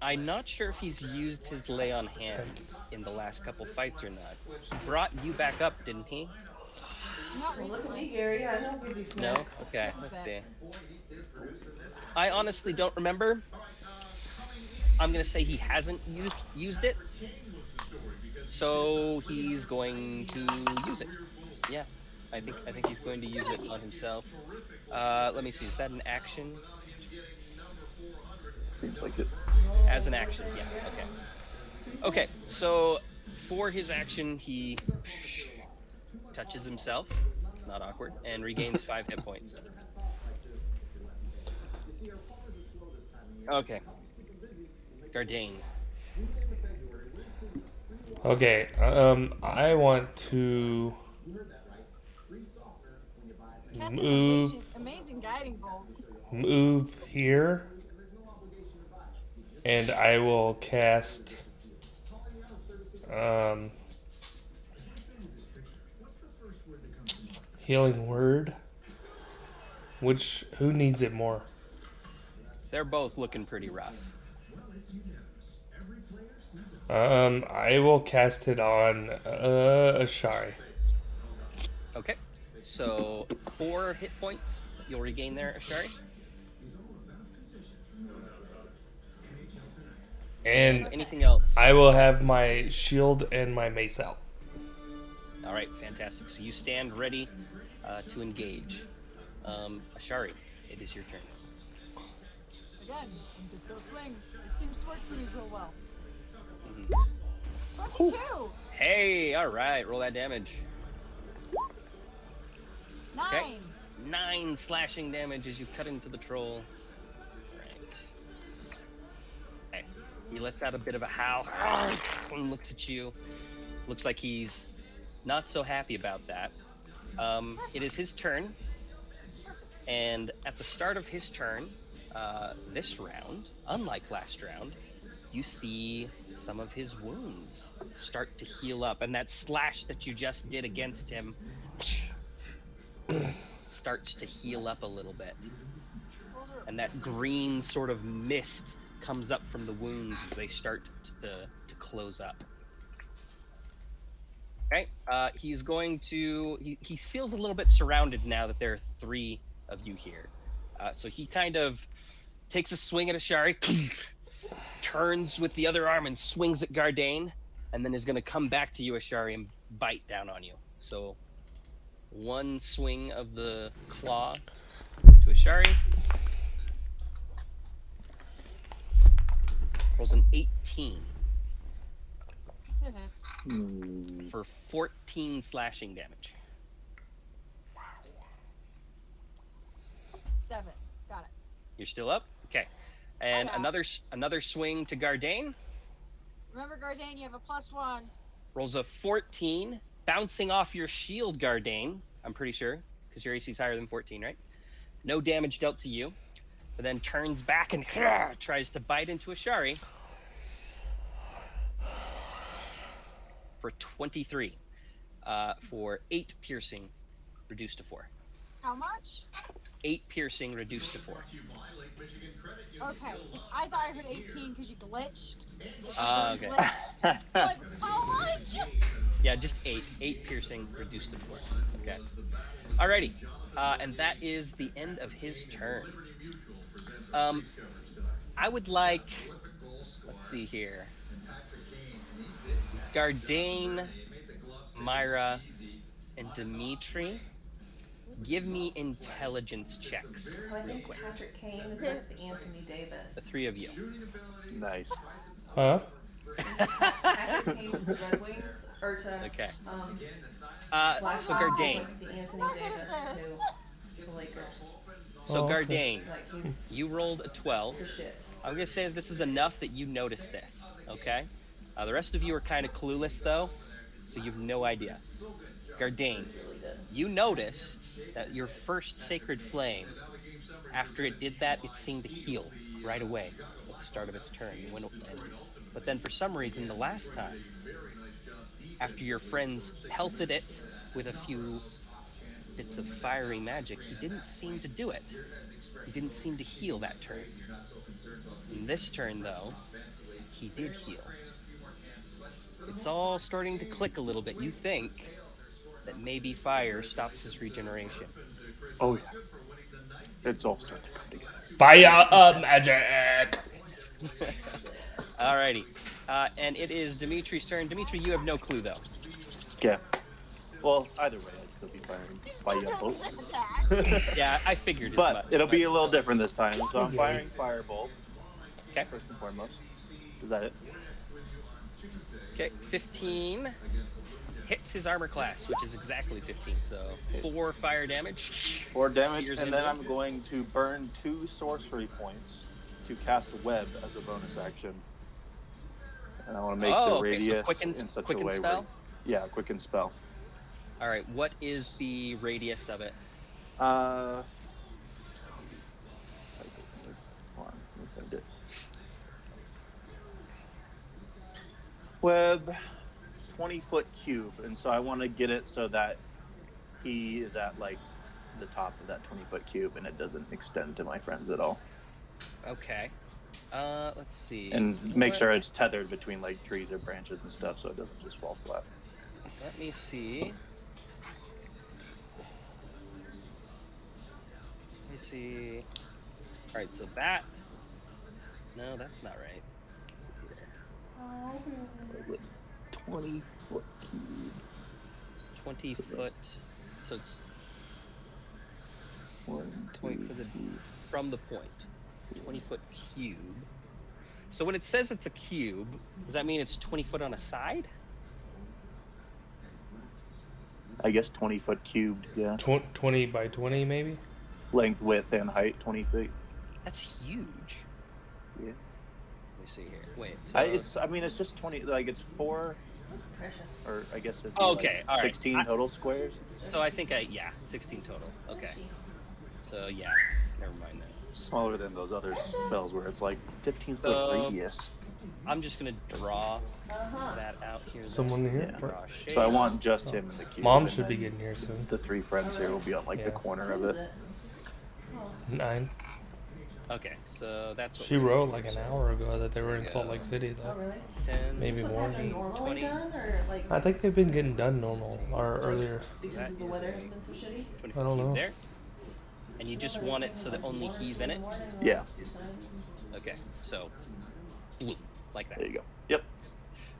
I'm not sure if he's used his lay on hands in the last couple fights or not. He brought you back up, didn't he? Not Well, look at me, recently. Gary. I know give you No? snacks. Okay, let's see. I honestly don't remember. I'm gonna say he hasn't used it. So he's going to use it. Yeah. I think he's going to use it on himself. Let me see, is that an action? Seems like it. As an action, yeah, okay. Okay, so for his action, he touches himself, it's not awkward, and regains 5 hit points. Okay. Gardane. Okay. I want to Cast an move amazing guiding bolt. here. and I will cast. Healing word. Who needs it more? They're both looking pretty rough. I will cast it on Ashari. Okay. So 4 hit points you'll regain there, Ashari. And Anything else? I will have my shield and my mace out. All right, fantastic. So you stand ready to engage. Ashari, it is your turn. Again, I'm just gonna swing. It seems to work for me real well. Mm-hmm. 22! Hey, all right, roll that damage. 9! Okay. 9 slashing damage as you cut into the troll. Right. Okay. He lets out a bit of a howl and looks at you. Looks like he's not so happy about that. It is his turn. And at the start of his turn, this round, unlike last round, you see some of his wounds start to heal up. And that slash that you just did against him starts to heal up a little bit. And that green sort of mist comes up from the wounds as they start to close up. Okay, he's going to, he feels a little bit surrounded now that there are 3 of you here. So he kind of takes a swing at Ashari, turns with the other arm and swings at Gardain, and then is going to come back to you, Ashari, and bite down on you. So 1 swing of the claw to Ashari. Rolls an 18 It hits. for 14 slashing damage. 7. Got it. You're still up? Okay. And I am. another swing to Gardain. Remember, Gardain, you have a +1. Rolls a 14, bouncing off your shield, Gardain. I'm pretty sure, because your AC is higher than 14, right? No damage dealt to you. But then turns back and tries to bite into Ashari for 23, for 8 piercing, reduced to 4. How much? 8 piercing, reduced to 4. Okay, I thought I heard 18 because you glitched. Okay. Glitched. Like, how much? Yeah, just 8. 8 piercing, reduced to 4. Okay. Alrighty. And that is the end of his turn. I would like, let's see here, Gardain, Myra, and Dimitri, give me intelligence checks So I real think quick. Patrick Kane is like the Anthony Davis. The 3 of you. Nice. Huh? Patrick Kane to the Red Wings, or to Okay. Black So Hawks is Gardain. like the Anthony Davis to the Lakers. So okay. Gardain, Like he's you rolled a 12. the shit. I'm gonna say that this is enough that you notice this, okay? The rest of you are kind of clueless though, so you have no idea. Gardain, Really did. you noticed that your first sacred flame, after it did that, it seemed to heal right away at the start of its turn. But then for some reason, the last time, after your friends pelted it with a few bits of fiery magic, he didn't seem to do it. He didn't seem to heal that turn. In this turn, though, he did heal. It's all starting to click a little bit. You think that maybe fire stops his regeneration. Oh yeah. It's all starting to come together. Fire of magic! Alrighty. And it is Dimitri's turn. Dimitri, you have no clue, though. Yeah. Well, either way, I'd still be firing firebolt. Attack. Yeah, I figured as But much. it'll be a little different this time. So I'm firing firebolt Okay. first and foremost. Is that it? Okay, 15 hits his armor class, which is exactly 15. So 4 fire damage. 4 damage, Sears and then into I'm going to burn 2 sorcery points to cast a web as a bonus action. And I want to make the okay, so radius quicken in such a quicken way spell? where, yeah, quicken spell. All right, what is the radius of it? Hold on, let me find it. web 20-foot cube, and so I want to get it so that he is at like the top of that 20-foot cube and it doesn't extend to my friends at all. Okay. Let's see. And make sure it's tethered between like trees or branches and stuff so it doesn't just fall flat. Let me see. Let me see. All right, so that. No, that's not right. Let's see here. 20-foot cube. 20 foot. So it's 20 from the point. 20-foot cube. So when it says it's a cube, does that mean it's 20 foot on a side? I guess 20-foot cubed, yeah. 20 by 20 maybe? Length, width, and height, 20 feet. That's huge. Yeah. Let me see here. Wait. So... it's just 20. Like it's 4. Precious. Or I guess it's okay. All right. 16 total squares. So I think 16 total. Okay. So yeah, never mind that. Smaller than those other spells where it's like 15-foot radius. I'm just gonna draw that out here. Someone here? Yeah. So I want just him in the cube. Mom should be getting here soon. The 3 friends here will be on like the corner of it. 9. Okay, so that's what She wrote like an hour ago that they were in Salt Lake City though. Oh, really? 10, Maybe What's more. happening normally 20. done, or like I think they've been getting done normal or earlier. because the weather has been so shitty? 20 I don't know. There. And you just want it so that only he's in it? Yeah. Okay, so blue, like that. There you go. Yep.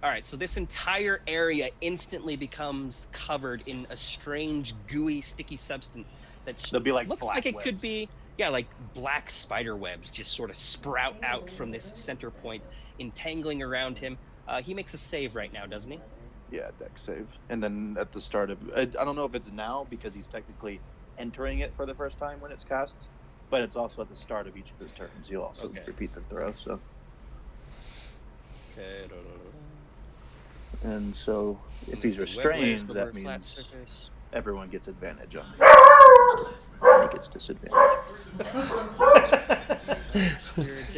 Alright, so this entire area instantly becomes covered in a strange, gooey, sticky substance that They'll be like looks black like it webs. could be, like black spider webs just sort of sprout out from this center point, entangling around him. He makes a save right now, doesn't he? Yeah, deck save. And then at the start of... I don't know if it's now because he's technically entering it for the first time when it's cast, but it's also at the start of each of his turns. He'll also repeat the throw, so... Okay. And so, if he's restrained, that means everyone gets advantage on it. He gets disadvantage.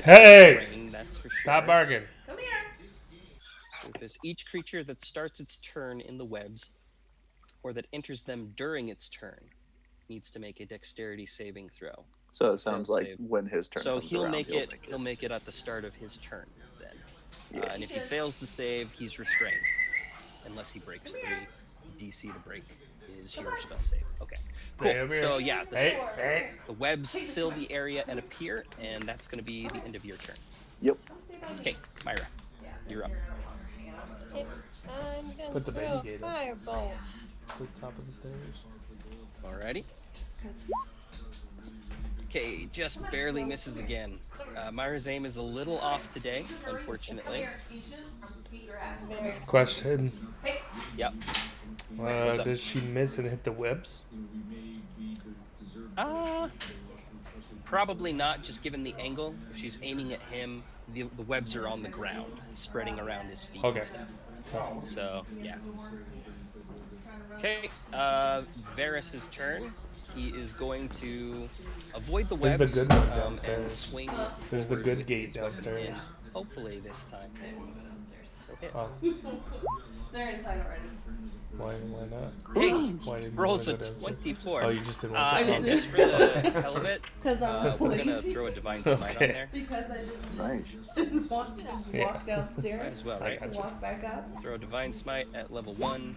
Hey! That's for Stop sure. barking. Come here. Because each creature that starts its turn in the webs, or that enters them during its turn, needs to make a dexterity saving throw. So it sounds like save. when his turn So comes he'll around, make it. He'll make it at the start of his turn then. Yeah. And if he fails the save, he's restrained, unless he breaks 3. DC to break is your spell save. Okay. Cool. So yeah, the webs fill the area and appear, and that's going to be the end of your turn. Yep. Okay, Myra, you're up. Okay, I'm gonna Put the throw baby gate a up. fireball. To the top of the stairs. Alrighty. Okay, just barely misses again. Myra's aim is a little off today, unfortunately. Question. Yep. up? Does she miss and hit the webs? Probably not, just given the angle. If she's aiming at him, the webs are on the ground, spreading around his feet. Okay. And stuff. So, yeah. Okay, Varys's turn. He is going to avoid the webs There's the good one and downstairs. swing. There's the forward good with gate his weapon. downstairs. Yeah, hopefully this time. Okay. Oh, They're inside already. why not? Hey, Why didn't you rolls wanna a go downstairs? 24. Oh, you just didn't want to And just for the hell of it, Because we're gonna throw a divine smite on Okay. there. Because I just Nice. didn't want to Yeah. walk Might downstairs as well, I right? got and you. walk back up. Throw a divine smite at level 1.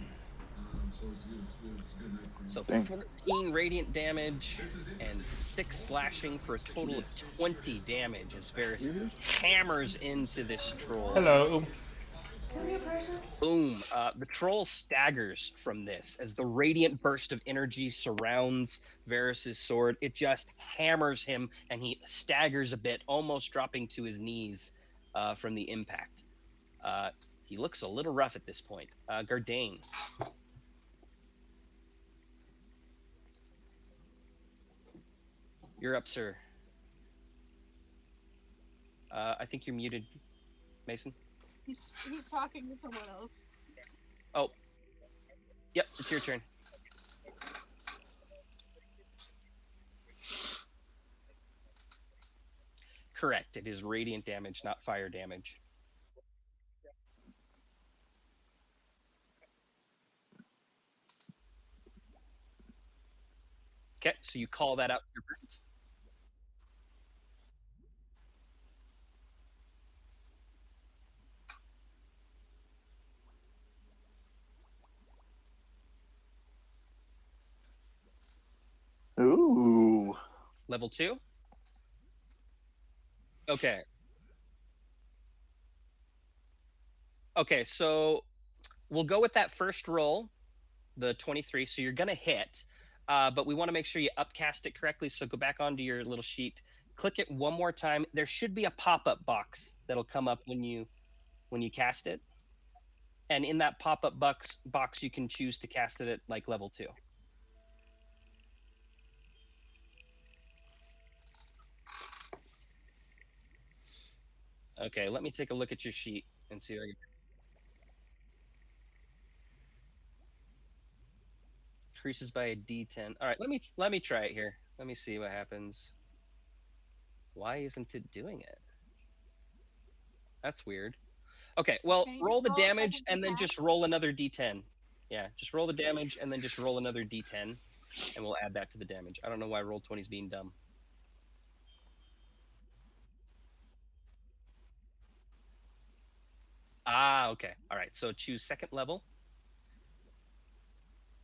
So Dang. 14 radiant damage and 6 slashing for a total of 20 damage as Varys hammers into this troll. Hello. Come here, precious. Boom. The troll staggers from this as the radiant burst of energy surrounds Varys' sword. It just hammers him and he staggers a bit, almost dropping to his knees from the impact. He looks a little rough at this point. Gardain. You're up, sir. I think you're muted, Mason. He's talking to someone else. Oh. Yep, it's your turn. Correct. It is radiant damage, not fire damage. Okay, so you call that out to your friends. Ooh. Level 2? Okay. Okay, so we'll go with that first roll, the 23. So you're going to hit, but we want to make sure you upcast it correctly. So go back onto your little sheet, click it one more time. There should be a pop-up box that'll come up when you cast it. And in that pop-up box, you can choose to cast it at like level 2. Okay, let me take a look at your sheet and see if I can. Increases by a D10. All right, let me try it here. Let me see what happens. Why isn't it doing it? That's weird. Okay, well, Can you roll just the roll a damage second and then D10? just roll another D10. Yeah, just roll the damage and then just roll another D10, and we'll add that to the damage. I don't know why Roll20 is being dumb. Ah, okay. All right, so choose second level.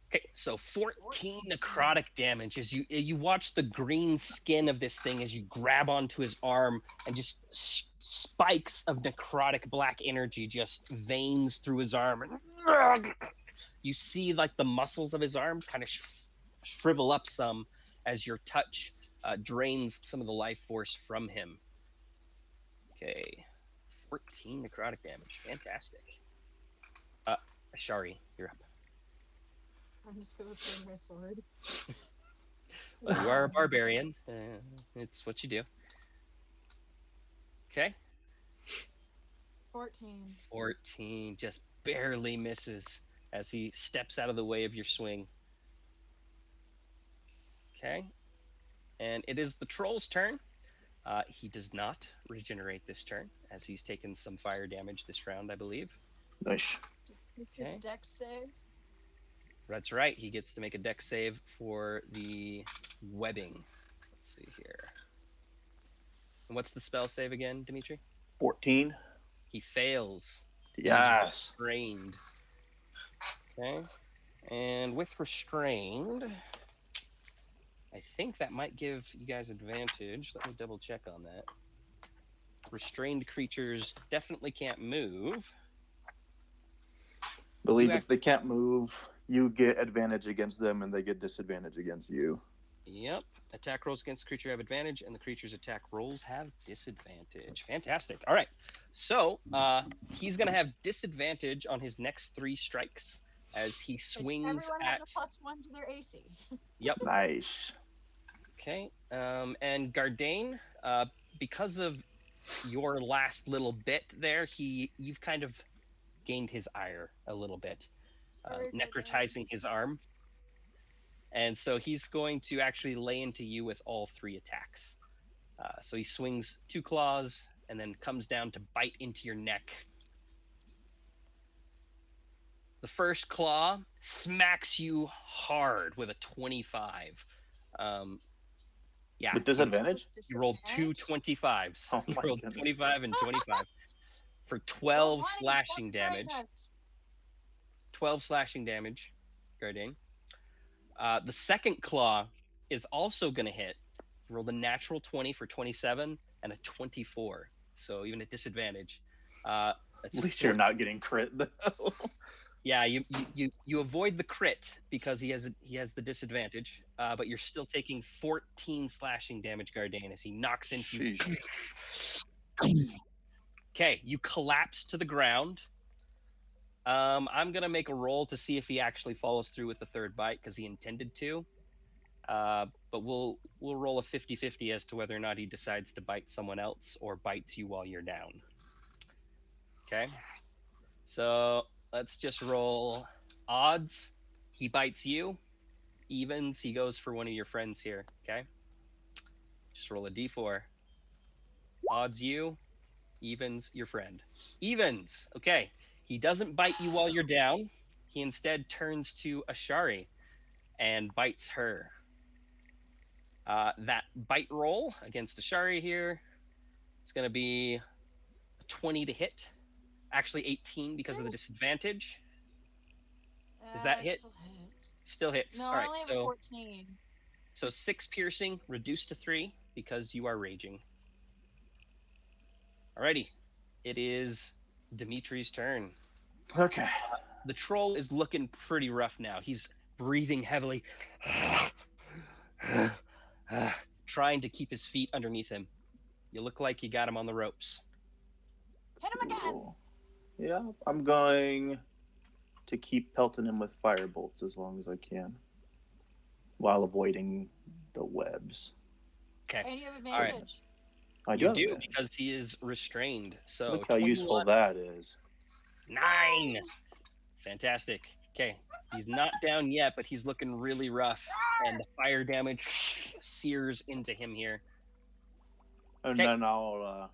Okay, so 14 necrotic damage as you watch the green skin of this thing as you grab onto his arm, and just spikes of necrotic black energy just veins through his arm. You see like the muscles of his arm kind of shrivel up some as your touch drains some of the life force from him. Okay, 14 necrotic damage. Fantastic. Ashari, you're up. I'm just gonna swing my sword. Well, you are a barbarian. It's what you do. Okay. 14. 14 just barely misses as he steps out of the way of your swing. Okay. And it is the troll's turn. He does not regenerate this turn, as he's taken some fire damage this round, I believe. Nice. His Okay. dex save. That's right. He gets to make a dex save for the webbing. Let's see here. And what's the spell save again, Dimitri? 14. He fails. Yes. Restrained. Okay. And with restrained, I think that might give you guys advantage. Let me double check on that. Restrained creatures definitely can't move. Believe if they can't move, you get advantage against them and they get disadvantage against you. Yep. Attack rolls against the creature have advantage, and the creature's attack rolls have disadvantage. Fantastic. All right. So he's going to have disadvantage on his next 3 strikes as he swings Everyone at. has a +1 to their AC. Yep. Nice. Okay. And Gardane, because of your last little bit there, you've kind of gained his ire a little bit, Sorry, necrotizing his arm. And so he's going to actually lay into you with all 3 attacks. So he swings 2 claws and then comes down to bite into your neck. The first claw smacks you hard with a 25. Yeah. With disadvantage? You rolled 2 25s. Oh You my rolled goodness. 25 and 25 for Roll 12 20, slashing stop damage. trying us. 12 slashing damage, Gardane. The second claw is also going to hit. You rolled a natural 20 for 27 and a 24. So even at disadvantage. At least you're not getting crit though. Yeah, you avoid the crit because he has the disadvantage, but you're still taking 14 slashing damage, Gardane, as he knocks into you. Okay, you collapse to the ground. I'm gonna make a roll to see if he actually follows through with the third bite because he intended to. But we'll roll a 50-50 as to whether or not he decides to bite someone else or bites you while you're down. Okay, so let's just roll odds. He bites you. Evens, he goes for one of your friends here. Okay, just roll a d4. Odds you, evens your friend. Evens. Okay, he doesn't bite you while you're down. He instead turns to Ashari and bites her. That bite roll against Ashari here, it's going to be a 20 to hit. Actually 18 because of the disadvantage. Does that hit? Still hits. Still hits. No, All I right, only have a so 14. so 6 piercing reduced to 3 because you are raging. Alrighty, it is Dimitri's turn. Okay. The troll is looking pretty rough now. He's breathing heavily, trying to keep his feet underneath him. You look like you got him on the ropes. Hit him again! Cool. Yeah, I'm going to keep pelting him with fire bolts as long as I can, while avoiding the webs. Okay. And you have advantage. I You have do advantage. because he is restrained. So Look how 21. useful that is. 9. Fantastic. Okay, he's not down yet, but he's looking really rough, and the fire damage sears into him here. And Okay. then I'll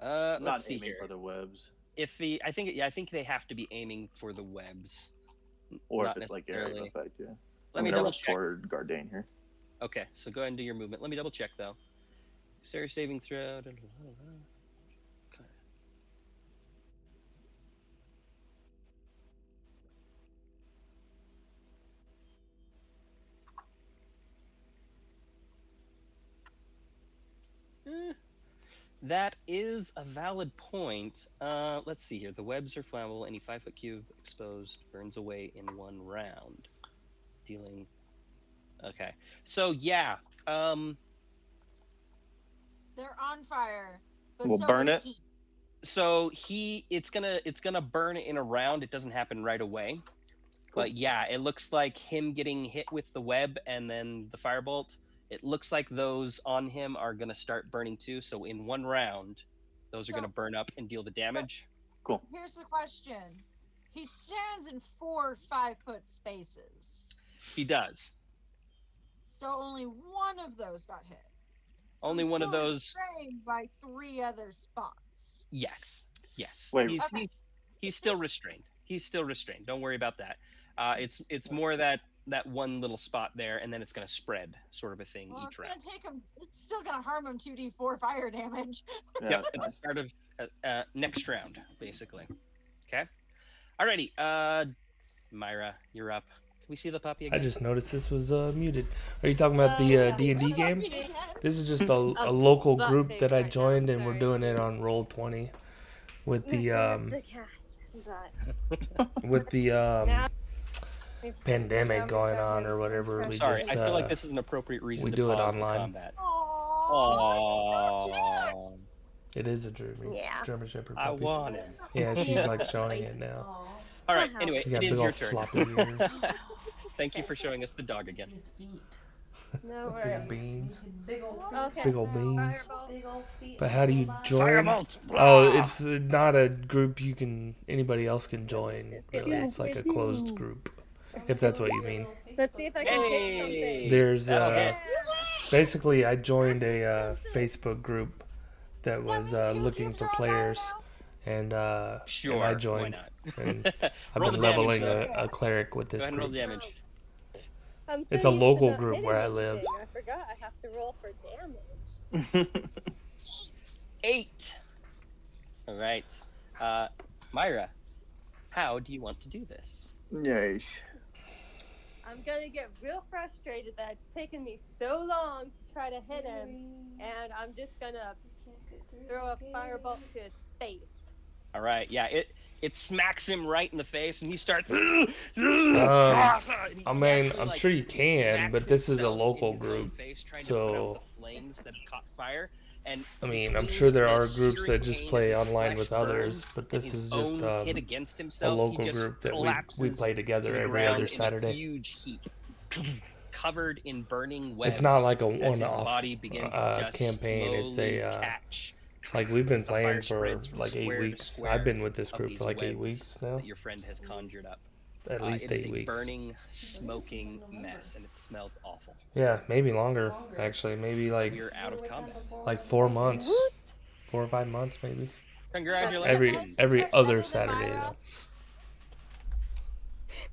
Let's not see aiming here. for the webs, If I think they have to be aiming for the webs, or not if it's like area of necessarily. effect. Yeah. Let I'm me gonna double rush check. toward Gardain here. Okay, so go ahead and do your movement. Let me double check though. Sarah saving throw. Okay. That is a valid point. Let's see here. The webs are flammable. Any 5-foot cube exposed burns away in 1 round, dealing. Okay, so yeah. They're on fire. But We'll so burn is it. he. So it's gonna burn in a round. It doesn't happen right away. Cool. But yeah, it looks like him getting hit with the web and then the firebolt. It looks like those on him are gonna start burning too. So in 1 round, those are gonna burn up and deal the damage. Cool. Here's the question. He stands in 4 5-foot spaces. He does. So only one of those got hit. So Only he's one of still those. restrained by 3 other spots. Yes. Wait. He's still restrained. He's still restrained. Don't worry about that. It's more that one little spot there, and then it's gonna spread, sort of a thing Well, each round. it's gonna take him. It's still gonna harm him 2d4 fire damage. Yeah, Yep, that's it's nice. part of next round, basically. Okay. Alrighty. Myra, you're up. Can we see the puppy I again? just noticed this was muted. Are you talking about the D&D game? Again. This is just a local butt group face that I right now, joined, and we're sorry. doing it on Roll20 with the The cat. But with the now pandemic now going we've got on my or whatever. We Sorry, just I feel like this is an appropriate reason we to do it pause the online. combat. Aww. it is a German Yeah. German Shepherd I puppy. want him. Yeah, she's like showing it now. Aw. All right. Wow. Anyway, She's got it big is your old turn. floppy ears, Thank you for showing us the dog again. His feet. no his worries. beans, Big old feet. Okay. big old beans. Fireball. Big old feet. But how do you join? Firebolt! Oh, it's not a group you can anybody else can join. Just get Really, back it's like a with closed you. group, if that's what you mean. Let's see if I can hit something. Hey, There's that'll hit. basically I joined a Facebook group that was looking for players, and Sure. and I Why joined, not? and I've Roll been the damage, leveling though. a cleric with Go this ahead and roll group. damage. I'm It's so a used to local not group hitting where I live. anything. I forgot I have to roll for damage. 8. All right. Myra, how do you want to do this? Yes. I'm gonna get real frustrated that it's taken me so long to try to hit him, and I'm just gonna throw a firebolt to his face. All right. Yeah. It smacks him right in the face, and he starts. I mean, I'm sure you can, but this is a local group, so The flames that have caught fire. And I mean, I'm between sure there the are groups searing that just pain play as his online flesh with burns others, but and this his is just own hit against a himself, local he just group that we collapses play to together the every ground other in a Saturday. huge heap, covered in burning webs. It's not like a as his one-off body begins to just campaign. It's slowly a catch. like we've been as the fire playing for spreads from like 8 square to weeks. square I've been with this of group these for like 8 webs weeks now, that your friend has conjured up. at least It is 8 a weeks. burning, smoking mess, and it smells awful. Yeah, maybe longer actually. Maybe like We're out of combat. 4 months, 4 or 5 months maybe. Congratulations. Every other Other than Saturday Myra?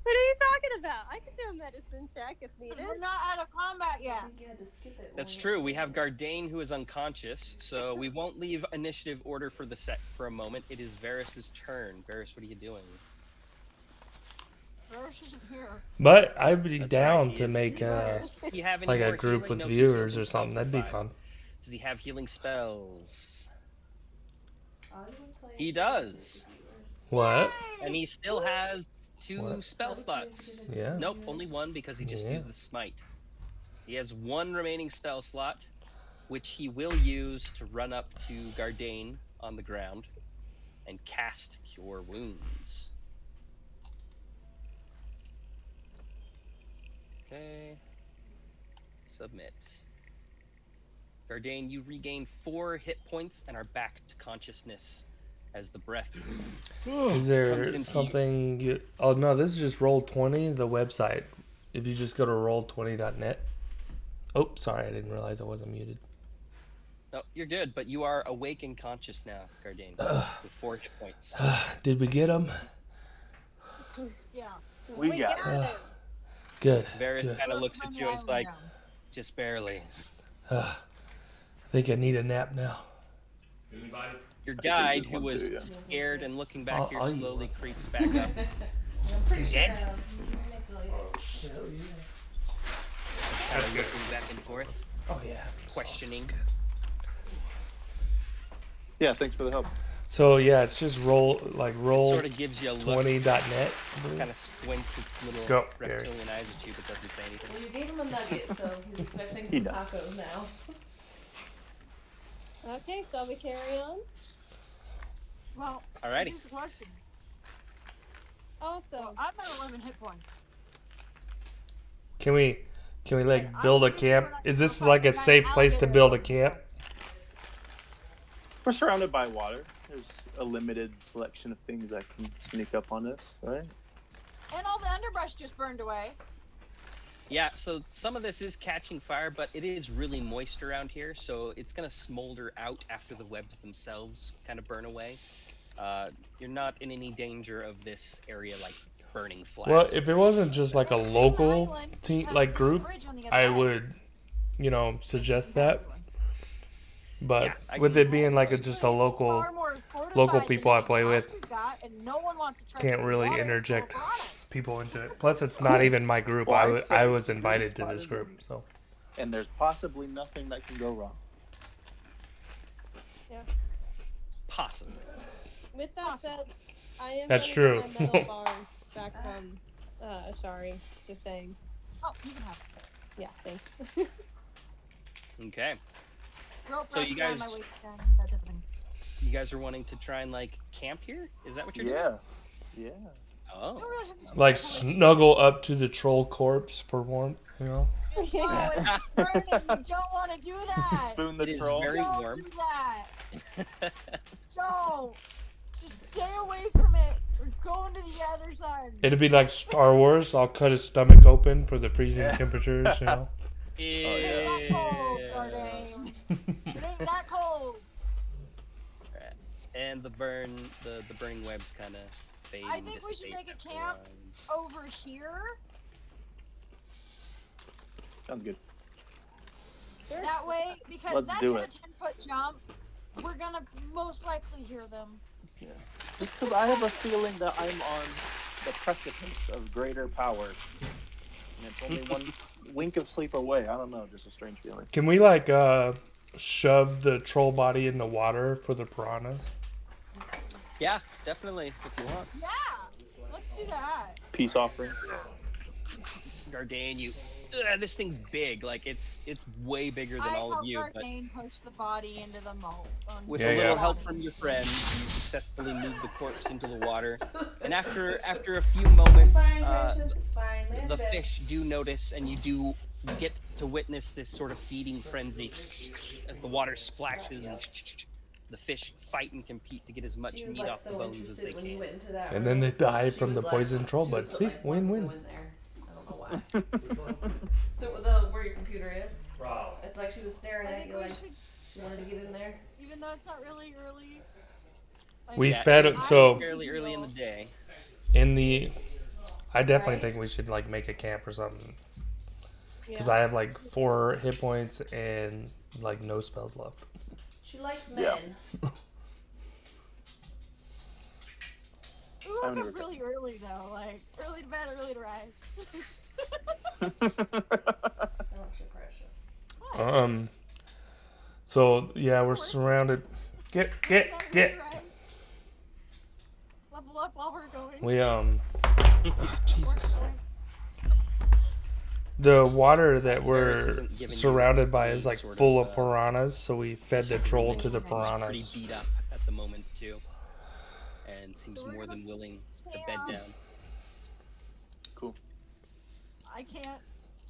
though. What are you talking about? I can do a medicine check if needed. We're not out of combat I yet. think you had to skip it. That's when true. it We have was- Gardane, who is unconscious, so we won't leave initiative order for the set for a moment. It is Varys' turn. Varys, what are you doing? Varys isn't here. But I'd be That's down right, he to is make Do you have any like a more group healing? with No, he's healed viewers or himself something. for That'd be 5. fun. Does he have healing spells? Audio play He does. What? And he still has 2 What? spell slots. Yeah. Nope, only 1 because he just Yeah. used the smite. He has 1 remaining spell slot, which he will use to run up to Gardane on the ground and cast Cure Wounds. Okay. Submit. Gardane, you regain 4 hit points and are back to consciousness as the breath. Is Comes there into something you... Oh, no, this is just Roll20, the website. If you just go to roll20.net. Oh, sorry, I didn't realize I wasn't muted. No, you're good, but you are awake and conscious now, Gardane, with 4 hit points. Did we get him? Yeah. We got it. him. Good. Varys Good. kind of looks at you and is like, Yeah. just barely. I think I need a nap now. Your I guide, think who there's one was too, yeah. scared and looking back here, I'll eat slowly one. creeps back up. I'm pretty sure. Dead? Makes it all easy. Kind of looking back and forth. Oh, yeah. Questioning. Sauce is good. Yeah, thanks for the help. So, yeah, it's just roll Sort of gives you a look, roll20.net. kind of squints its little Go, Gary. reptilian eyes at you, but doesn't say anything. Well, you gave him a nugget, so he's expecting He some does. tacos now. Okay, shall we carry on? Alrighty. Well, here's the question. Also, Well, I'm at 11 hit points. Can we like And I'm build a pretty sure camp? we're not Is gonna this fight like the a giant safe place to alligator build a with camp? swords. We're surrounded by water. There's a limited selection of things that can sneak up on us, right? And all the underbrush just burned away. Yeah, so some of this is catching fire, but it is really moist around here, so it's going to smolder out after the webs themselves kind of burn away. You're not in any danger of this area, like, burning flat. Well, if it wasn't just like a There's an local island team, because like there's a group, bridge on the other I side. would, suggest that. But Yeah, I with can- it being like just a It's local, far more fortified local than people I anything play else with, we've got, and no one wants to trust can't the really water, it's full of interject products. people into it. Plus, it's not even my group. Well, I'd say I it's was pretty invited to this spotted. group, so And there's possibly nothing that can go wrong. Possibly. with that said, I am That's gonna get true. my metal bar back from Ashari. Just saying. Oh, you can have it. Yeah, thanks. Okay. Rope So wrapped you around guys- my waist again, that type of thing. You guys are wanting to try and, like, camp here? Is that what you're doing? Yeah. I Oh. don't really have to like spend time. snuggle up to the troll corpse for warmth. No, it's burning. You don't want to do that. Spoon the It is troll. very Don't warm. do that. Don't. Just stay away from it. We're going to the other side. It'd be like Star Wars. I'll cut his stomach open for the freezing Yeah. temperatures. It ain't that cold, Gardane. It ain't that cold. And the burning webs kind of fade. I and think we should dissipate make a after camp. while. Over here. Sounds good. Sure. That way, because Let's that's do in a it. 10-foot jump. We're gonna most likely hear them. Just because I have a feeling that I'm on the precipice of greater power. And it's only one wink of sleep away. I don't know, just a strange feeling. Can we like shove the troll body in the water for the piranhas? Yeah, definitely, if you want. Yeah, let's do that. Peace offering. Gardane, this thing's big. Like, it's way bigger than I all of help you. But Arcane push the body into the mold. with Yeah, a little yeah. help from your friends, you successfully move the corpse into the water. And after a few moments, Fine, precious, it's fine. Land the a bit. fish do notice, and you do get to witness this sort of feeding frenzy as the water splashes and the fish fight and compete to get as much She was meat like off the so bones as interested they when you can. went into that And then room. they die She from was the like- poison troll. she But was see, like, wanting to win-win. go in there. I don't know why. Where your computer is. Wow. It's like she was staring I at think you we like should, she wanted to get in there. even though it's not really early. Like, We Yeah, fed it's it. So fairly early in the day. in the I definitely Right. think we should like make a camp or something. Because Yeah. I have like 4 hit points and like no spells left. She likes Yeah. men. We woke I'm up never- really early though, like early to bed, early to rise. Aren't you precious? What? So yeah, we're Works. surrounded. Get. Early to rise. Level up while we're going. We Jesus. Points. The water that Varys we're isn't giving you surrounded by any is like sort full of, of piranhas, so we fed the troll to the He's pretty piranhas. beat up at the moment too, and seems So we're more gonna than willing to bed camp. down. Cool. I can't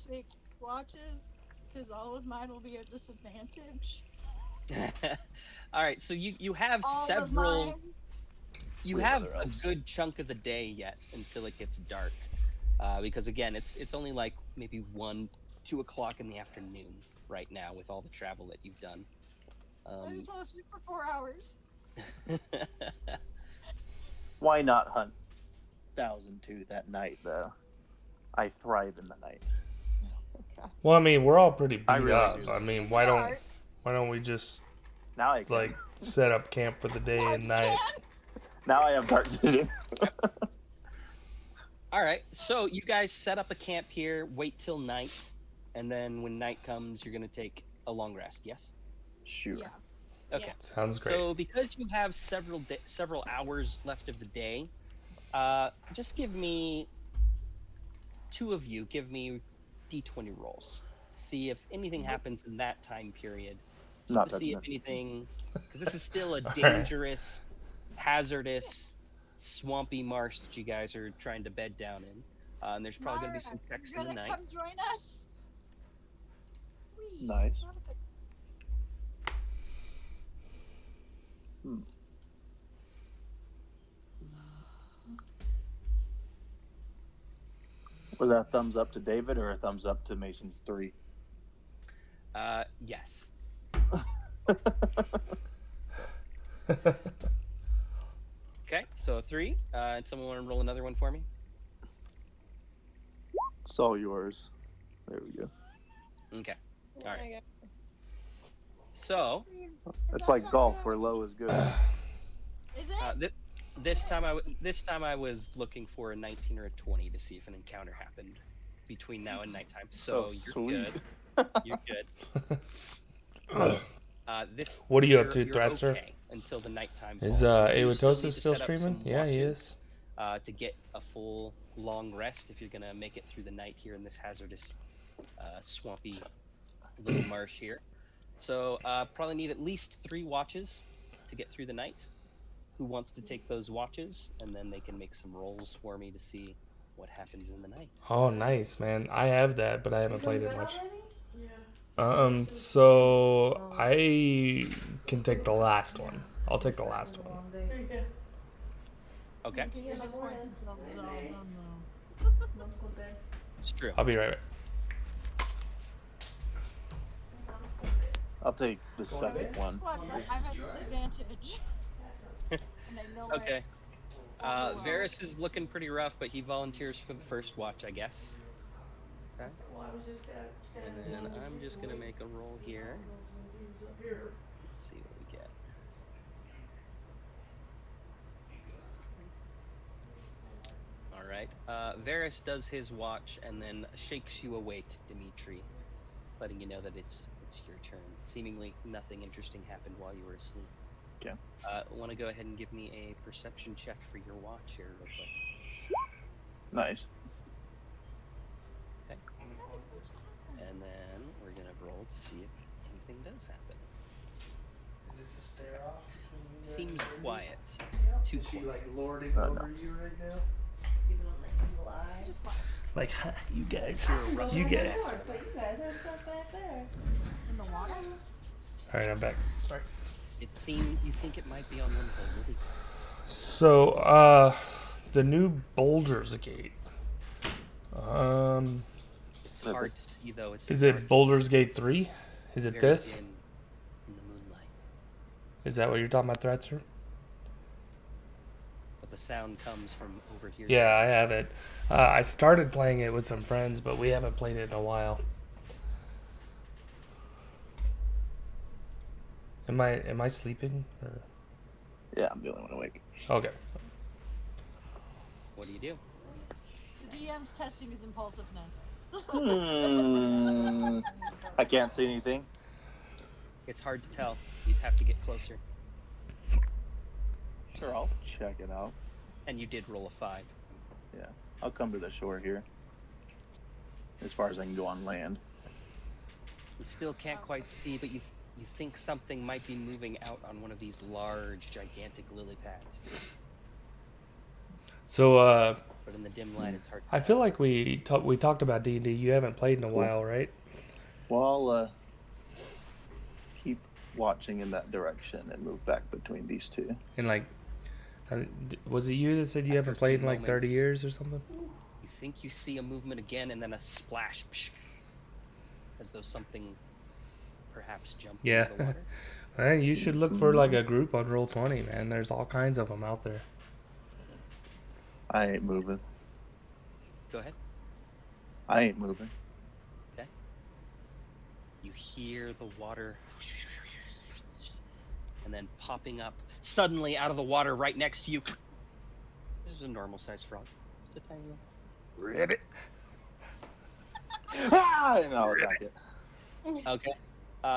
take watches because all of mine will be at disadvantage. All right, so you have All of several. mine. You We have have a elves. good chunk of the day yet until it gets dark, because again, it's only like maybe 1, 2 o'clock in the afternoon right now with all the travel that you've done. I just want to sleep for 4 hours. Why not hunt 1002 that night, though? I thrive in the night. Well, I mean, we're all pretty beat I really up. do. I mean, It's why dark. don't we just Now I can. like set up camp for the day Now and you night? can. Now I have dark vision. All right, so you guys set up a camp here, wait till night, and then when night comes, you're gonna take a long rest. Yes. Sure. Yeah. Okay. Sounds great. So because you have several hours left of the day, just give me 2 of you. Give me d20 rolls. See if anything happens in that time period. Just Not to see if touching anything, because this is still a right. dangerous, hazardous, swampy marsh that you guys are trying to bed down in. And there's probably gonna be some Mara, checks you in the gonna night. come join us? Please. Nice. Not a big- Was that a thumbs up to David or a thumbs up to Mason's 3? Yes. Okay, so a 3. And someone want to roll another one for me? It's all yours. There we go. Okay. There All right. you go. So It's like golf, where low is good. Is it? this time I was looking for a 19 or a 20 to see if an encounter happened between now and nighttime. So Oh, you're sweet. good. You're good. This. What are you up to, you're Threatser? okay until the nighttime. Is falls. You do still need Awatosa to still set up streaming? some Yeah, he watches, is. to get a full long rest if you're gonna make it through the night here in this hazardous, swampy little marsh here. So probably need at least 3 watches to get through the night. Who wants to take those watches, and then they can make some rolls for me to see what happens in the night. Oh, nice, man. I have that, but I haven't played it much. Yeah. So I can take the last one. I'll take the last one. Long day. Yeah. Okay, You Yeah, get the points morning. until it's all Nice. done though. Don't go to bed. it's true. I'll be right back. I'll take the second one. What? I'm at disadvantage. And I know Okay. I- Varys is looking pretty rough, but he volunteers for the first watch, I guess. Okay. Well, I was just And then I'm just gonna make a roll here. Let's see what we get. All right. Varys does his watch and then shakes you awake, Dimitri, letting you know that it's your turn. Seemingly nothing interesting happened while you were asleep. Okay. Want to go ahead and give me a perception check for your watch here, real quick. Nice. And then we're gonna roll to see if anything does happen. Is this a stare off? Seems quiet. Too quiet. lording Oh, no. you right now? Even on the evil eye. Just fine. Like, "Ha, you guys. But You guys. But you guys, there's stuff back there. In the water? All right, I'm back. Sorry. It seemed you think it might be on one of the lily pads. So, the new Boulder's Gate. It's hard to see though. It's Is dark, it Boulder's Gate 3? Is it very this? dim in the moonlight. Is that what you're talking about, Threatser? the sound comes from over here. Yeah, I have it. I started playing it with some friends, but we haven't played it in a while. Am I sleeping? Or... Yeah, I'm the only one awake. Okay. What do you do? The DM's testing his impulsiveness. I can't see anything. It's hard to tell. You'd have to get closer. Sure, I'll check it out. And you did roll a 5. Yeah, I'll come to the shore here. As far as I can go on land. You still can't quite see, but you think something might be moving out on one of these large, gigantic lily pads. So, But in the dim light, it's hard to I feel like we talked about D&D. You haven't played in a while, right? Well, I'll keep watching in that direction and move back between these two. And like, was it you that said you haven't played in like 30 years or something? You think you see a movement again, and then a splash, psh, as though something perhaps jumped Yeah. into the water. Man, you should look for like a group on Roll20, man. There's all kinds of them out there. I ain't moving. Go ahead. I ain't moving. Okay. You hear the water, and then popping up suddenly out of the water right next to you. This is a normal-sized frog. Just a tiny little ribbit. Ah! And I'll attack it. Okay.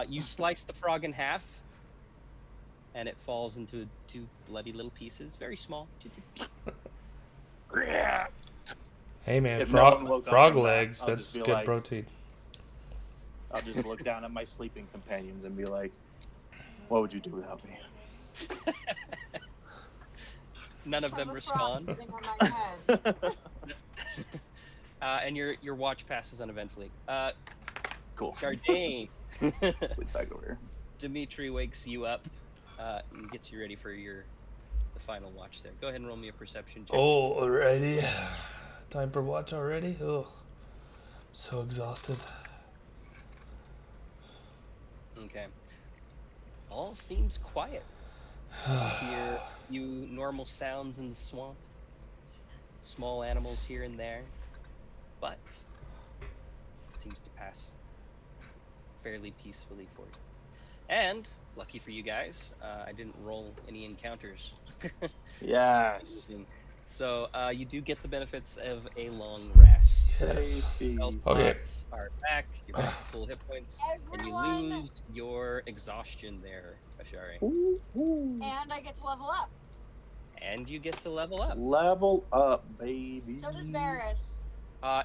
You slice the frog in half, and it falls into 2 bloody little pieces, very small. Hey man, If no one woke up frog from that, legs, I'll that's just be good like- protein. I'll just look down at my sleeping companions and be like, what would you do without me? None of them Have a frog respond, sitting on my head. and your watch passes uneventfully. Cool. Gardane, Sleep back over here. Dimitri wakes you up and gets you ready for the final watch there. Go ahead and roll me a perception check. Oh, already? Time for watch already? Oh, so exhausted. Okay. All seems quiet. You hear few normal sounds in the swamp. Small animals here and there. But it seems to pass fairly peacefully for you. And, lucky for you guys, I didn't roll any encounters. Yes. So you do get the benefits of a long rest. Yes. Spell Okay. slots are back. You're back to full hit points, and you Everyone, lose your exhaustion there, Ashari. and I get to level up. And you get to level up. Level up, baby. So does Varys.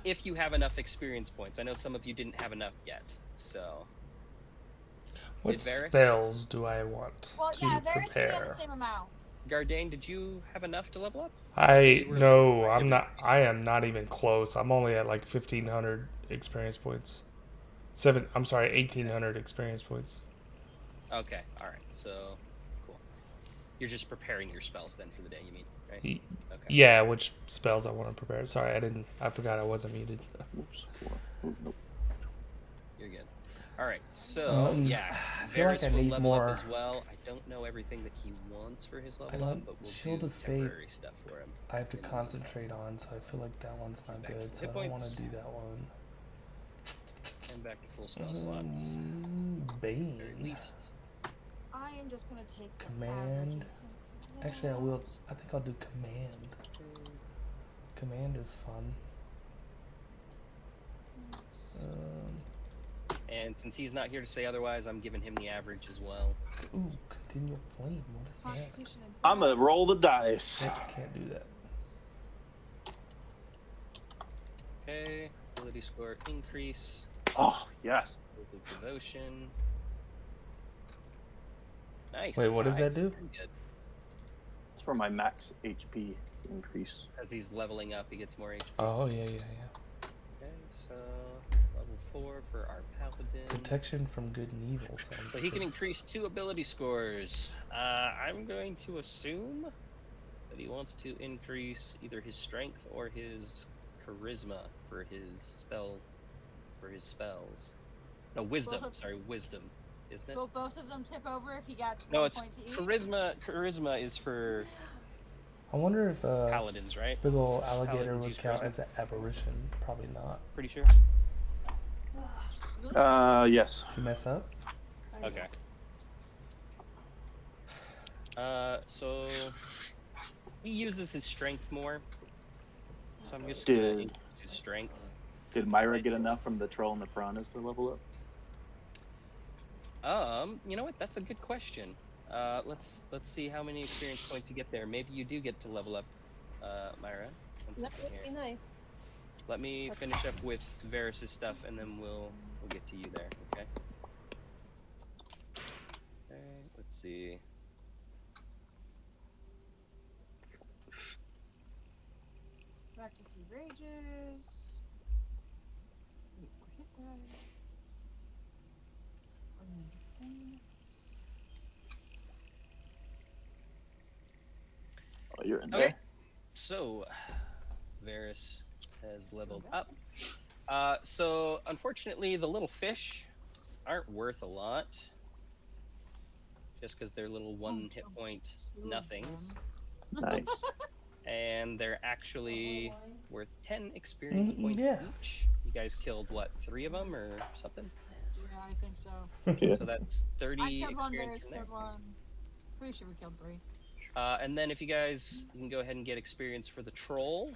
If you have enough experience points. I know some of you didn't have enough yet, so. What Did Varys? spells do I want Well, to yeah, Varys can be prepare? on the same amount. Gardane, did you have enough to level up? No, I'm not. I am not even close. I'm only at like 1,500 experience points. 1,800 experience points. Okay, alright, so, cool. You're just preparing your spells then for the day, you mean, right? Okay. Yeah, which spells I want to prepare. Sorry, I forgot I wasn't muted. Oops. Nope. You're good. Alright, so, yeah. I feel like Varys I will need level more. up as well. I don't know everything that he wants for his level don't- up, but we'll Shield do of Faith. temporary stuff for him. I have to in the concentrate on, so I feel like that one's not Back to good. So hit I don't want points. to do that one. And back to full spell slots. Bane. Or at least. I am just gonna take the Command. averages of Actually, I will. that. I think I'll do command. Command is fun. And since he's not here to say otherwise, I'm giving him the average as well. Ooh, continual flame. What is that? Constitution and I'm gonna roll the dice. Nope, can't do that. Okay. Ability score increase. Oh, yes. Local devotion. Nice. Wait, what does that do? Very good. It's for my max HP increase. As he's leveling up, he gets more HP. Oh yeah. Okay, so level 4 for our paladin. Protection from good and evil. Sounds So he can good. increase 2 ability scores. I'm going to assume that he wants to increase either his strength or his charisma for his spells. No, wisdom. Well, Sorry, wisdom, isn't it? Will both of them tip over if he got No, 1 it's point to each? charisma. Charisma is for I wonder if Paladins, right? big ol' alligator Paladins would use count charisma. as an apparition. Probably not. Pretty sure. Really? Yes. If you mess up. Okay. So he uses his strength more. So I'm just gonna Did- increase his strength. Did Myra get enough from the troll and the piranhas to level up? You know what? That's a good question. Let's see how many experience points you get there. Maybe you do get to level up, Myra. One That second would here. be nice. Let me finish up with Varys' stuff, and then we'll get to you there. Okay. Okay. Let's see. Back to 3 rages. 4 hit dice. 190 points. Oh, you're in Okay. there. So, Varys has leveled up. So unfortunately, the little fish aren't worth a lot, just because they're little 1 hit point nothings, Nice. and they're actually worth 10 experience points yeah. each. You guys killed what, 3 of them or something? Yeah, I think so. Yeah. So that's 30 I killed one, experience Varys in there. killed one. Pretty sure we killed 3. And then if you guys, you can go ahead and get experience for the troll.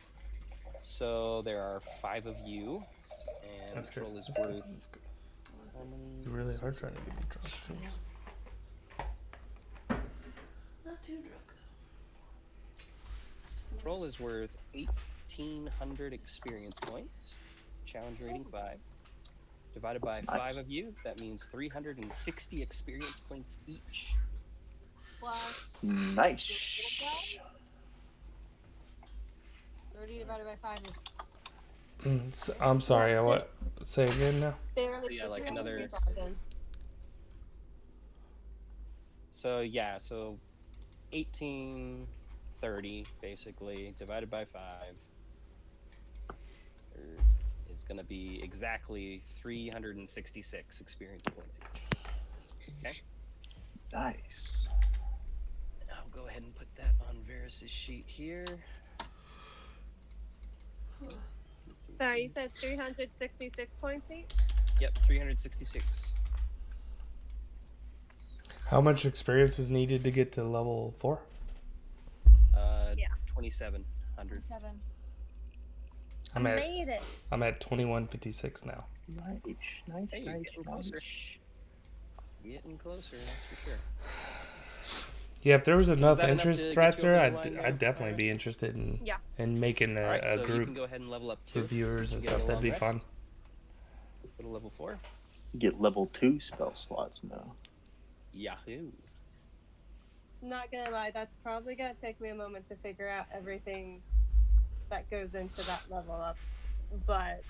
So there are 5 of you, and That's the troll good. is That's good. worth That's good. how many? You really are trying to get me drunk, too. Not too drunk though. Troll is worth 1,800 experience points. Challenge rating 5. Divided by 5 of you, that means 360 experience points each. Plus Nice. 30 divided by 5 is. I'm sorry. What? Say again now. Barely. Yeah, like 300 another- bargain. So yeah, so 1830 basically divided by 5 is going to be exactly 366 experience points each. Okay. Nice. I'll go ahead and put that on Varys' sheet here. Sorry, you said 366 points each? Yep, 366. How much experience is needed to get to level 4? Yeah. 2,700. 7. I'm at Made it. 2156 now. Nice. Nice. Hey, you're Nice. getting closer. Getting closer, that's for sure. Yeah, if there was So is enough that enough interest to get threats you over there, the line there? I'd definitely be interested in Yeah. making a, Alright, a so you can group go ahead and level up too. with viewers since and you get stuff. a That'd be long fun. rest. Go to level 4. Get level 2 spell slots now. Yahoo. Not gonna lie, that's probably gonna take me a moment to figure out everything that goes into that level up. But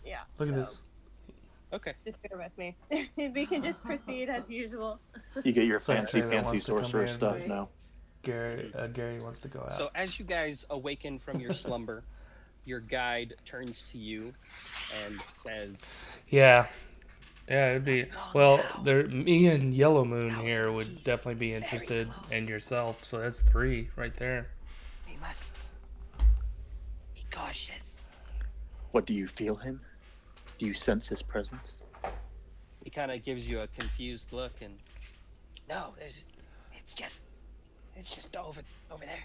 yeah. Look at so this. Okay. Just bear with me. We can just proceed as usual. You get your It's like fancy, Taylor fancy wants to come sorcerer in. stuff now. Gary wants to go out. So as you guys awaken from your slumber, your guide turns to you and says, Yeah, it'd be well. There, me and Yellow Moon here would definitely be interested, and yourself. So that's 3 right there. "We must be cautious." What, do you feel him? Do you sense his presence? He kind of gives you a confused look and, "No, it's just over there."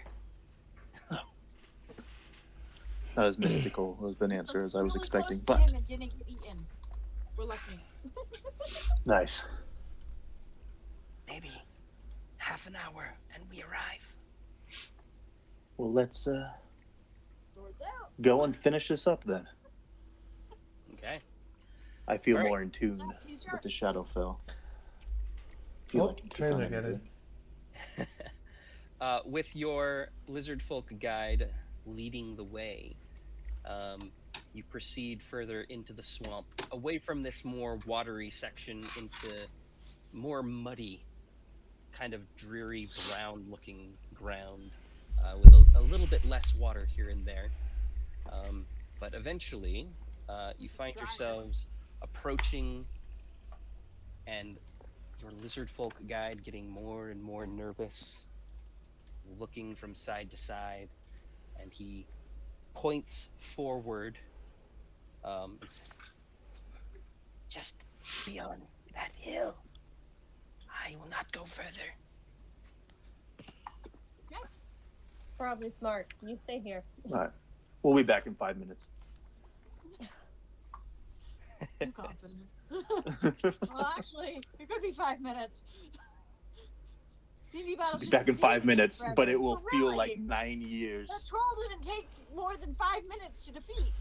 Not as mystical as an answer as I was Really expecting, close to but him and didn't get eaten. We're lucky. nice. Maybe half an hour and we arrive. Well, let's Swords out. go and finish this up then. Okay. I feel Alright. more in tune He's with the Shadowfell. Feel Oh, like I can take trailer on got it. anything. With your lizard folk guide leading the way, you proceed further into the swamp, away from this more watery section into more muddy, kind of dreary brown-looking ground, with a little bit less water here and there. But eventually, you find yourselves approaching, and your lizard folk guide getting more and more nervous. looking from side to side, and he points forward. And says, "Just beyond that hill. I will not go further." Probably smart. You stay here. All right. We'll be back in 5 minutes. I'm confident. Well, actually, it could be 5 minutes. D&D battles Be just back in seem 5 to take minutes, forever. but it will But feel really, like 9 years. that troll didn't take more than 5 minutes to defeat.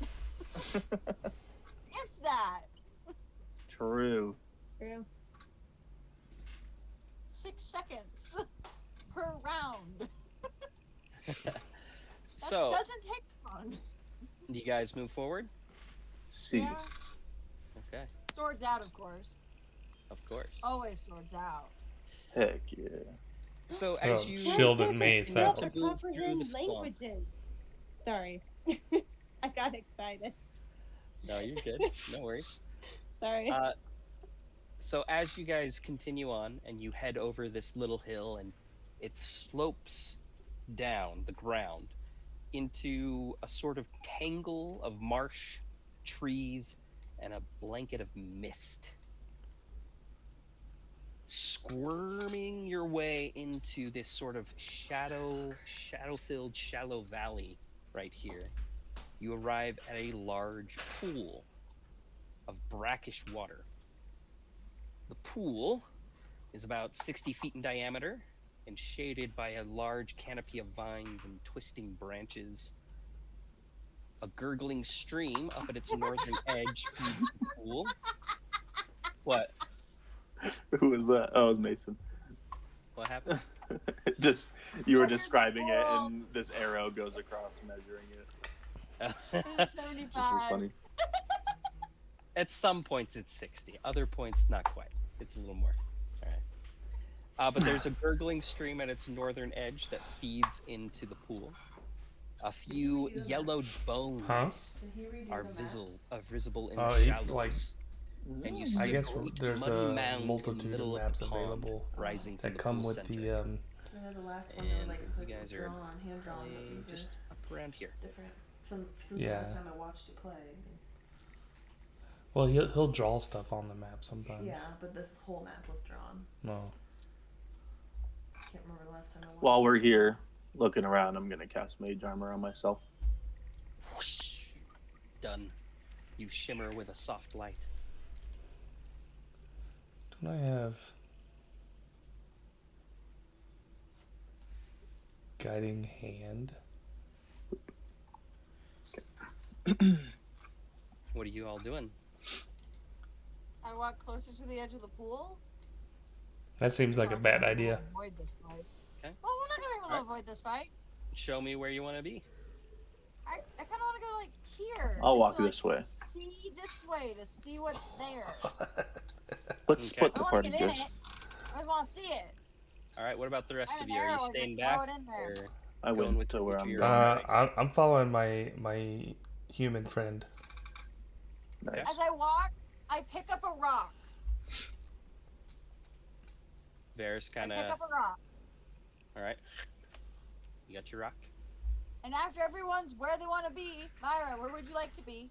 If that. True. True. 6 seconds per round. That So, doesn't take long. do you guys move forward? See. Yeah. Okay, Swords out, of course. of course. Always swords out. Heck yeah. So as Oh, you shield and mace continue out. to To move through the comprehend swamp. languages. Sorry. I got excited. No, you're good. No worries. Sorry. So as you guys continue on and you head over this little hill, and it slopes down the ground into a sort of tangle of marsh, trees, and a blanket of mist. Squirming your way into this sort of shadow-filled shallow valley right here, you arrive at a large pool of brackish water. The pool is about 60 feet in diameter and shaded by a large canopy of vines and twisting branches. A gurgling stream up at its northern edge feeds the pool. What? Who was that? Oh, it was Mason. What happened? Just, you were describing it, and this arrow goes across, measuring it. It's This was 75. funny. At some points it's 60. Other points not quite. It's a little more. All right. But there's a gurgling stream at its northern edge that feeds into the pool. A few yellowed bones Did he redo are the maps? visible in Oh, the he, shallows. like, And you see I a guess great there's muddy a mound in the multitude middle of of maps the pond available rising from that the come pool with center. the I know the last one, they were And like you guys are drawn, hand drawn, but these just up around here. are different. Since the Yeah. last time I watched you play. well, he'll draw stuff on the map sometimes. Yeah, but this whole map was drawn. No. I can't remember the last time I watched. While we're here looking around, I'm going to cast Mage Armor on myself. Whoosh. Done. You shimmer with a soft light. Don't I have guiding hand? What are you all doing? I walk closer to the edge of the pool. That seems like a bad idea. Avoid this fight. Okay. Well, we're not gonna be able to Alright. avoid this fight. Show me where you want to be. I kind of want to go like here. I'll just walk so I this can way. See this way to see what's there. Let's Okay. split I the don't want party, to get in guys. it. I just want to see it. All right. What about the rest I have of an you? Are arrow you and staying just throw back? it in there. Or... I Going went with to the where future I'm you're going. on. I'm following my human friend. Nice. As I walk, I pick up a rock. Bear's kind I of. pick up a rock. All right. You got your rock. And after everyone's where they want to be, Myra, where would you like to be?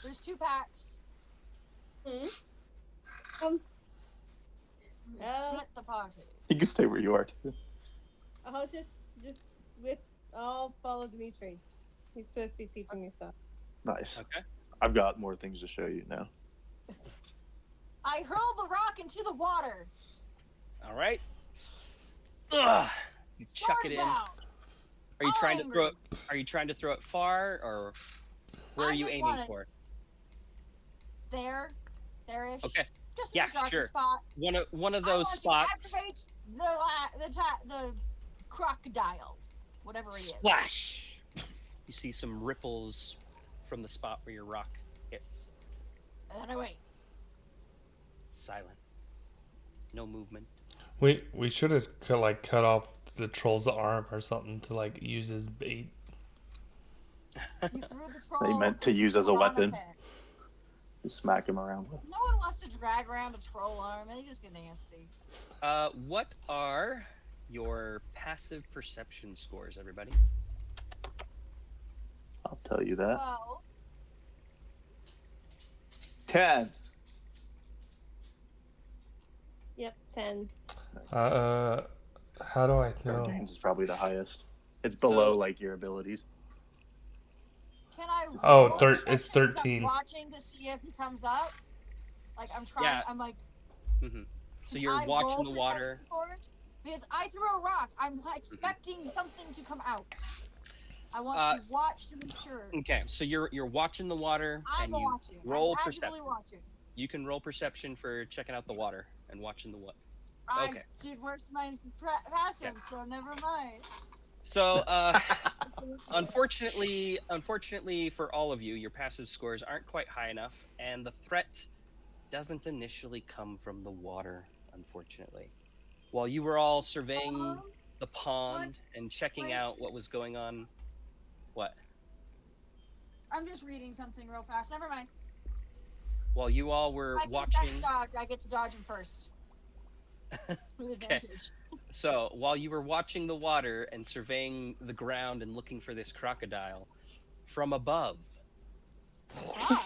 There's 2 packs. Um, We Oh. split the party. You can stay where you are, too. I'll I'll follow Dimitri. He's supposed to be teaching me stuff. Nice. Okay. I've got more things to show you now. I hurl the rock into the water. All right. Ugh. You chuck it Swords in. out. Are you all trying to throw it? angry. Are you trying to throw it far, or where are I you just aiming want it- for? There-ish. Okay. Just Yeah, in the darkest sure. spot. One of I those want spots. to activate the crocodile, whatever he is. Splash! You see some ripples from the spot where your rock hits. And then I wait. Silence. No movement. We should have cut off the troll's arm or something to use as bait. You threw the troll. They meant to into use the as a piranha weapon. pit. Just smack him around with. No one wants to drag around a troll arm. They just get nasty. What are your passive perception scores, everybody. I'll tell you that. Well, 10. Yep, 10. How do I know? James is probably the highest. It's below So- like your abilities. can I? Oh, roll it's perception because 13. I'm watching to see if he comes up. Like I'm trying. Yeah. I'm like. Hmm. So can you're I watching roll the water. perception for it? Because I threw a rock. I'm expecting something to come out. I want to watch to make sure. Okay, so you're watching the water, I'm and you watching. roll I'm actively perception. watching. You can roll perception for checking out the water and watching the what. Okay. Dude, where's my passive? So never mind. So, unfortunately for all of you, your passive scores aren't quite high enough, and the threat doesn't initially come from the water, unfortunately. While you were all surveying the pond and checking Wait. out what was going on. What? I'm just reading something real fast. Never mind. While you all were I get watching. best dodge. I get to dodge him first. With advantage. So, while you were watching the water and surveying the ground and looking for this crocodile, from above, Wow.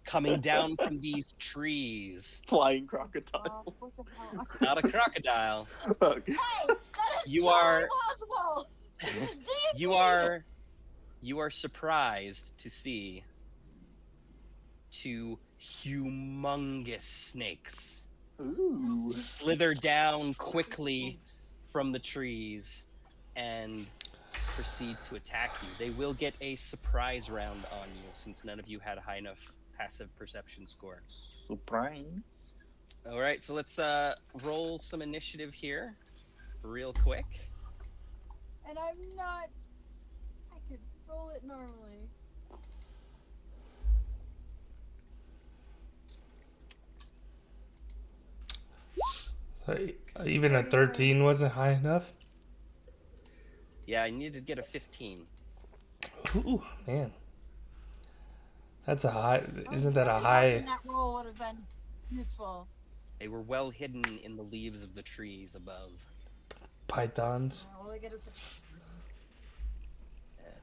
coming down from these trees, Flying crocodile. What the hell? not a crocodile, Okay. Hey, that is You totally are- possible. This is D&D. you are surprised to see two humongous snakes Ooh. slither down quickly from the trees and proceed to attack you. They will get a surprise round on you since none of you had a high enough passive perception score. Surprise. All right, so let's roll some initiative here real quick. And I'm not. I could roll it normally. Even a 13 wasn't high enough. Yeah, I needed to get a 15. Ooh, man. That's a high. I was Isn't that a really high? hoping that roll would have been useful. They were well hidden in the leaves of the trees above. Pythons. Well, they get us.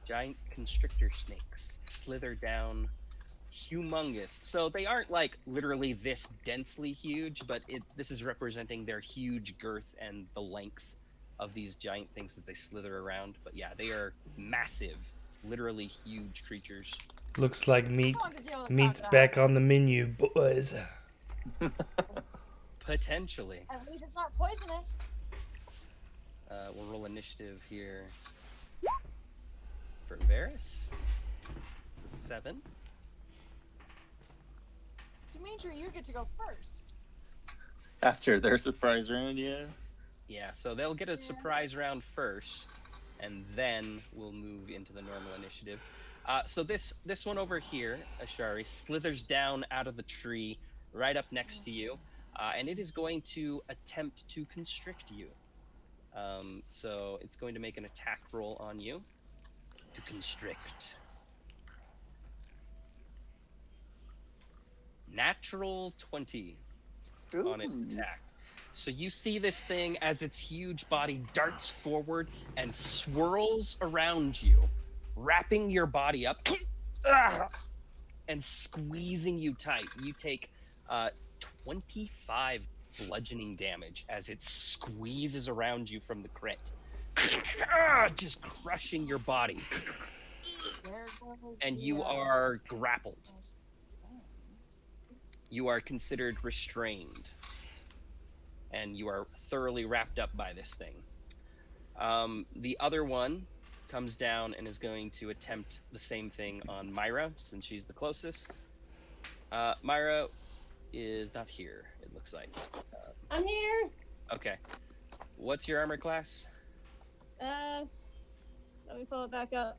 Giant constrictor snakes slither down, humongous. So they aren't like literally this densely huge, but this is representing their huge girth and the length of these giant things as they slither around. But yeah, they are massive, literally huge creatures. Looks like meat's Just wanted to deal with crocodile. back on the menu, boys. Potentially. At least it's not poisonous. We'll roll initiative here for Varys. It's a 7. Dimitri, you get to go first. After their surprise round, yeah. Yeah, so they'll get a surprise round first, and then we'll move into the normal initiative. So this one over here, Ashari, slithers down out of the tree right up next to you, and it is going to attempt to constrict you. So it's going to make an attack roll on you to constrict. Natural 20 on its attack. So you see this thing as its huge body darts forward and swirls around you, wrapping your body up and squeezing you tight. You take 25 bludgeoning damage as it squeezes around you from the crit, just crushing your body. There goes And the, you are grappled. You are considered restrained. And you are thoroughly wrapped up by this thing. The other one comes down and is going to attempt the same thing on Myra, since she's the closest. Myra is not here, it looks like. I'm here. Okay. What's your armor class? Let me pull it back up.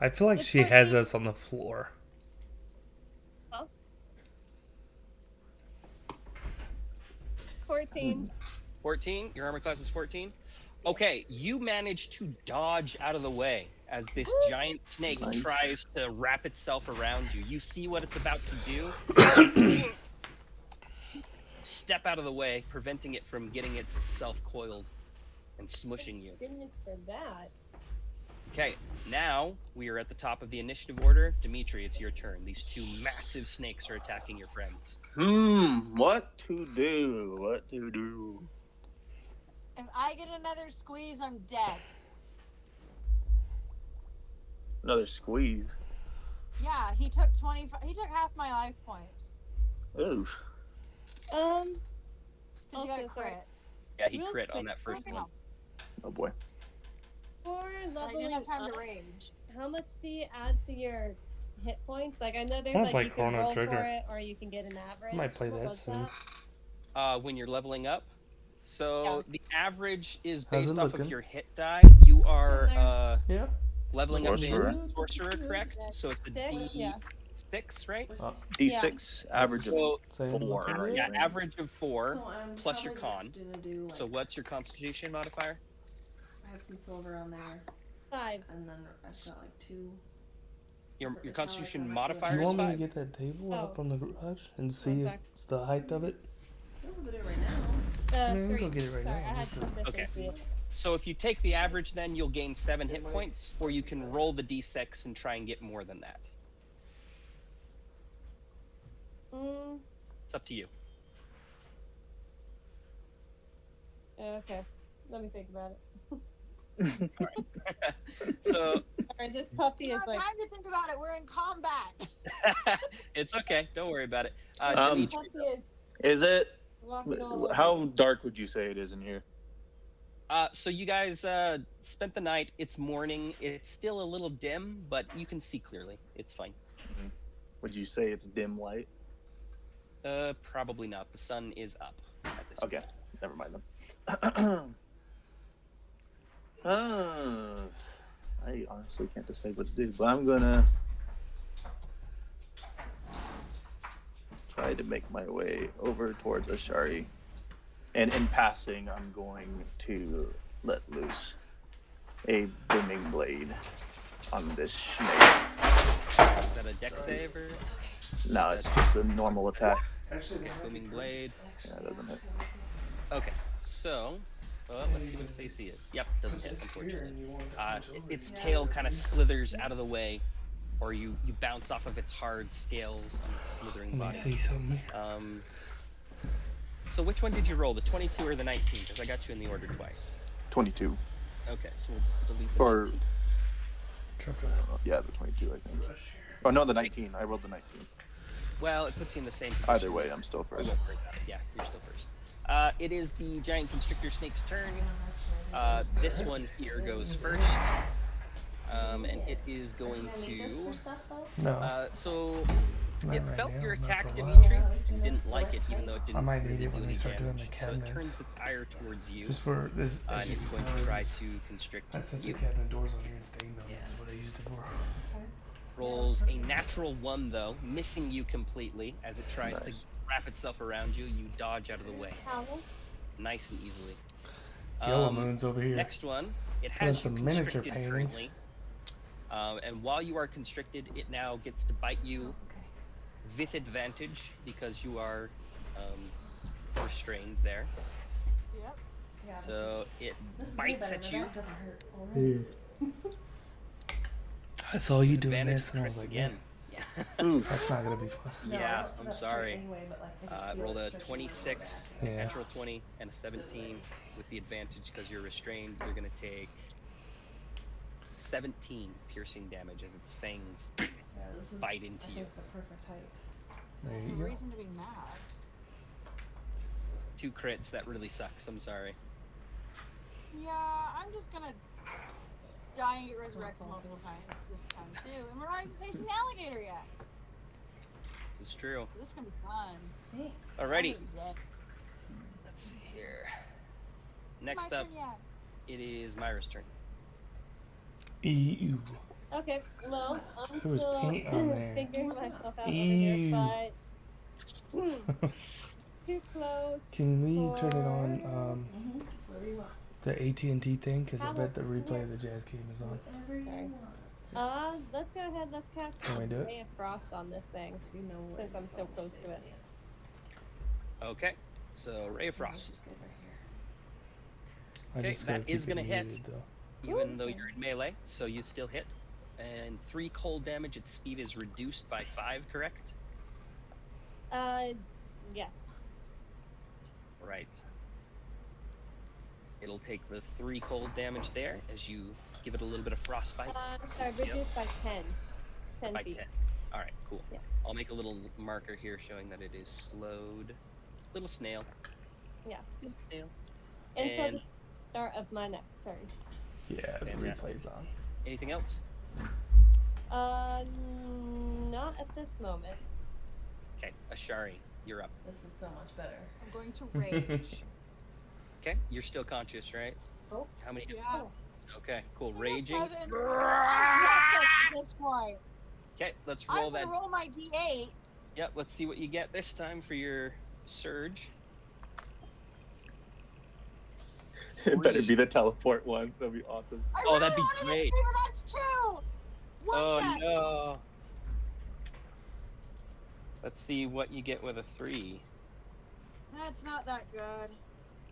I feel like It's she has 14. us on the floor. Huh? 14. 14? Your armor class is 14? Okay, you manage to dodge out of the way as this giant snake tries to wrap itself around you. You see what it's about to do. step out of the way, preventing it from getting itself coiled and smushing you. Goodness for that. Okay, now we are at the top of the initiative order. Dimitri, it's your turn. These two massive snakes are attacking your friends. What to do? What to do? If I get another squeeze, I'm dead. Another squeeze. Yeah, he took 25. He took half my life points. Oof. Because you got a Also, sorry. crit. Yeah, he Real crit on quick, that first Okay. one. Oh boy. For But I didn't leveling have time up, to rage. how much do you add to your hit points? Like I know there's I like play you can Chrono roll Trigger. for it or you can get an average. I might play What that was soon. When you're leveling up. So the average is How's based it off looking? of your hit die. You are Yeah. leveling up Sorcerer. in sorcerer, correct? That's So it's a 6, yeah. D6, right? D6, average of So 4. Same. I yeah, think. average of 4 So I'm plus your probably con. just gonna do like So what's your constitution modifier? I have some silver on there, 5. and then I've got like 2. Your It's constitution not like Do modifier you is want me to 5. get that table up Oh. from the garage and see One if sec. it's the height of it? I'm gonna do it right now. I mean, we 3. can get it right Sorry, now. I had Just something Okay. to you. So if you take the average, then you'll gain 7 hit points, or you can roll the d6 and try and get more than that. It's up to you. Okay. Let me think about it. So Alright, this puppy You is have like time to think about it. We're in combat. it's okay. Don't worry about it. Um, Dimitri, puppy is Is it? walking all over How me. dark would you say it is in here? so you guys spent the night. It's morning. It's still a little dim, but you can see clearly. It's fine. Would you say it's dim light? Probably not. The sun is up at this Okay, point. never mind then. I honestly can't decide what to do, but I'm gonna try to make my way over towards Ashari. And in passing, I'm going to let loose a booming blade on this snake. Is that a deck save or? No, it's just a normal attack. Okay, booming blade. Yeah, it doesn't hit. Okay, so let's see what its AC is. Yep, doesn't hit, unfortunately. Its tail kind of slithers out of the way, or you bounce off of its hard scales on its slithering Let me body. see something. So which one did you roll, the 22 or the 19? Because I got you in the order twice. 22. Okay, so we'll delete the Or 19. yeah, the 22, I think. Oh no, the 19. I rolled the 19. Well, it puts you in the same position. Either way, I'm still I first. won't worry about it. Yeah, you're still first. It is the giant constrictor snake's turn. This one here goes first. And it is going to. No. So Not it right felt now, your not attack, for a while. Dimitri, and didn't like it, even though it I didn't might need really it do when any they start doing damage. the So it cabinets. turns its ire towards you, Just for this. and it's going to try to constrict I set the you. cabinet doors on here and stained them. That's what I used it for. Rolls a natural 1 though, missing you completely as it tries to Nice. wrap itself around you. You dodge out of the way, Owls? nice and easily. Yellow Moon's over here. Next one, it Doing has you some miniature constricted painting. currently, and while you are constricted, it now gets to bite you with advantage because you are restrained there. Yep. Yeah, So it this is way bites better, at but you. that doesn't hurt already. I saw you doing Advantage this and I was crits like, again. man, Yeah. that's not gonna be fun. No, Yeah, that's- I'm that's sorry. straight anyway, but, like, if you Rolled feel a it stretching 26, a Yeah. natural 20, and a 17 with the advantage because you're restrained. You're gonna take 17 piercing damage as its fangs Yeah, this is, bite into I you. think it's the perfect height. There No you go. reason to be mad. 2 crits. That really sucks. I'm sorry. Yeah, I'm just gonna die and get resurrected multiple times this time too. And we're not even facing the alligator yet. This is true. This is gonna be fun. Thanks. I'm Alrighty. gonna be dead. Let's see here. It's Next my up, turn yet. it is Myra's turn. Ew. Okay, well, I'm There was still paint on there. figuring myself out over Ew. here, but too close. Can we turn it on Mm-hmm. Whatever you want. the AT&T thing? Because I How bet the about- replay of the jazz game is on. Whatever you Sorry. want. Let's go ahead. Let's cast Can we do it? Ray of Frost on this thing, You know since I'm so close to it. Okay. So Ray of Frost. Good right here. I Okay, just gotta that keep is gonna it hit. muted, though. Even though you're in melee, so you still hit. And 3 cold damage. Its speed is reduced by 5, correct? Yes. Right. It'll take the 3 cold damage there as you give it a little bit of frostbite. Sorry, reduced by 10. 10 By feet. 10. Alright, cool. Yeah. I'll make a little marker here showing that it is slowed. Little snail. Yeah. Little snail. Until And the start of my next turn. Yeah, the Fantastic. replay's on. anything else? Not at this moment. Okay, Ashari, you're up. This is so much better. I'm going to rage. Okay, you're still conscious, right? Oh. How many? Yeah. Okay, cool. I'm a Raging. 7. I'm not at this point. Okay, let's I'm roll gonna that. roll my d8. Yep, let's see what you get this time for your surge. It better be the teleport one. That'd be awesome. I Oh, really that'd be wanted it great. to be, but that's 2. One sec. No. Let's see what you get with a 3. That's not that good.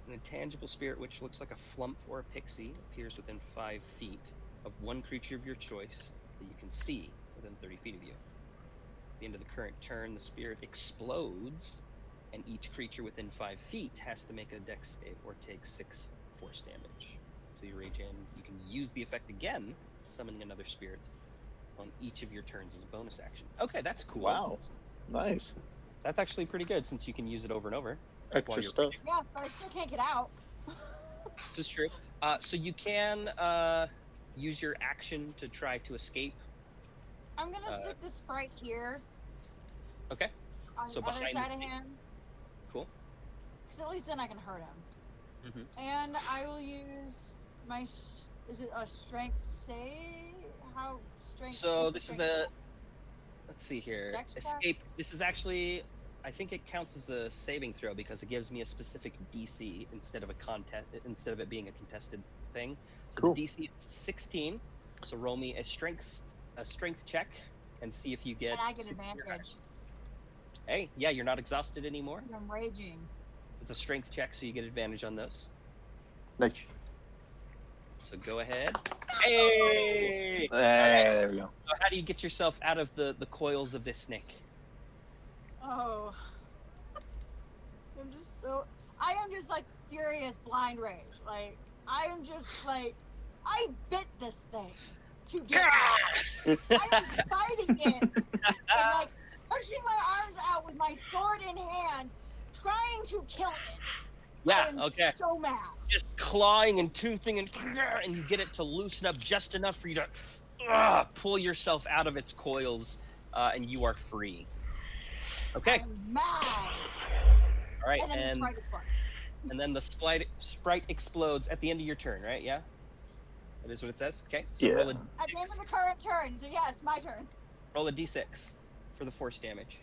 An intangible spirit which looks like a flump or a pixie appears within 5 feet of one creature of your choice that you can see within 30 feet of you. At the end of the current turn, the spirit explodes, and each creature within 5 feet has to make a dex save or take 6 force damage. So you rage in. You can use the effect again, summoning another spirit on each of your turns as a bonus action. Okay, that's cool. Wow. Nice. That's actually pretty good since you can use it over and over. Extra you're stuff. Yeah, but I still can't get out. This is true. So you can use your action to try to escape. I'm gonna stick the sprite here. Okay. On So the other behind side the of snake. him. Cool. Because at least then I can hurt him. Mm-hmm. And I will use my. Is it a strength save? How strength? So just this is strength a. roll? Let's see here. Dex check? Escape. This is actually. I think it counts as a saving throw because it gives me a specific DC instead of instead of it being a contested thing. So Cool. the DC is 16. So roll me a strength check and see if you get. And I get 16 or higher. advantage. Hey, yeah, you're not exhausted anymore. I'm raging. It's a strength check, so you get advantage on those. Nice. So go ahead. Hey! There we go. So how do you get yourself out of the coils of this snake? Oh. I'm just so. I am just like furious blind rage. Like, I am just like. I bit this thing to get out. I am fighting it. And like, pushing my arms out with my sword in hand, trying to kill it. Yeah, I am okay. so mad. Just clawing and toothing and you get it to loosen up just enough for you to pull yourself out of its coils, and you are free. Okay. I'm mad. All right, And then the sprite explodes. and then the sprite explodes at the end of your turn, right? Yeah. That is what it says. Okay. So Yeah. roll a At the end of the current turn. So yeah, it's my turn. roll a d6 for the force damage.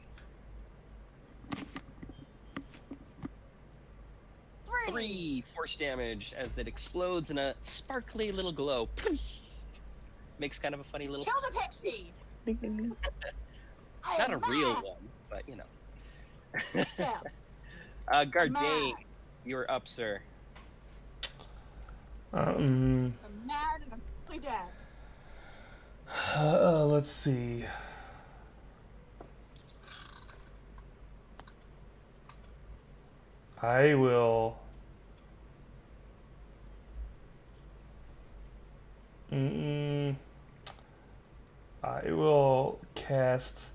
3 force damage as it explodes in a sparkly little glow. Makes kind of a funny Just little. killed a pixie. I Not am a real mad. one, but you know. Still. Gardane, Mad. you're up, sir. I'm mad and I'm really dead. Let's see. I will. I will cast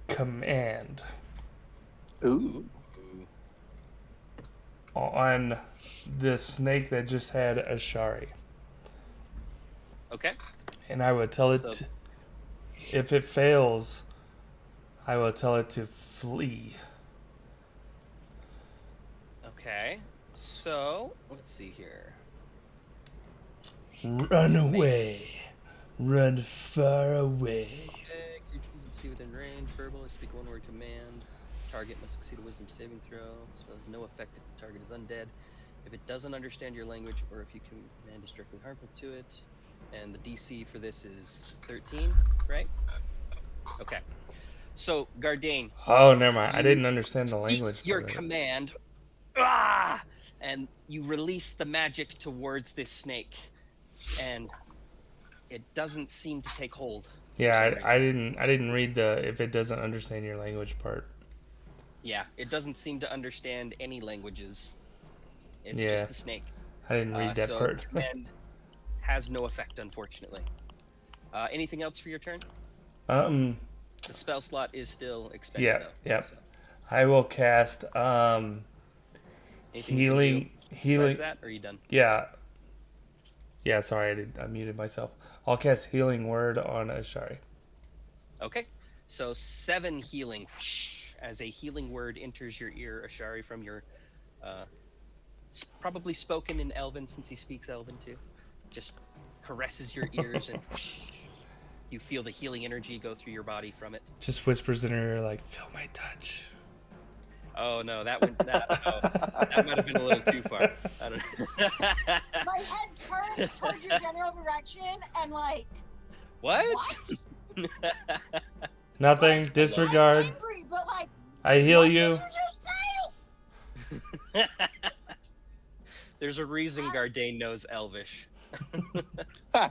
Command Ooh. on the snake that just had Ashari. Okay. And I will tell it So- to, if it fails, I will tell it to flee. Okay. So let's see here. Run away. Run far away. Okay, creature you can see within range, verbal, speak one word command. Target must succeed a wisdom saving throw. Spell has no effect if the target is undead. If it doesn't understand your language or if you command is directly harmful to it. And the DC for this is 13, right? Okay. So, Gardane, Oh, never mind. I didn't understand the speak language. your part of it. command, Ah! And you release the magic towards this snake, and it doesn't seem to take hold. Yeah, I didn't read the if it doesn't understand your language part. Yeah, it doesn't seem to understand any languages. It's Yeah. just a snake. I didn't read that so part. and has no effect, unfortunately. Anything else for your turn? The spell slot is still expended. Yeah, though, yeah. So. I will cast Anything healing. Besides that, or are you done? Yeah. Yeah, sorry, I muted myself. I'll cast Healing Word on Ashari. Okay. So 7 healing as a healing word enters your ear, Ashari, from your probably spoken in Elven since he speaks Elven too. Just caresses your ears and you feel the healing energy go through your body from it. Just whispers in her ear like, "Feel my touch." Oh no, that might have been a little too far. I don't know. My head turns towards your general direction and like. What? Nothing. Like, Disregard. I'm angry, but like. I heal What you. did you just say? There's a reason Gardain knows Elvish. I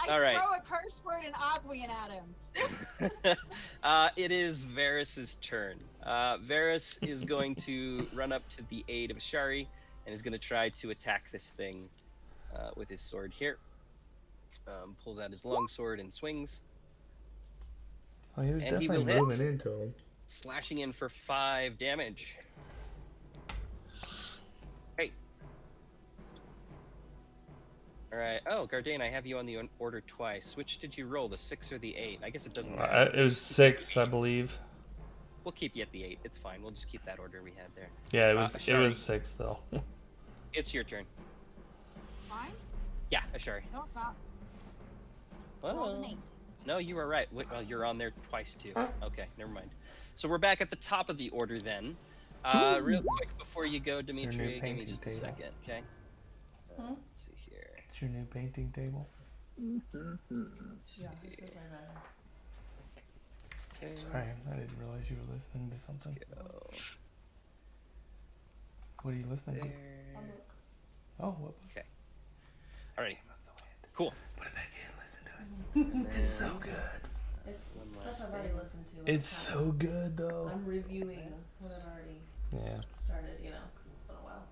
All right. throw a curse word and Ogwian at him. It is Varys's turn. Varys is going to run up to the aid of Ashari and is going to try to attack this thing with his sword here. Pulls out his long sword and swings. Oh, he was And he definitely will moving into him. Slashing in for 5 damage. Hey. Alright. Oh, Gardain, I have you on the order twice. Which did you roll, the 6 or the 8? I guess it doesn't matter. It was 6, I believe. We'll keep you at the 8. It's fine. We'll just keep that order we had there. Yeah, it was Ashari, 6 though. It's your turn. Fine? Yeah, Ashari. No, it's not. Well, Rolled an 8. no, you were right. Well, you're on there twice too. Okay, never mind. So we're back at the top of the order then. Real quick before you go, Dimitri, give me just a second, okay? Let's see here. It's your new painting table. Let's see. Okay. Sorry, I didn't realize you were listening to something. Go What are you listening to? there. Oh, what? Okay. Alrighty. Cool. Put it back in. Listen to it. It's so good. It's One stuff last I've already thing. listened to. It's so good though. I'm reviewing what I've already Yeah. started, you know, because it's been a while.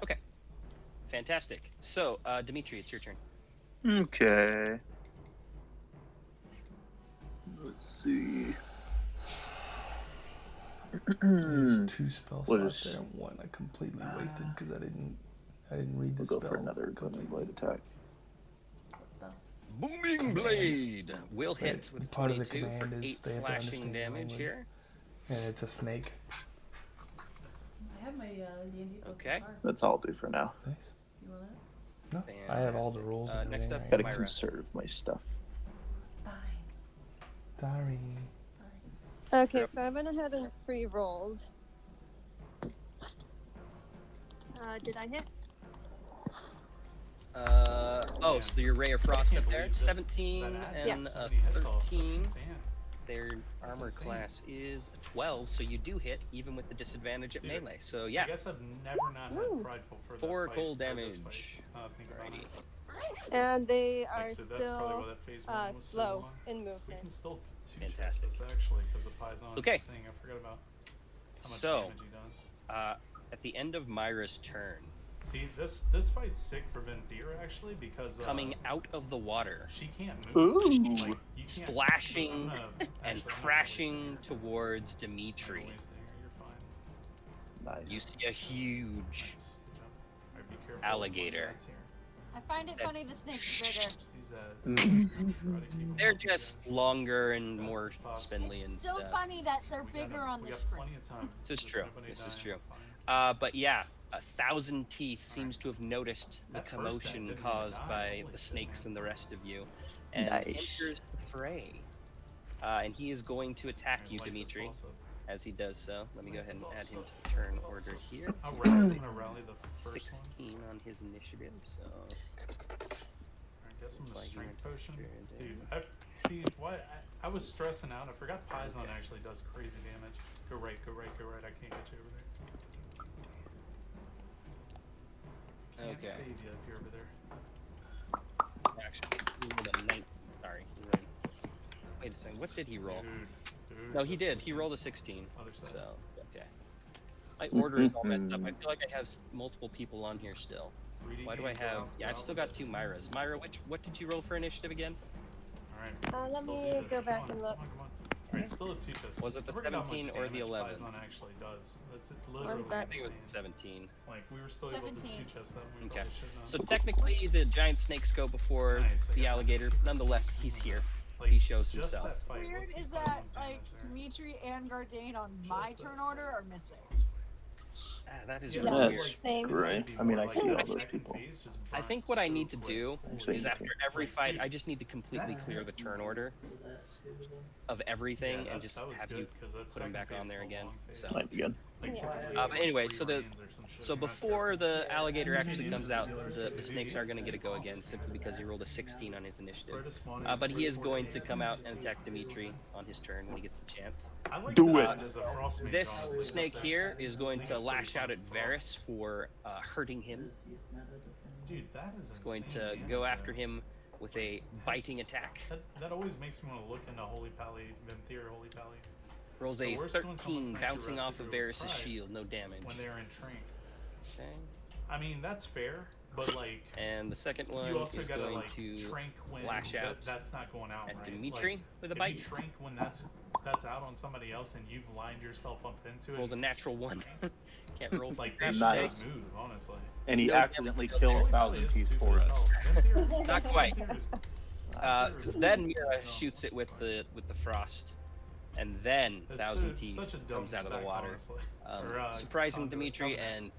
Yeah. Fantastic. So, Dimitri, it's your turn. Okay. Let's see. There's 2 spell What slots is- there, and 1 I completely wasted because I didn't read the We'll spell. go for another Booming Blade attack. What's that? Booming Blade will hit with Part of the 22 for command is 8 they have to slashing understand the damage language. here. And it's a snake. I have my D&D book. Okay. That's all I'll do for now. Nice. You want it? No, I have all the rules. and Next everything up, Gotta right Myra. conserve my stuff. Fine. now. Sorry. Okay, Yep. so I went ahead and pre-rolled. Did I hit? So your Ray of Frost up there, believe this- 17 that ad and got so a many hits off. That's 13. insane. Their armor insane. class is a 12, so you do hit even with the disadvantage at Dude, melee. So I yeah, guess I've never not Woo. had prideful for that 4 fight, cold or this damage. fight. Think about Alrighty. it. And they are Like, so that's probably why still that phase 1 was so slow long. in We movement. can still Fantastic. two-chest this actually, because the Paisan's Okay. thing, I forgot about how much So, damage he does. At the end of Myra's turn, See, this fight's sick for Venthira actually, because coming out of the water, she can't move. Ooh. Like, you can't, splashing I'm gonna- and actually, I'm not gonna crashing waste it here. towards I'm not Dimitri, gonna waste it here, you're fine. Nice. you see a huge Nice, good job. Alright, be careful with my alligator. guys here. I find it funny the snake's bigger. He's They're just longer and Best more as possible. spindly and It's still stuff. funny that they're bigger on we the got screen. plenty of time. This is There's true. nobody This is dying, true. we're fine. But yeah, 1,000 Teeth seems to have noticed the That first commotion didn't even caused die. by Holy the shit, snakes man. and the rest of you, and Nice. enters the fray. And he is going to attack Alright, you, light this Dimitri. boss up. As he does so, let me go ahead and add him to the turn order here. I'm gonna rally the first one. 16 on his initiative, so I guess I'm gonna Like strength you potion. mentioned, Dude, See, what? I was stressing out. I forgot Pison actually does crazy damage. Go right, go right, go right. I can't get you over there. Can't Okay. save you if you're over there. Actually, he rolled a 9. Sorry. He rolled... Wait a second. What did he roll? Dude, No, he this- did. He rolled a 16. Other side. So, okay. My order is all messed up. I feel like I have multiple people on here still. 3D Why do I game, have... go Yeah, I've out still with got it. 2 Myras. Myra, what did you roll for initiative again? Alright. Let still do me this. go Come back on, and look. Come on. Alright, still a 2 test. Was it the I forgot how much 17 or the damage 11? Pison actually does. That's literally One's that? I think it was insane. 17. Like, we were still able to 17. 2 chest that. We Okay. probably shouldn't have. So technically, the giant snakes go before Nice, I the got it. alligator. Nonetheless, he's here. Like, He shows just himself. that fight, Weird let's see is Pison's that damage like there. Dimitri and Gardain on my Just turn that order are missing. Ah, that is Yeah, really Yeah. weird. That's Same. great. I mean, I Like, see that all those second people. phase just I burnt think what I so need to quick. do Actually, is after every fight, I just need to completely clear the turn order of everything Yeah, and that- just that was have good, you 'cause that put them second back phase on there is a again. long phase. So, Might be good. Like, Yeah. typically, but anyway, three so the reigns or some shit, so you're not before careful. the alligator actually comes out, the snakes are going to get a go again simply because he rolled a 16 on his initiative. Curtis wanted But he is 44 going to damage. come out and attack Dimitri on his turn when he gets the chance. I like Do this it. one as a frostmage, This honestly, snake but here is going think to it's pretty lash out close at to frost. Varys for hurting him. Dude, that is He's going insane to damage go there. after him with a biting attack. That always makes me want to look into Holy Pally, Venthyr Holy Pally, Rolls The a worst when someone 13, snakes your bouncing off of recipe over Varys' pride shield, no damage. when they're in Trank. Okay. I mean, that's fair, but like, And the second one you also is gotta going like to Trank when lash out that's not going out at right. Dimitri Like, with a if bite. you Trank when that's out on somebody else and you've lined yourself up into it, Rolls a natural 1. Can't roll like crap they today. Nice. should move, honestly. And he No, accidentally no, kills Holy Pally Thousand is Teeth stupid for as us. hell. Venthyr- Not quite. Venthyr is- Because then Mira shoots it with the frost, and then It's Thousand Teeth such a dumb comes out of the spec, water, honestly. surprising Conduit, Dimitri Covenant.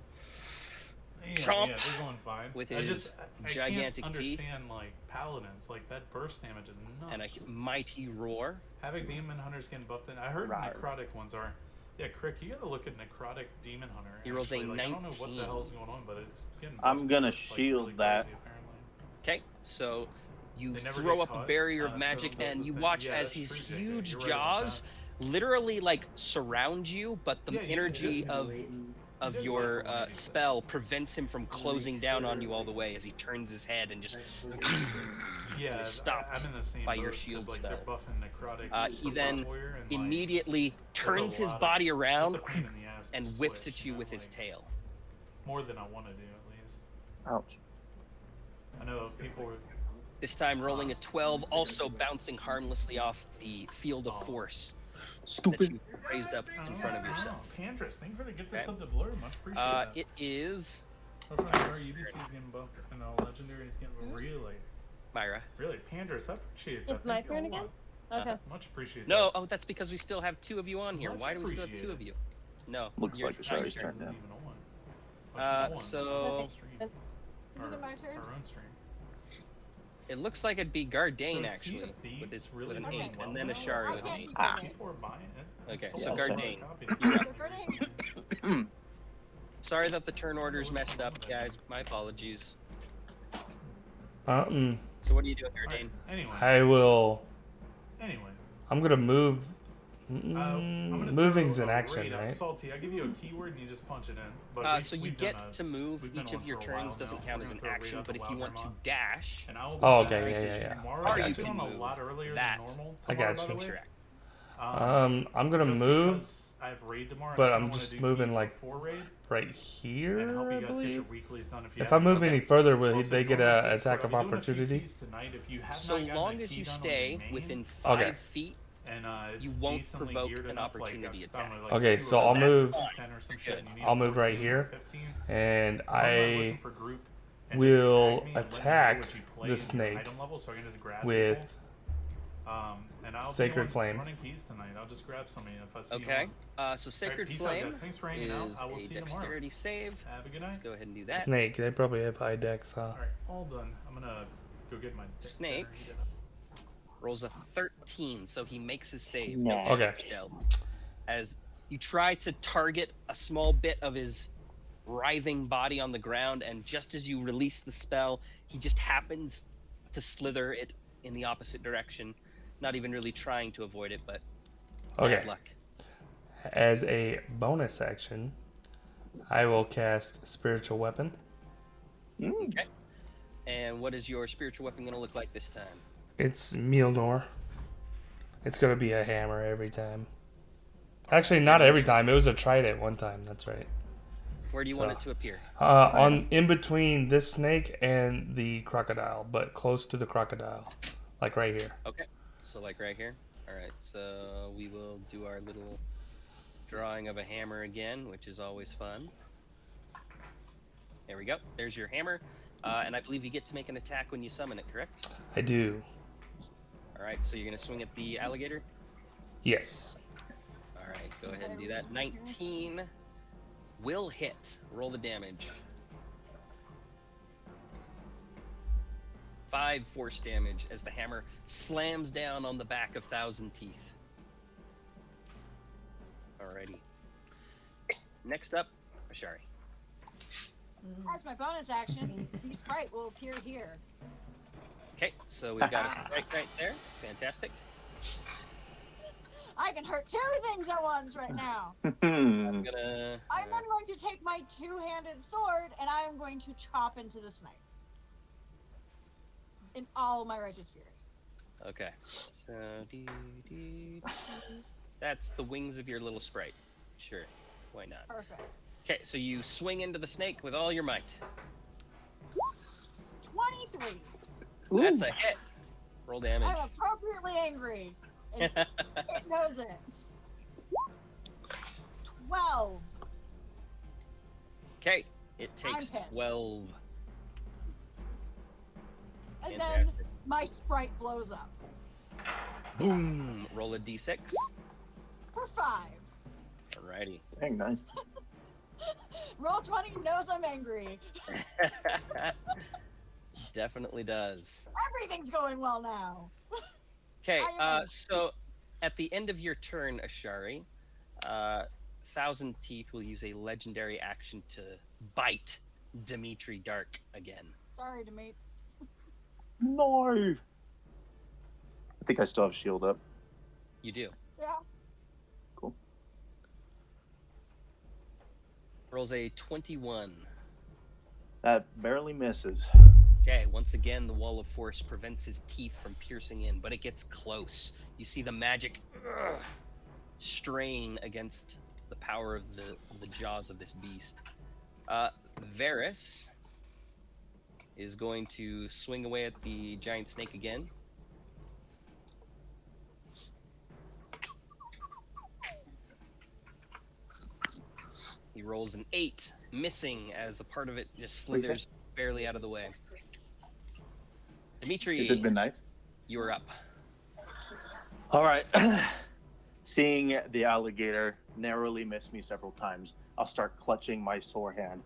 and Yeah, Chomp yeah, they're going fine. with I his just, I gigantic can't teeth. understand like paladins, like that burst damage is nuts. and a mighty roar. Havoc Demon Hunter's getting buffed in. I heard Right. necrotic ones are. Yeah, Crick, you gotta look at necrotic Demon Hunter. He rolls a actually. Like, I don't know what 19. the hell's going on, but it's getting. I'm buffed gonna like, shield really that. Crazy, apparently. Okay, so you They never throw get up a caught, barrier of so magic, that's and the you thing. watch Yeah, as that's his true, JK. huge You're right about jaws literally like surround you, but the Yeah, you energy did. of did your fight for 186. spell prevents him from closing down on you all the way as he turns his head and just Yeah, is stopped I'm in the same by your boat, 'cause, shield like, spell. They're buffing necrotic. he for then Warrior, and, like, immediately turns his lot of- body it's around a pain in the ass to and whips switch, at you know, with his like, tail. More than I want to do, at least. Ouch. I know people were. This time rolling a 12, also bouncing harmlessly off the field of Oh. force that Stupid. you raised up in front of yourself. Pandress, thank you for the gift Okay. of sub to Blur. Much appreciated. It is Our friend our UBC is getting bumped, and Legendary is getting Myra. really Pandress. I appreciate that. It's my Thank you a turn again? lot. Okay. Much appreciated. No, that. oh, that's because we still have 2 of you on here. Much Why do we still have 2 appreciated. of you? No. Looks you're- like it's now already you're- turned Isn't in. even on. Oh, she's on. so- On stream. It's- Isn't it my turn? Our own stream. It looks like it'd be Gardain So Sea actually of Thieves with his really with an Okay. 8, and then well Ashari I with an can't 8. see Ah. People are buying it. Okay, It's so sold out. Gardain. Copies. You're up. Gardain. Sorry that the turn order's messed up, guys. My apologies. So what are you doing, Alright, Gardain? Anyway. I will. Anyway. I'm gonna move. I'm gonna Moving's throw an a action, raid out. right? Salty, I give you a keyword and you just punch it in. But So you we've get done a- to move. we've been Each on of your for a while turns doesn't now. count We're as gonna an throw a raid action, out but to if you want to Wildemar. dash, And I'll Oh, be okay, back yeah. Tomorrow. I I'm got actually you. on a lot earlier That. than normal. I Tomorrow, got by the you. way. interact. I'm gonna just move because I have raid tomorrow. and but I I'm kinda wanna just do moving, keys like, before raid right here. and help I you guys get your believe. weeklies done. If you If I move haven't. any further, will Also, they get join a my Discord. attack of I'll be doing a few opportunity? keys tonight. If you have So not gotten long a as key you done on stay your main, within 5 Okay. feet, and it's you won't decently provoke geared an enough, like, opportunity I attack. don't know, like Okay, two so or I'll that, move. 10 or some shit, and you need I'll a move right 14 or here, 15. and I'm not looking I for group, and just will tag me and let me know attack what you play the in your snake item level, so I can just grab with people. And I'll Sacred be Flame. running keys tonight. I'll just grab somebody if I see okay. one. So Sacred peace out, Flame guys. Thanks for hanging out. is I will a see you tomorrow. dexterity save. Have a good night. Let's go ahead and do that. snake. They probably have high dex, huh? All right, all done. I'm gonna go get my Snake. dinner eaten. Rolls a 13, so he makes his save. Snap. No Okay. damage dealt. As you try to target a small bit of his writhing body on the ground, and just as you release the spell, he just happens to slither it in the opposite direction, Not even really trying to avoid it, but Okay. bad luck. As a bonus action, I will cast Spiritual Weapon. Okay. And what is your spiritual weapon going to look like this time? It's Mjolnir. It's going to be a hammer every time. Actually, not every time. It was a trident one time. That's right. Where do you want it to appear? On in between this snake and the crocodile, but close to the crocodile, like right here. Okay. So like right here. All right. So we will do our little drawing of a hammer again, which is always fun. There we go. There's your hammer. And I believe you get to make an attack when you summon it, correct? I do. All right. So you're going to swing at the alligator? Yes. All right. Go ahead and do that. 19 will hit. Roll the damage. 5 force damage as the hammer slams down on the back of Thousand Teeth. Alrighty. Next up, Ashari. As my bonus action, the sprite will appear here. Okay, so we've got a sprite right there. Fantastic. I can hurt 2 things at once right now. I'm gonna. I'm then going to take my 2-handed sword and I am going to chop into the snake. In all my righteous fury. Okay. So that's the wings of your little sprite. Sure. Why not? Perfect. Okay, so you swing into the snake with all your might. 23. That's a hit. Roll damage. I'm appropriately angry. And it knows it. 12. Okay, it I'm takes pissed. 12. And then Fantastic. my sprite blows up. Boom! Roll a d6. For 5. Alrighty. Dang, nice. Roll 20 knows I'm angry. Definitely does. Everything's going well now. Okay, I am so at the end of your turn, Ashari, Thousand Teeth will use a legendary action to bite Dimitri Dark again. Sorry to mate. No. I think I still have shield up. You do. Yeah. Cool. Rolls a 21. That barely misses. Okay, once again, the wall of force prevents his teeth from piercing in, but it gets close. You see the magic strain against the power of the jaws of this beast. Varys is going to swing away at the giant snake again. He rolls an 8, missing as a part of it just slithers barely out of the way. Dimitri, Has it been nice? you are up. All right. Seeing the alligator narrowly miss me several times, I'll start clutching my sore hand.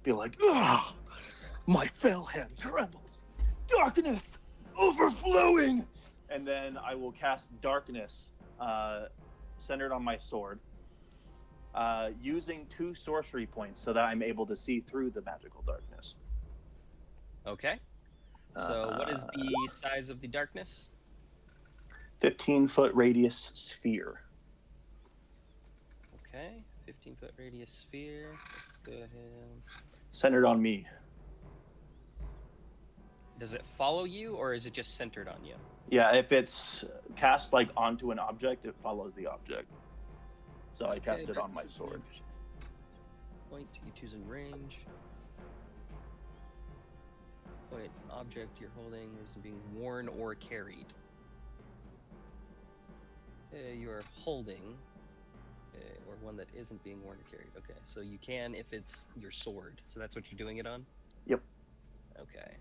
Be like, ugh! My fell hand trembles. Darkness overflowing. And then I will cast darkness, centered on my sword, using 2 sorcery points so that I'm able to see through the magical darkness. Okay. So what is the size of the darkness? 15-foot radius sphere. Okay, 15-foot radius sphere. Let's go ahead. Centered on me. Does it follow you, or is it just centered on you? Yeah, if it's cast like onto an object, it follows the object. So I cast it on my sword. Point, you choose in range. Wait, object you're holding is being worn or carried. You are holding, or one that isn't being worn or carried. Okay, so you can if it's your sword. So that's what you're doing it on? Yep. Okay.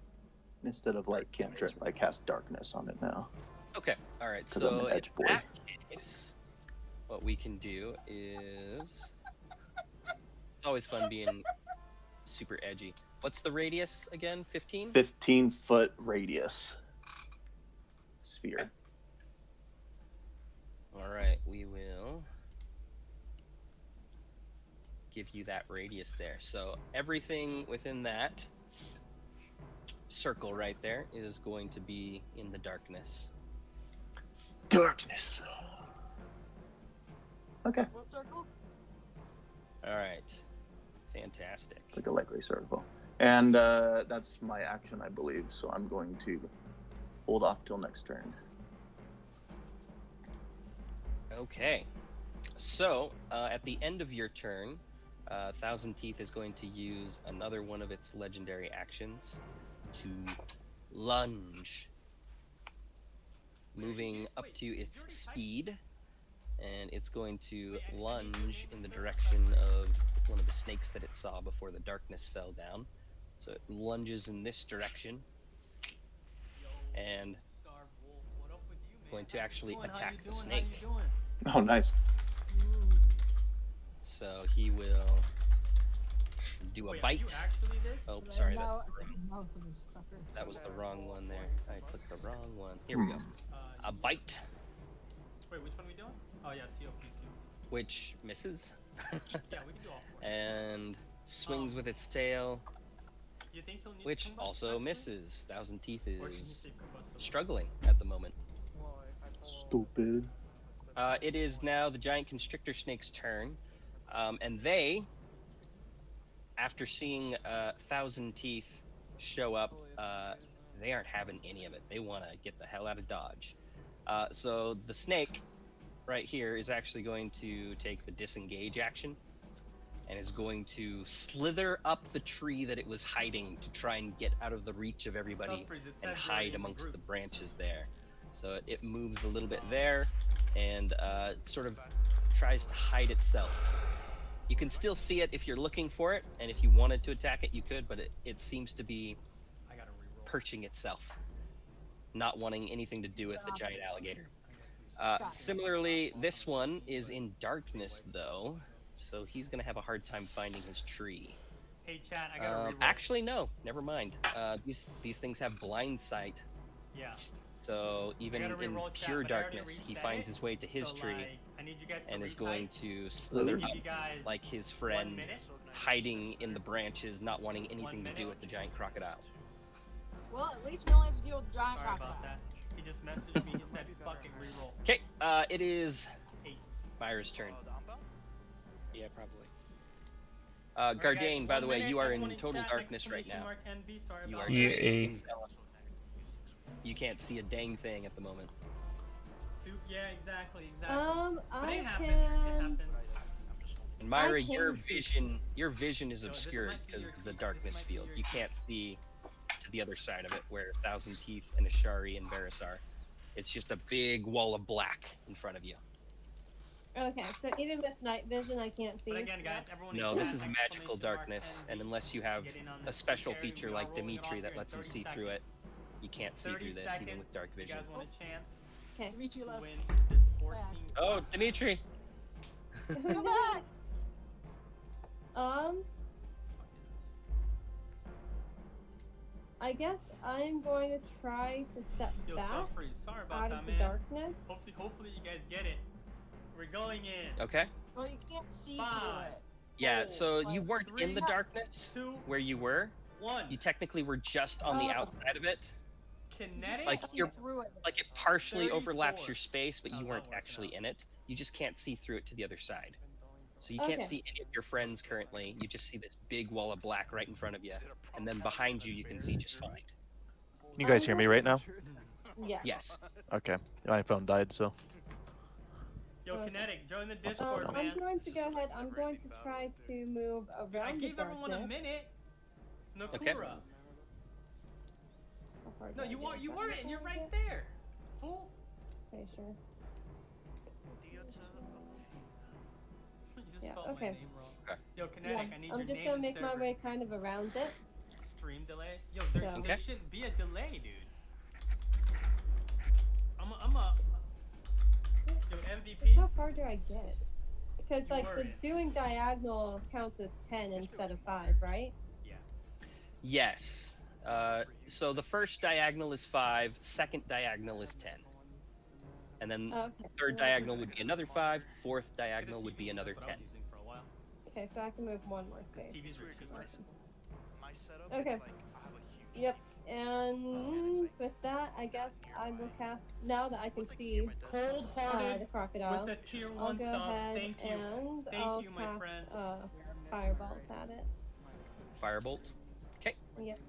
Instead of like cantrip, I cast darkness on it now. Okay, alright, 'Cause I'm so an in edge boy. that case, what we can do is... It's always fun being super edgy. What's the radius again? 15? 15-foot radius sphere. Okay. Alright, we will give you that radius there. So everything within that circle right there is going to be in the darkness. Darkness. Okay. What circle? All right. Fantastic. Like a likely circle. And that's my action, I believe. So I'm going to hold off till next turn. Okay. So, at the end of your turn, Thousand Teeth is going to use another one of its legendary actions to lunge. Moving up to its speed, and it's going to lunge in the direction of one of the snakes that it saw before the darkness fell down. So it lunges in this direction, and going to actually attack the snake. Oh, nice. So he will do a bite. Oh, sorry, No, that's at the mouth of this sucker. that was the wrong one there. I clicked the wrong one. Here we go. A bite, Wait, which one are we doing? Oh yeah, TOP2. which misses, Yeah, we can do all four. and swings with its tail, You think he'll need which combust, also actually? misses. Thousand Teeth Or can you is save combust for later? struggling at the moment. Stupid. It is now the giant constrictor snake's turn, and they, after seeing Thousand Teeth show up, they aren't having any of it. They want to get the hell out of Dodge. So the snake right here is actually going to take the disengage action and is going to slither up the tree that it was hiding to try and get out of the reach of everybody Subfreeze, it and says hide they're in amongst group. the branches there. So it moves a little bit there and sort of tries to hide itself. You can still see it if you're looking for it, and if you wanted to attack it, you could, but it seems to be I gotta reroll. perching itself, not wanting anything to do with the giant alligator. Similarly, this one is in darkness, though, so he's going to have a hard time finding his tree. Hey chat, I gotta reroll. Actually, no, never mind. These things have blind sight, Yeah. so even gotta in reroll chat, pure but I already darkness, he reset finds it, his way to his so, tree like, I need you guys to and is retype. going to I'll slither give up you guys like his 1 friend, minute. hiding in the branches, not wanting anything to do with the giant crocodile. Well, at least we only have to deal with the giant Sorry crocodile. about that. He just messaged me. He said fucking reroll. Okay, it is 8. Myra's turn. Yeah, probably. Gardane, by the way, 1 minute, you are in everyone total chat, darkness right now. exclamation mark NB, sorry You about are that. just Yeah. seeing Bella. You can't see a dang thing at the moment. Yeah, exactly. But I it happens. It can. happens. And Myra, I your can't vision is No, this obscured might be because your of the key. This darkness might be field. your You key. can't see to the other side of it where Thousand Teeth and Ashari and Varys are. It's just a big wall of black in front of you. Okay, so even with night vision, I can't see. But again, guys, everyone No, in this chat, is magical exclamation mark darkness, NB and unless you have to get in on a this special quick area. feature We are like rolling it Dimitri off that here lets in him 30 see through it, seconds. you can't see 30 through this even with seconds. dark If you vision. guys want a chance Okay. Dimitri to left. win this 14. Oh, Dimitri! Come back! I guess I'm going to try to step Yo, back Selfreeze, sorry about out that, of the man. darkness. Hopefully you guys get it. We're going in. Okay. Well, you can't see through 5, it. Yeah, four, so you weren't in the 3, darkness 2, where you were. 1. You technically were just on the Oh. outside of it. You just Kinetic. Like, can't see you're- through it. Like it partially overlaps 34. your space, but How's you that weren't working actually out? in it. You just can't see through it to the other side. So you can't Okay. see any of your friends currently. You just see this big wall of black right in front of you, and then behind you, you can see just fine. Can you guys hear me right now? Yes. Yes. Okay. My phone died, so. Yo, Okay. Kinetic, join the Discord, I'm man. going to go ahead. I'm going to try to move around I the gave darkness. everyone a minute. Nakura. Okay. How far No, do I you get are. You from were the it. You're right target? there. Fool. Okay, sure. You just Yeah, spelled okay. my name wrong. Okay. Yo, Kinetic, Yeah, I need I'm your just name gonna and make my server. way kind of around it. Stream delay. Yo, there Okay. shouldn't be a delay, dude. I'm a. Yo, MVP. How far do I get? Because You like were the it. doing diagonal counts as 10 instead of 5, right? Yeah. Yes. So the first diagonal is 5, second diagonal is 10. And then Oh, okay. third diagonal would be another 5, fourth diagonal would be another That's what 10. I was using for a while. Okay, so I can move one more This space. TV's ridiculous. Okay. Yep, And with that, I guess I will cast, now that I can see Cold-hearted the crocodile, with a tier I'll 1 go sub. ahead Thank you. and Thank I'll you, my cast friend. firebolt at it. Firebolt. Okay. Yep.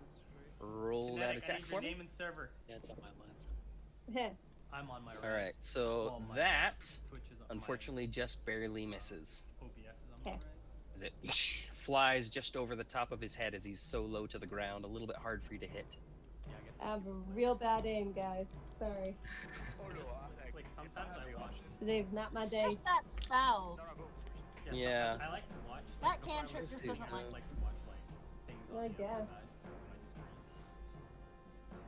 Roll that Kinetic, I attack need for your me. name and server. Yeah, it's on my left. Heh. I'm on my right. All right. So Well, my that Twitch is on unfortunately just barely misses. OBS is on my Okay. right. As it flies just over the top of his head as he's so low to the ground, a little bit hard for you to hit. Yeah, I guess. I have a real bad aim, guys. Sorry. Like sometimes I watch. Today's not my It's day. just that spell. Yeah. I like to watch. That before I cantrip watch just things, doesn't I like just like to watch like things on I the other guess. side of my screen. So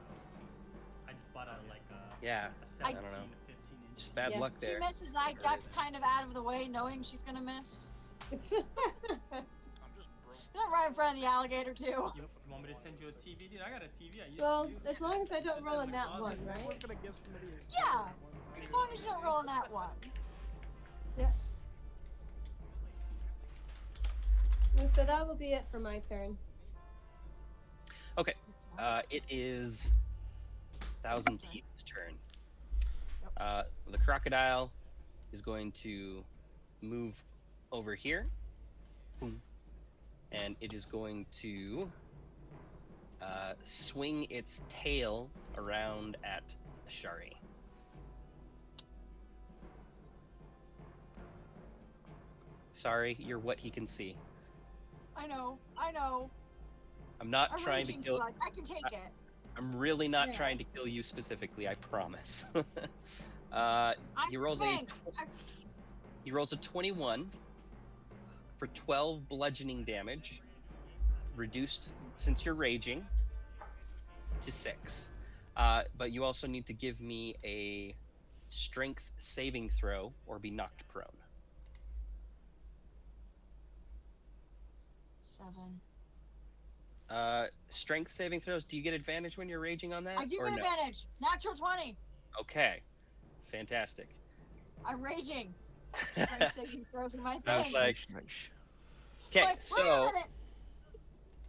I just bought a like Yeah. a 17 I don't know. to 15 inch. Just bad Yeah. luck She there. misses, I duck kind of out of the way, knowing she's gonna miss. Then right in front of the alligator too. You want me to send you a TV, dude? I got a TV. I used Well, to use. as long as I It's don't just roll a in the nat closet. one, right? Yeah, as long as you don't roll in that one. Yeah. And so that will be it for my turn. Okay. It is Thousand Teeth's turn. The crocodile is going to move over here. Boom. And it is going to swing its tail around at Shari. Sorry, you're what he can see. I know, I know. I'm not I'm trying to raging kill. too much. I can take it. I'm really not Yeah. trying to kill you specifically. I promise. He rolls a tank. he rolls a 21 for 12 bludgeoning damage, reduced since you're raging to 6. But you also need to give me a strength saving throw or be knocked prone. 7. Strength saving throws. Do you get advantage when you're raging on that? I do or get no? advantage. Natural 20. Okay, fantastic. I'm raging. Strength saving throws are my thing. I was like, Nice. okay, Like, wait a minute.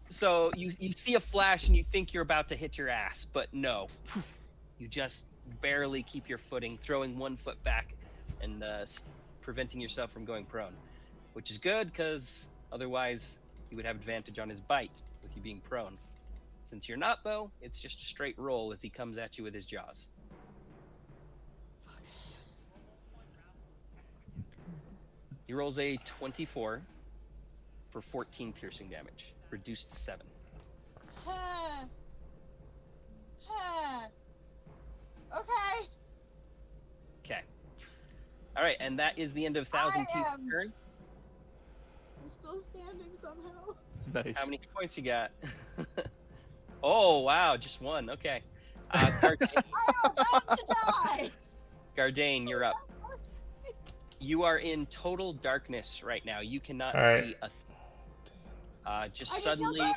So you see a flash and you think you're about to hit your ass, but no. You just barely keep your footing, throwing one foot back and preventing yourself from going prone, which is good because otherwise you would have advantage on his bite with you being prone. Since you're not, though, it's just a straight roll as he comes at you with his jaws. He rolls a 24 for 14 piercing damage, reduced to 7. Okay. Okay. All right, and that is the end of Thousand Teeth's turn. I'm still standing somehow. Nice. How many points you got? Oh, wow, just one. Okay. Gardane, I am about to die. Gardane, you're up. You are in total darkness right now. You cannot All right. see a thing. Just I just suddenly, yelled,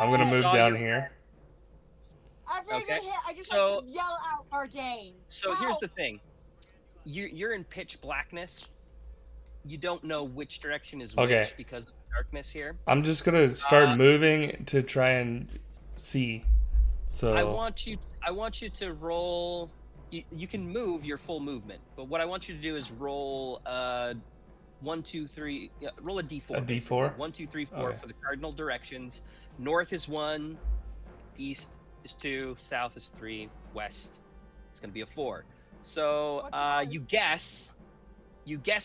I'm gonna You move saw down your- here. I've already Okay. been hit. I just So- like yell out Ardane. so here's the thing. You're in pitch blackness. You don't know which direction is Okay. which because of the darkness here. I'm just gonna start moving to try and see. So I want you to roll. You can move your full movement, but what I want you to do is roll 1, 2, 3. Roll a d4. A D4? 1, 2, 3, 4 Okay. for the cardinal directions. North is 1, east is 2, south is 3, west it's gonna be a 4. So you guess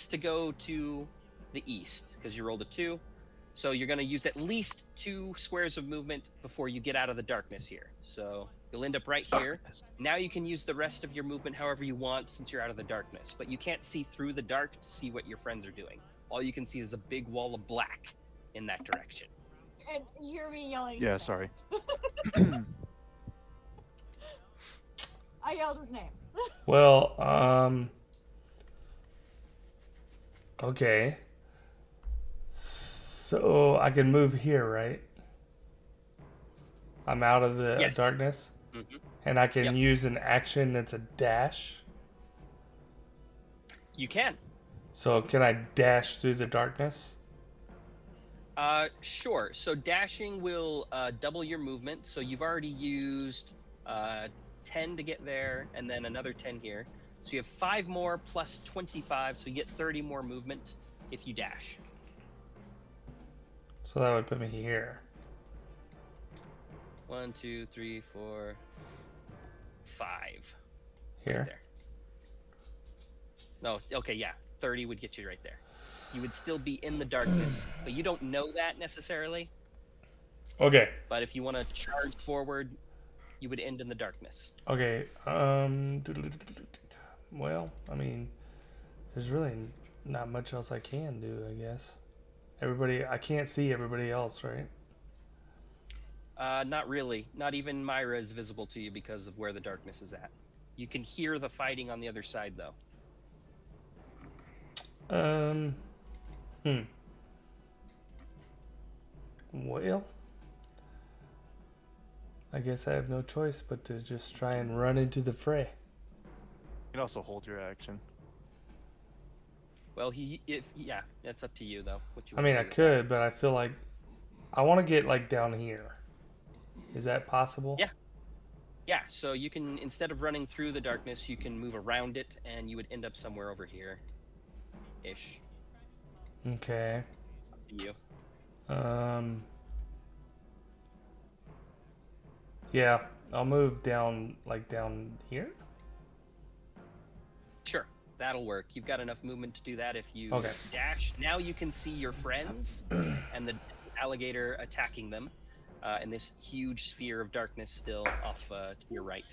to go to the east because you rolled a 2. So you're gonna use at least 2 squares of movement before you get out of the darkness here. So you'll end up right here. Now you can use the rest of your movement however you want since you're out of the darkness, but you can't see through the dark to see what your friends are doing. All you can see is a big wall of black in that direction. And you hear me yelling. his Yeah, name. sorry. I yelled his name. well, okay. So I can move here, right? I'm out of the Yes. darkness, Mm-hmm. and I can Yep. use an action that's a dash. You can. So can I dash through the darkness? Sure. So dashing will double your movement. So you've already used 10 to get there, and then another 10 here. So you have 5 more plus 25, so you get 30 more movement if you dash. So that would put me here. 1, 2, 3, 4, 5. Here? Right there. No, okay, yeah. 30 would get you right there. You would still be in the darkness, but you don't know that necessarily. Okay. But if you want to charge forward, you would end in the darkness. Okay. Well, I mean, there's really not much else I can do, I guess. I can't see everybody else, right? Not really. Not even Myra is visible to you because of where the darkness is at. You can hear the fighting on the other side, though. Well, I guess I have no choice but to just try and run into the fray. You can also hold your action. Well, yeah, that's up to you, though. What you I wanna mean, I do with could, but I feel like I want to get like down here. Is that possible? Yeah. Yeah, so you can, instead of running through the darkness, you can move around it, and you would end up somewhere over here. Ish. Okay. Up to you. Yeah, I'll move down, like down here. Sure, that'll work. You've got enough movement to do that if you Okay. dash. Now you can see your friends and the alligator attacking them in this huge sphere of darkness still off to your right.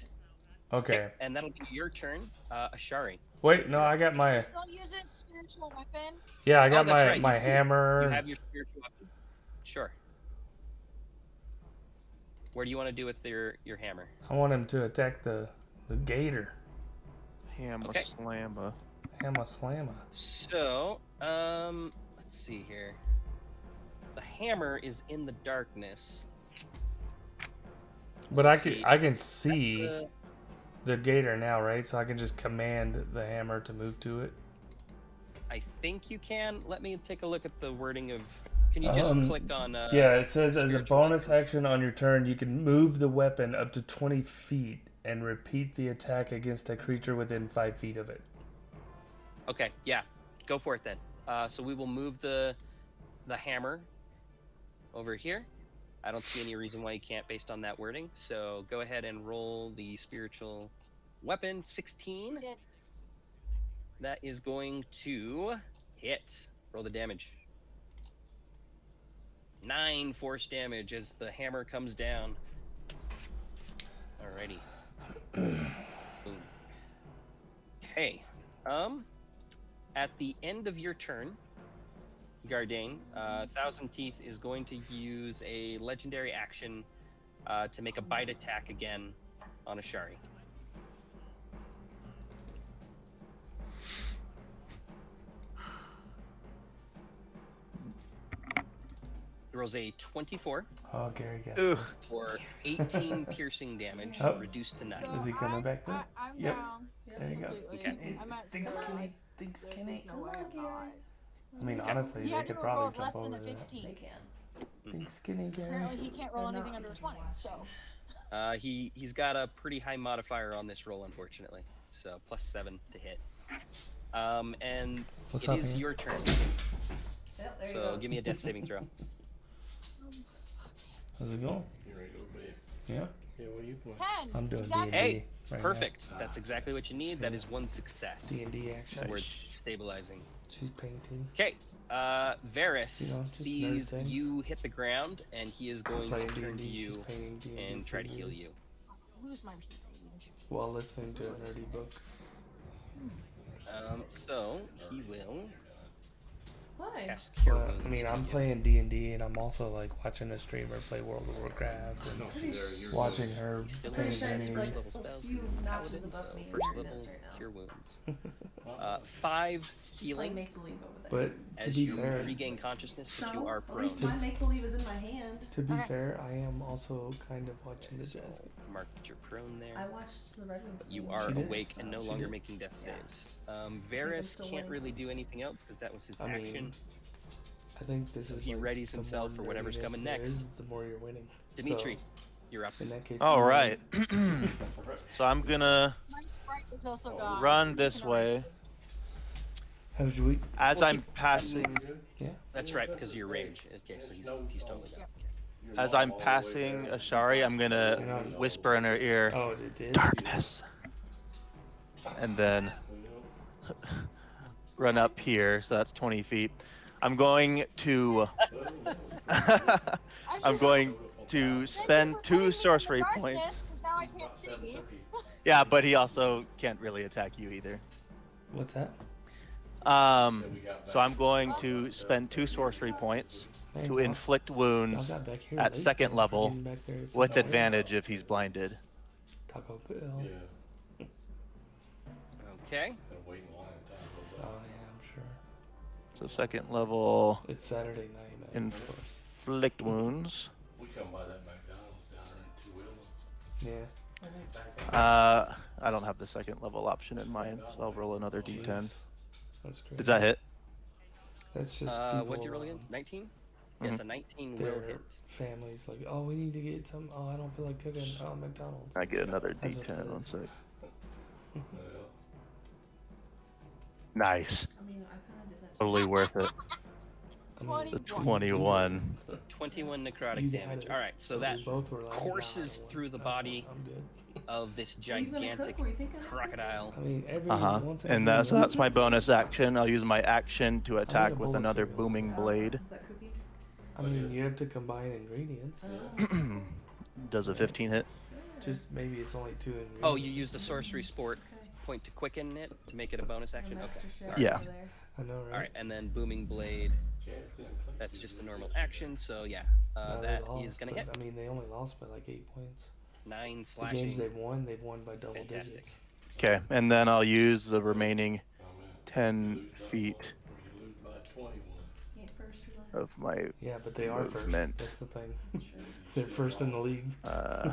Okay. And that'll be your turn, Ashari. Wait, no, I got Can my. I still use his spiritual weapon? Yeah, I got Oh, that's my right, my you do. hammer. You have your spiritual weapon. Sure. Where do you want to do with your hammer? I want him to attack the gator. Hamma Okay. slamma. Hammer slammer. So, let's see here. The hammer is in the darkness. But I Let's can see. I can see The- the gator now, right? So I can just command the hammer to move to it. I think you can. Let me take a look at the wording of. Can you just click on? Yeah, it says as a spiritual bonus action on your turn, you can move the weapon up to 20 feet and repeat the attack against a creature within 5 feet of it. Okay, yeah, go for it then. So we will move the hammer over here. I don't see any reason why you can't based on that wording. So go ahead and roll the spiritual weapon. 16. Did. That is going to hit. Roll the damage. 9 force damage as the hammer comes down. Alrighty. Boom. Okay. At the end of your turn, Gardain, Thousand Teeth is going to use a legendary action to make a bite attack again on Ashari. He rolls a 24 Oh, Gary got Ugh. for 18 piercing damage, Oh. reduced to 9. So Is he coming back then? I'm Yep. down. There you go. Completely. Okay. I'm at Think zero. skinny. Think skinny. There's no way I'm not. I mean, Okay. honestly, He they had to could have probably rolled jump less over than a that. 15. They can. Think skinny, Gary. Apparently he can't roll anything under a 20, so. He's got a pretty high modifier on this roll, unfortunately. So +7 to hit. And What's it up, is man? your turn. Yep, there you So go. give me a death saving throw. How's it going? Yeah, Yeah, what are you playing? 10! I'm doing exactly. D&D Hey, right perfect. That's exactly what you need. That is one success D&D action. towards stabilizing. She's painting. Okay. Varys You know, just nerd sees things. you hit the ground, and he is going to Playing turn to D&D, she's you painting D&D and try to heal figures you. Lose my rage. While listening to a nerdy book. So he will Why? cast Cure But, Wounds I mean, to I'm you. playing D&D, and I'm also like watching a streamer play World of Warcraft and watching her Still paint has Pretty sure it's first minis. like level a spells few because he's a notches paladin, above so me in first weirdness level right now. Cure Wounds. 5 Play healing make believe over there. But to as be you fair, regain consciousness, but So, you are at prone. least my make believe is in my hand. to be Okay. fair, I am also kind of watching the So jazz. mark that you're prone there. I watched the Red Wings. But you game. are She did? awake and no She longer did? making death Yeah. saves. I'm Varys still can't winning. really do anything else because that was his I mean, action. I think this So is he like, readies the himself more for whatever's nerdiness coming there next. is, the more you're winning. Dimitri, So, you're up. in that case, All you win. right. So I'm gonna My sprite is also gone. run You this can erase way. it. How was your week? As Well, I'm passing, Yeah. That's right, because of your rage. Okay, so he's totally done. Yep. as I'm passing Ashari, I'm gonna whisper in her ear, Oh, it did. "Darkness," and then run up here. So that's 20 feet. I'm going to. I'm going to spend 2 sorcery points. Because now I can't see. Yeah, but he also can't really attack you either. What's that? So I'm going to spend 2 sorcery points Man, to y'all- inflict y'all wounds got back here at late, 2nd man, level getting back there at with 7:30. advantage if he's blinded. Taco Bell. Okay. Oh yeah, I'm sure. So 2nd level It's Saturday night, man. Of course. inflict wounds. We come by that McDonald's down there in Two Wheeler. Yeah. I don't have the 2nd level option in mind, so I'll roll another d10. Jeez. That's great. Does that hit? That's just What'd you roll people, again? 19? Yes, a 19 will their hit. families like, oh, we need to get some. Oh, I don't feel like cooking. Oh, McDonald's. I get another That's what d10 that one is. sec. Nice. I mean, I kind of did that. Totally worth it. I mean, The 21. 21 necrotic You damage. had it. Alright, so We that both were like, courses nah, through the I'm- body I'm good. of this Were you gonna gigantic cook? Were you thinking of crocodile. I mean, every once in a And blue so moon- that's my bonus action. I'll use my action to attack a with bowl of another cereal. booming blade. Is that cookie? I mean, you have to combine ingredients. Does a 15 hit? Just maybe it's only 2 ingredients. Oh, you use the sorcery sport point to quicken it to make it a bonus action? Master Okay. Chef Alright. Yeah. over there. I know, right? Alright, and then booming blade. That's just a normal action, so yeah. No, they That is lost, gonna but, hit. I mean, they only lost by like 8 points. 9 The games slashing. they've won by double Fantastic. digits. Okay, and then I'll use the remaining 10 feet He ain't first, he left. of my Yeah, but they are movement. first. That's the thing. They're first in the league. Uh,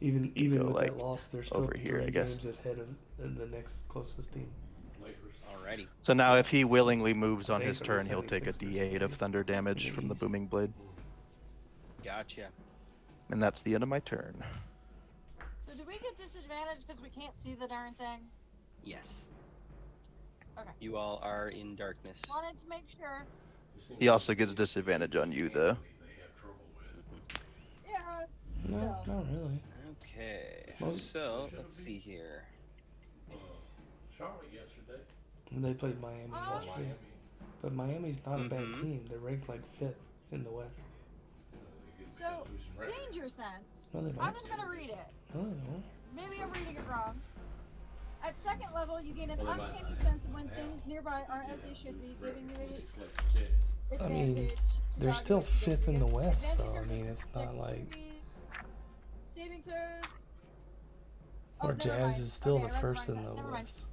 even go, with like, that loss, they're still over here, I 3 guess. games ahead of the next closest team. Alrighty. So now if he willingly moves I on think his it was turn, he'll take a 76% d8 of thunder damage from the East. booming blade. Gotcha. And that's the end of my turn. So do we get disadvantage because we can't see the darn thing? Yes. Okay. You all are in darkness. Wanted to make sure. He also gets disadvantage on you, though. Yeah. No, Still. not really. Okay. Well- So, let's see here. Charlotte yesterday. They played Miami yesterday. But Miami's not a bad Mhm. team. They're ranked like 5th in the West. So, danger sense. No, they don't. I'm just gonna read it. No, they don't. Maybe I'm reading it wrong. At 2nd level, you gain an uncanny sense of when things nearby are as they should be, giving you I mean, advantage. to they're dodge still and 5th in the advantage West, on though. I mean, it's not like. dexterity, saving throws. Or never Jazz mind. is still Okay, the I read first wrong in the sentence. Never mind. West.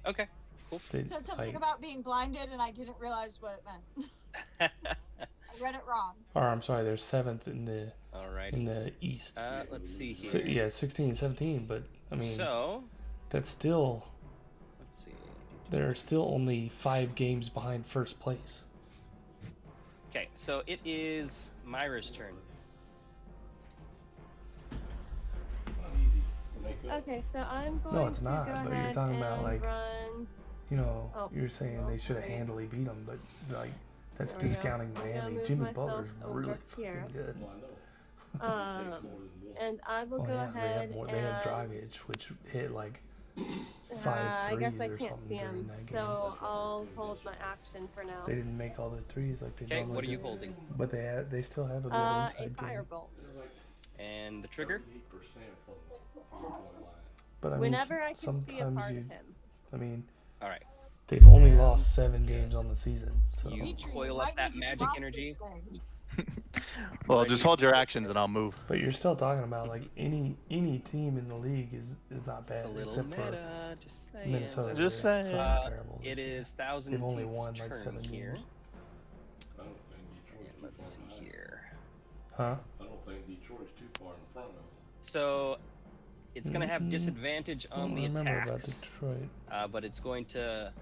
Okay. Cool. They, It said something like, about being blinded, and I didn't realize what it meant. I read it wrong. or I'm sorry, they're 7th in the Alrighty. East. Let's see here. So, yeah, 16 and 17, but I mean, So, that's still. let's see. They're still only 5 games behind first place. Okay, so it is Myra's turn. Okay, so I'm going No, it's to not, go but you're ahead talking about, and like, run. You know, Oh. you're saying they should have handily beat them, but like that's There we go. discounting I'm gonna Miami. move Jimmy myself Butler's over really here. fucking good. And I will Oh go yeah, ahead they have and Dragic, which hit like 5 I guess threes I or can't something see during him, that game. so I'll hold my action for now. They didn't make all the threes like they Okay, normally what are you do. holding? But they still have a good A inside game. firebolt. And the trigger? But I mean, Whenever I can see a sometimes part you, of him. I mean, Alright. they've only lost 7 games on the season. So You Dimitri, coil you up might that need to magic drop energy. this thing. Well, just hold your actions and I'll move. But you're still talking about like any team in the league is not bad It's a little except for meta, just saying. Minnesota. Just They're saying. fucking terrible. It is Thousand They've only Teeth's won like turn 7 here. games. And let's see here. Huh? I don't think Detroit's too far in front of them. So it's gonna have disadvantage I on don't the remember about attacks, Detroit. but it's going to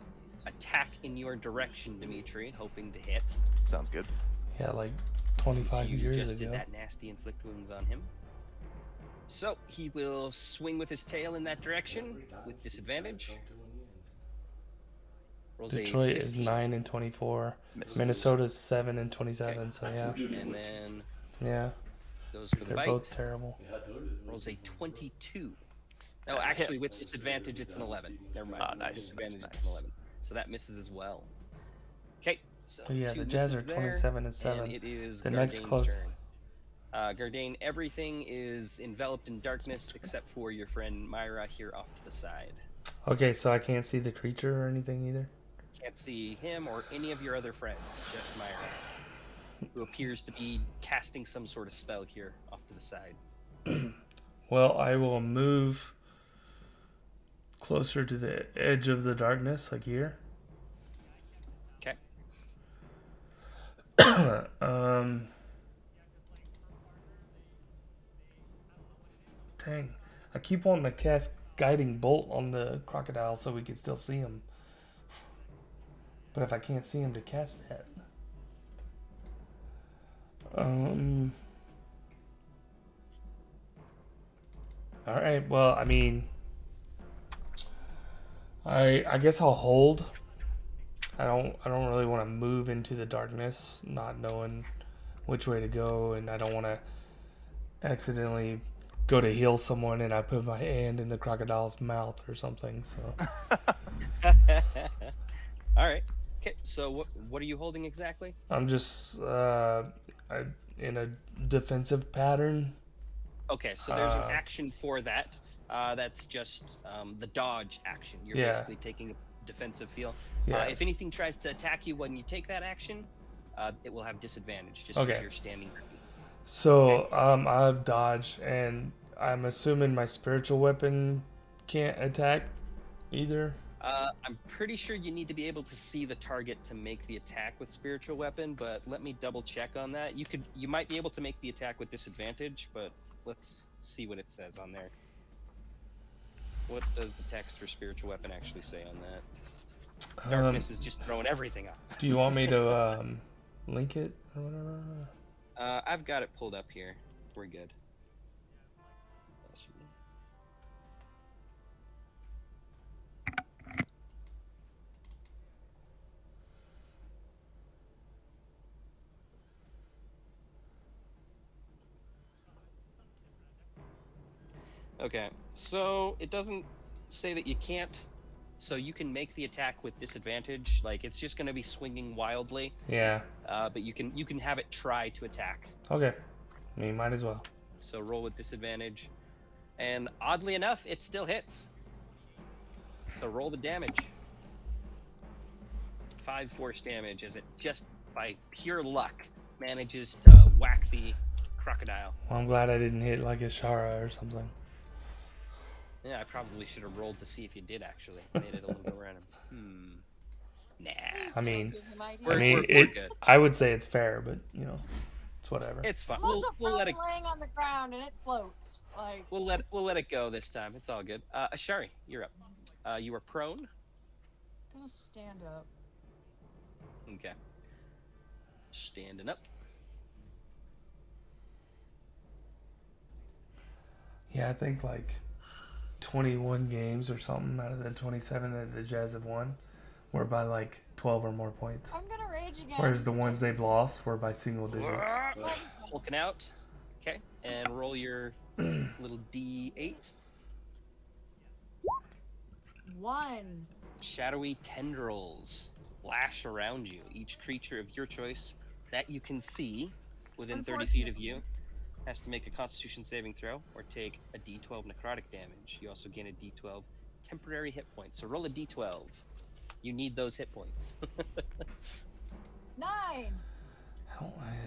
attack in your direction, Dimitri, hoping to hit. Sounds good. Yeah, like 25 you years just ago. did that nasty inflict wounds on him. So he will swing with his tail in that direction with disadvantage. Rolls a Detroit is 15. 9 and 24. Minnesota's 7 and 27. Okay. So yeah. And then Yeah. goes for the They're bite. both terrible. Rolls a 22. No, actually, with disadvantage, it's an 11. Never mind. Ah, nice, Disadvantage, nice, it's an 11. So that misses as well. Okay. So But yeah, 2 the Jazz are misses there, 27 and 7. And it is The next Gardain's close. turn. Gardain, everything is enveloped in darkness except for your friend Myra here off to the side. Okay, so I can't see the creature or anything either? Can't see him or any of your other friends, just Myra, who appears to be casting some sort of spell here off to the side. Well, I will move closer to the edge of the darkness, like here. Okay. Dang. I keep wanting to cast Guiding Bolt on the crocodile so we can still see him. But if I can't see him to cast that. Alright, well, I mean, I guess I'll hold. I don't really want to move into the darkness, not knowing which way to go, and I don't want to accidentally go to heal someone and I put my hand in the crocodile's mouth or something. So. All right. Okay. So what are you holding exactly? I'm just in a defensive pattern. Okay. So there's an action for that. That's just the dodge action. You're basically taking a defensive feel. Yeah. If anything tries to attack you when you take that action, it will have disadvantage just because you're standing ready. So I have dodge, and I'm assuming my spiritual weapon can't attack either. I'm pretty sure you need to be able to see the target to make the attack with spiritual weapon, but let me double check on that. You might be able to make the attack with disadvantage, but let's see what it says on there. What does the text for spiritual weapon actually say on that? Darkness is just throwing everything up. Do you want me to link it or whatever? I've got it pulled up here. We're good. Okay, so it doesn't say that you can't. So you can make the attack with disadvantage. Like it's just going to be swinging wildly. Yeah. But you can have it try to attack. Okay. I mean, might as well. So roll with disadvantage, and oddly enough, it still hits. So roll the damage. 5 force damage as it just by pure luck manages to whack the crocodile. Well, I'm glad I didn't hit like a Shara or something. Yeah, I probably should have rolled to see if you did actually. Made it a little bit random. Nah. I mean, we're good. I would say it's fair, but you know, it's whatever. It's fine. I'm also We'll let it. laying on the ground and it floats. Like We'll let it go this time. It's all good. Ashari, you're up. You are prone. I'm gonna stand up. Okay. Standing up. Yeah, I think like 21 games or something out of the 27 that the Jazz have won were by like 12 or more points. I'm gonna rage again. Whereas the ones they've lost were by single digits. Hulking out. Okay, and roll your little D8. 1. Shadowy tendrils lash around you. Each creature of your choice that you can see within 30 feet of you has to make a Constitution saving throw or take a D12 necrotic damage. You also gain a D12 temporary hit points. So roll a D12. You need those hit points. 9.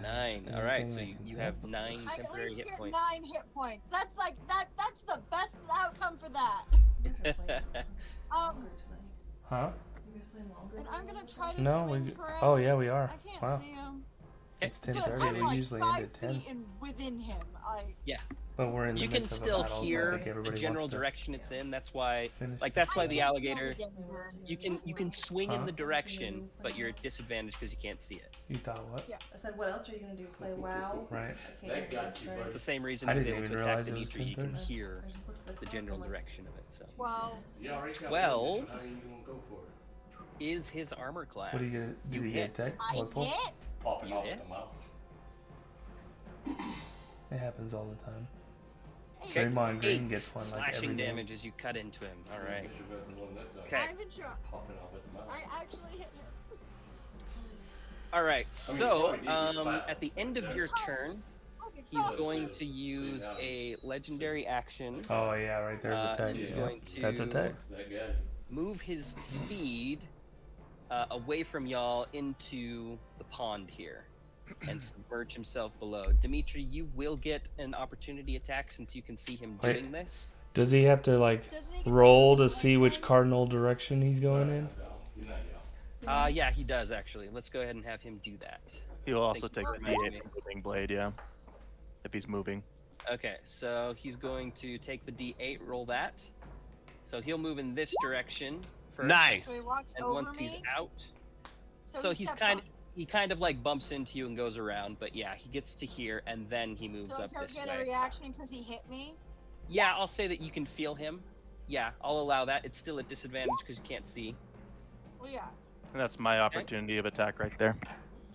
9. All right, so you have 9 I at temporary least hit get points. 9 hit points. That's like that's the best outcome for that. Huh? And I'm gonna try to No, swing we. for him. Oh yeah, we are. I can't Wow. see him. It's But 10:30. I'm We like usually 5 end at 10. feet in within him. But we're in the You can midst of a still battle, so I hear think the everybody general wants to direction it's in. That's why, finish. that's why I the can feel alligator. the danger. You can swing in Huh? the direction, but you're at disadvantage because you can't see it. You thought what? Yeah. I said, what else are you gonna do? Play WoW? Right. I can't That got you, It's buddy. the same reason I he's didn't able to even attack realize it was Dimitri. You can 10:30. hear I just looked at the the clock, general I'm like, direction of it. So, Well, You already got 12 one, so how you gonna go for it? is his armor class. What are you gonna? You Did he hit. get attacked? I What for? hit. Popping You off hit? at the mouth. It happens all the time. Okay, Draymond Green 8 gets one like slashing every game. damage as you cut into him. All right. Okay. I even try. Popping off at the mouth. I actually hit him. All right. I mean, So, you probably did get at the end of your turn, Fucking he's tossed going him. to use a legendary action. Oh yeah, right there's attack. He's Yeah. going That's to attack. That guy. move his speed away from y'all into the pond here and submerge himself below. Dimitri, you will get an opportunity attack since you can see him Wait. doing this. Does he have to like Doesn't he get roll the to see which thing? cardinal direction he's going in? You're not yelling. Yeah, he does actually. Let's go ahead and have him do that. He'll also Thank you take for the reminding D8 me. moving blade, yeah. If he's moving. Okay, so he's going to take the D8, roll that. So he'll move in this direction first. Nice! So he walks And over once me. he's out, So he's steps kind on. he kind of like bumps into you and goes around, but yeah, he gets to here and then he moves So up don't this get a way. reaction because he hit me. Yeah, I'll say that you can feel him. Yeah, I'll allow that. It's still at disadvantage because you can't see. Well, yeah. And that's my opportunity of attack right there.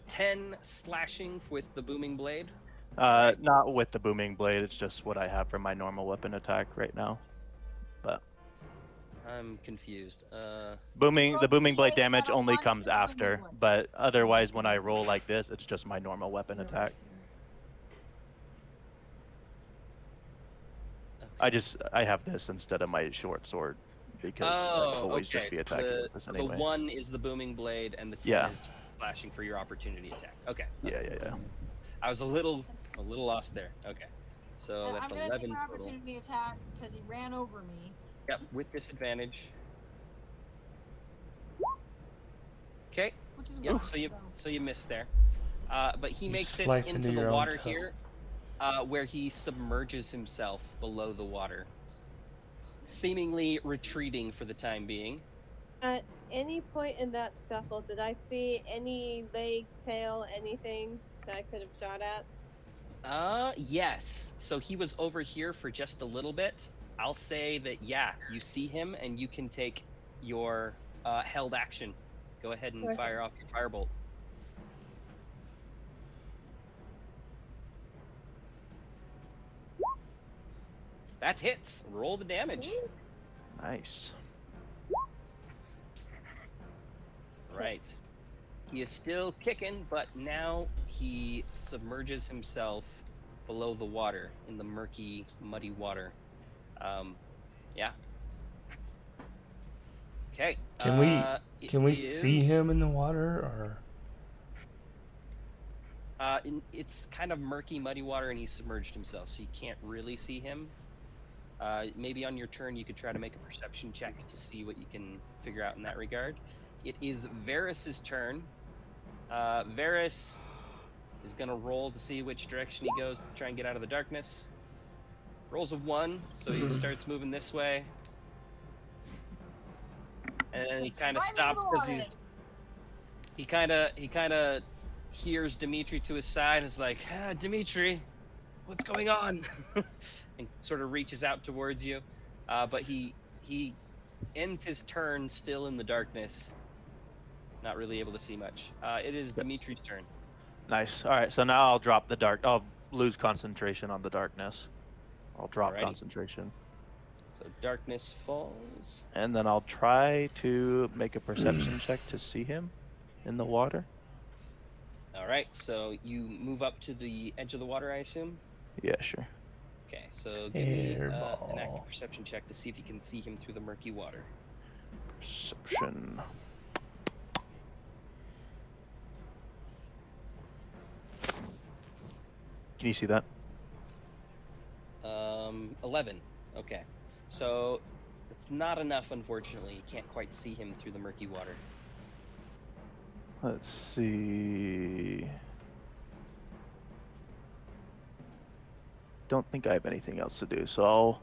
10 slashing with the booming blade. Not with the booming blade, it's just what I have for my normal weapon attack right now. But I'm confused. the Roll booming blade D8 damage level only 1 comes for the booming after, blade. but otherwise when I roll like this, it's just my normal weapon attack. I have this instead of my short sword because I'd always just be attacking with this anyway. The 1 is the booming blade and the 10 Yeah. is slashing for your opportunity attack. Okay. Yeah. I was a little lost there. Okay. So And that's I'm gonna take 11 my total. opportunity attack because he ran over me. Yep, with disadvantage. Okay. Which is Yep. one, So you missed there. But he You makes it slice into into the your own water toe. here, where he submerges himself below the water, seemingly retreating for the time being. At any point in that scuffle, did I see any leg, tail, anything that I could have shot at? Yes. So he was over here for just a little bit. I'll say that, yeah, you see him and you can take your held action. Go ahead and Okay. fire off your firebolt. That hits. Roll the damage. Nice. Right. He is still kicking, but now he submerges himself below the water in the murky, muddy water. Yeah. Okay. Can we it see is- him in the water or? It's kind of murky, muddy water, and he's submerged himself, so you can't really see him. Maybe on your turn you could try to make a perception check to see what you can figure out in that regard. It is Varys's turn. Varys is gonna roll to see which direction he goes to try and get out of the darkness. Rolls a 1, so he starts moving this way. And then he kind of Right into stops the because water. he kind of hears Dimitri to his side and is like, Dimitri, what's going on? And sort of reaches out towards you. But he ends his turn still in the darkness, not really able to see much. It is Dimitri's turn. Nice. Alright, so now I'll drop the dark. I'll lose concentration on the darkness. I'll drop Alrighty. concentration. So darkness falls. And then I'll try to make a perception check to see him in the water. All right, so you move up to the edge of the water, I assume? Yeah, sure. Okay, so give me an Airball. active perception check to see if you can see him through the murky water. Perception. Can you see that? 11. Okay. So it's not enough, unfortunately. You can't quite see him through the murky water. Let's see. don't think I have anything else to do. So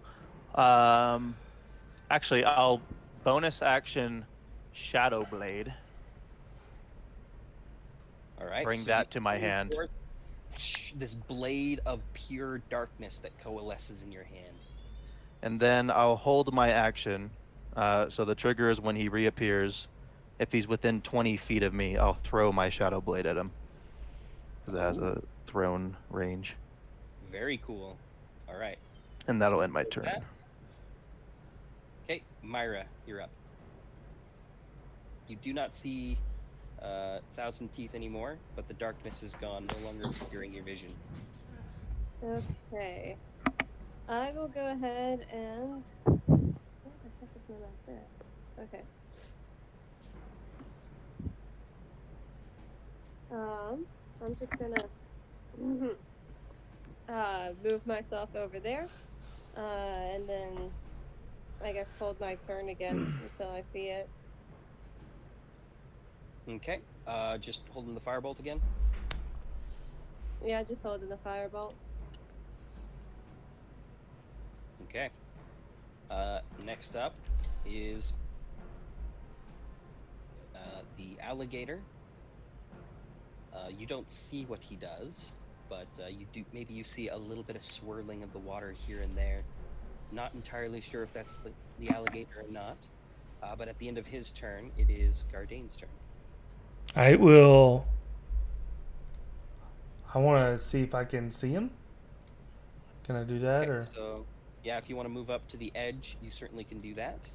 actually, I'll bonus action Shadow Blade. All right. Bring so that you to my swing hand. forth this blade of pure darkness that coalesces in your hand. And then I'll hold my action. So the trigger is when he reappears. If he's within 20 feet of me, I'll throw my Shadow Blade at him. Because it has a thrown range. Very cool. All right. And that'll end my With turn. that- Okay, Myra, you're up. You do not see Thousand Teeth anymore, but the darkness is gone, no longer obscuring your vision. Okay. I will go ahead and. Where the heck is my master at? Okay. I'm just gonna move myself over there, and then I guess hold my turn again until I see it. Okay, just holding the firebolt again. Yeah, just holding the firebolt. Okay. Next up is the alligator. You don't see what he does, but you do. Maybe you see a little bit of swirling of the water here and there. Not entirely sure if that's the alligator or not. But at the end of his turn, it is Gardain's turn. I want to see if I can see him. Can I do that, Okay, or? so yeah, if you want to move up to the edge, you certainly can do that.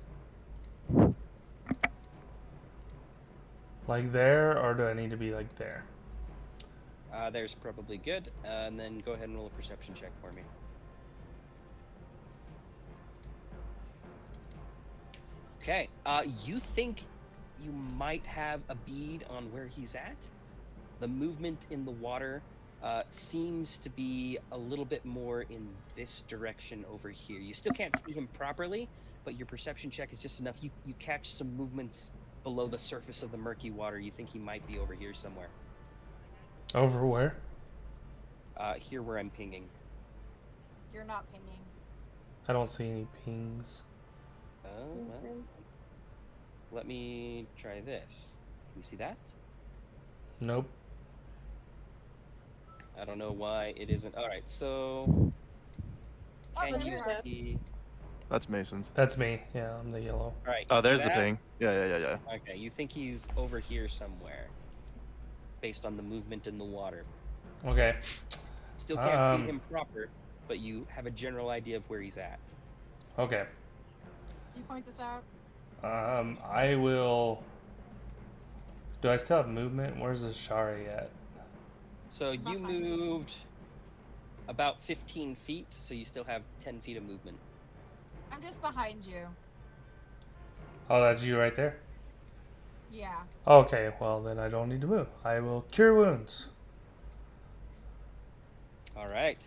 Like there, or do I need to be like there? There's probably good. And then go ahead and roll a perception check for me. Okay, you think you might have a bead on where he's at? The movement in the water seems to be a little bit more in this direction over here. You still can't see him properly, but your perception check is just enough. You catch some movements below the surface of the murky water. You think he might be over here somewhere. Over where? Here where I'm pinging. You're not pinging. I don't see any pings. Well, let me try this. Can you see that? Nope. I don't know why it isn't. All right, so can you see? That's Mason. That's me. Yeah, I'm the yellow. All right. Oh, there's the that? ping. Yeah. Okay, you think he's over here somewhere, based on the movement in the water. Okay. Still can't see him proper, but you have a general idea of where he's at. Okay. Do you point this out? I will. Do I still have movement? Where's the Shari at? So you moved about 15 feet, so you still have 10 feet of movement. I'm just behind you. Oh, that's you right there? Yeah. Okay, well then I don't need to move. I will cure wounds. All right.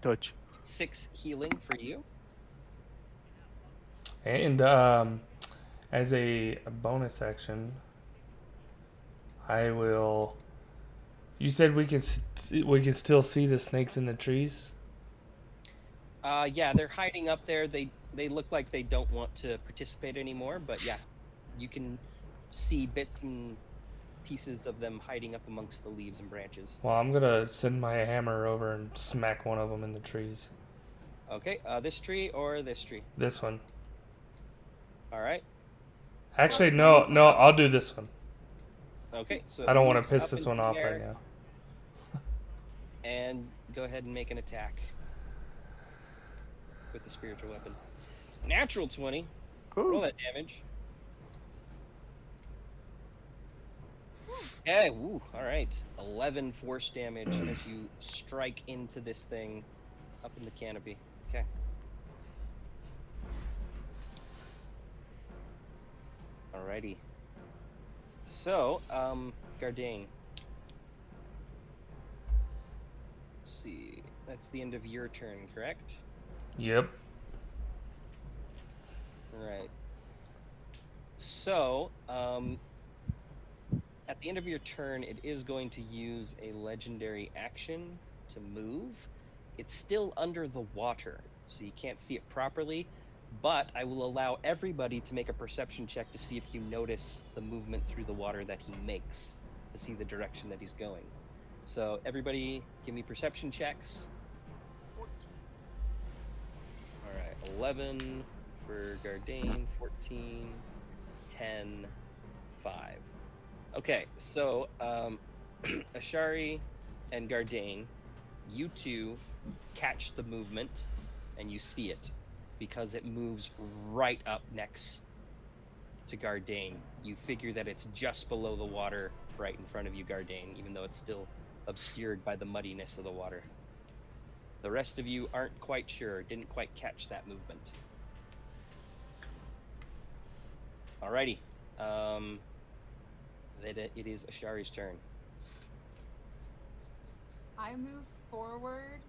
Touch. 6 healing for you. And as a bonus action, I will. You said we can still see the snakes in the trees. Yeah, they're hiding up there. They look like they don't want to participate anymore, but yeah, you can see bits and pieces of them hiding up amongst the leaves and branches. Well, I'm gonna send my hammer over and smack one of them in the trees. Okay, this tree or this tree? This one. All right. Actually, no, I'll do this one. Okay, so I don't want to moves piss up this into one the off air, right now. And go ahead and make an attack with the spiritual weapon. Natural 20. Cool. Roll that damage. Okay, woo, all right. 11 force damage as you strike into this thing up in the canopy. Okay. Alrighty. So, Gardain. Let's see. That's the end of your turn, correct? Yep. Right. So, at the end of your turn, it is going to use a legendary action to move. It's still under the water, so you can't see it properly, but I will allow everybody to make a perception check to see if you notice the movement through the water that he makes, to see the direction that he's going. So everybody give me perception checks. 14. All right, 11 for Gardane, 14, 10, 5. Okay, so Ashari and Gardane, you two catch the movement and you see it because it moves right up next to Gardane. You figure that it's just below the water right in front of you, Gardane, even though it's still obscured by the muddiness of the water. The rest of you aren't quite sure, didn't quite catch that movement. Alrighty. It is Ashari's turn. I move forward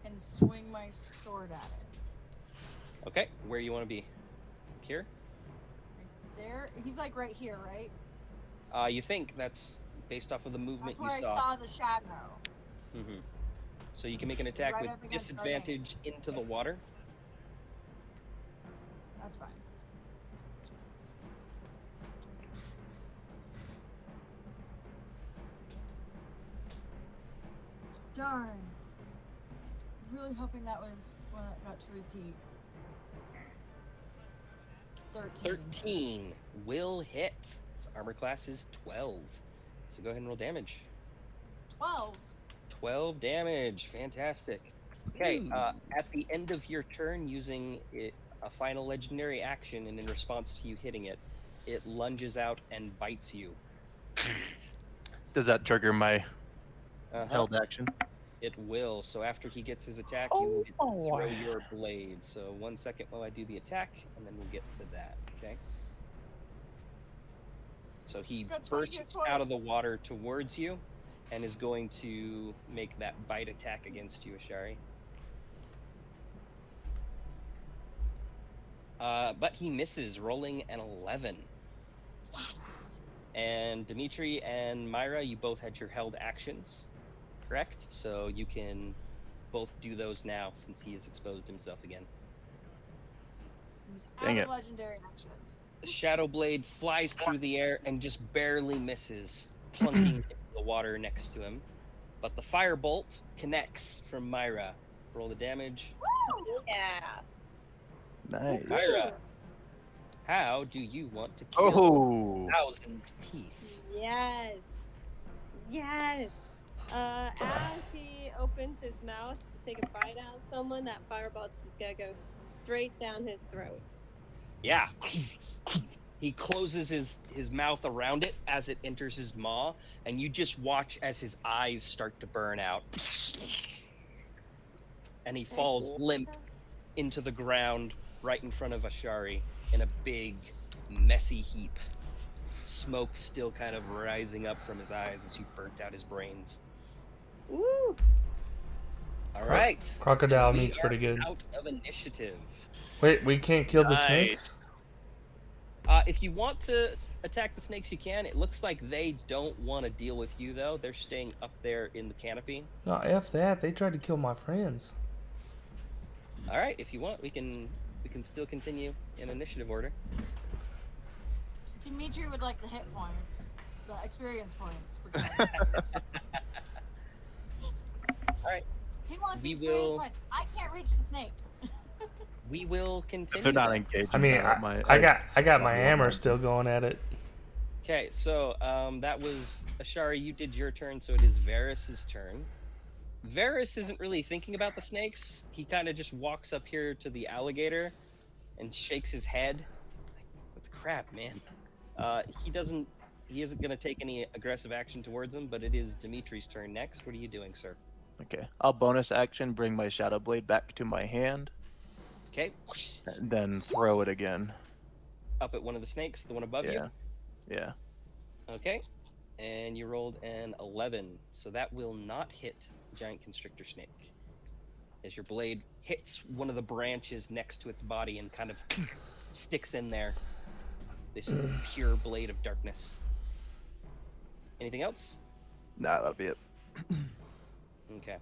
and swing my sword at it. Okay, where you want to be? Here? Right there. He's like right here, right? You think that's based off of the movement That's where you I saw. saw the shadow. Mm-hmm. So you can make an attack right with up against disadvantage into the water. That's fine. Darn. Really hoping that was one that got to repeat. 13 will hit. His armor class is 12. So go ahead and roll damage. 12. 12 damage. Fantastic. Okay, at the end of your turn, using a final legendary action, and in response to you hitting it, it lunges out and bites you. Does that trigger my held action? It will. So after he gets his attack, you will get to throw your blade. So 1 second while I do the attack, and then we'll get to that. Okay. So he bursts out of the water towards you, and is going to make that bite attack against you, Ashari. But he misses, rolling an 11. Yes. And Dimitri and Myra, you both had your held actions, correct? So you can both do those now since he has exposed himself again. He's Dang out it. of legendary actions. The Shadow Blade flies through the air and just barely misses, plunking into the water next to him. But the Firebolt connects from Myra. Roll the damage. Woo! Yeah. Nice. Myra, how do you want to kill 1,000 teeth? Yes. Yes. As he opens his mouth to take a bite out of someone, that firebolt's just gonna go straight down his throat. Yeah. He closes his mouth around it as it enters his maw, and you just watch as his eyes start to burn out. And he falls limp into the ground right in front of Ashari in a big, messy heap. Smoke still kind of rising up from his eyes as you burnt out his brains. Woo! All right. Crocodile We meat's are pretty good. Out of initiative. Wait, we can't kill the Nice. snakes? If you want to attack the snakes, you can. It looks like they don't want to deal with you, though. They're staying up there in the canopy. No, F that. They tried to kill my friends. All right, if you want, we can still continue in initiative order. Dimitri would like the hit points, the experience points for killing snakes. All right. He wants the We experience will- points. I can't reach the snake. We will continue. If they're not then. engaged. I mean, I got my hammer still going at it. Okay, so that was Ashari. You did your turn, so it is Varys' turn. Varys isn't really thinking about the snakes. He kind of just walks up here to the alligator and shakes his head. Like, what the crap, man? He isn't going to take any aggressive action towards him, but it is Dimitri's turn next. What are you doing, sir? Okay. I'll bonus action, bring my Shadow Blade back to my hand, Okay. and then throw it again. Up at one of the snakes, the one above you? Yeah. Okay. And you rolled an 11, so that will not hit Giant Constrictor Snake. As your blade hits one of the branches next to its body and kind of sticks in there. This pure blade of darkness. Anything else? Nah, that'll be it. Okay.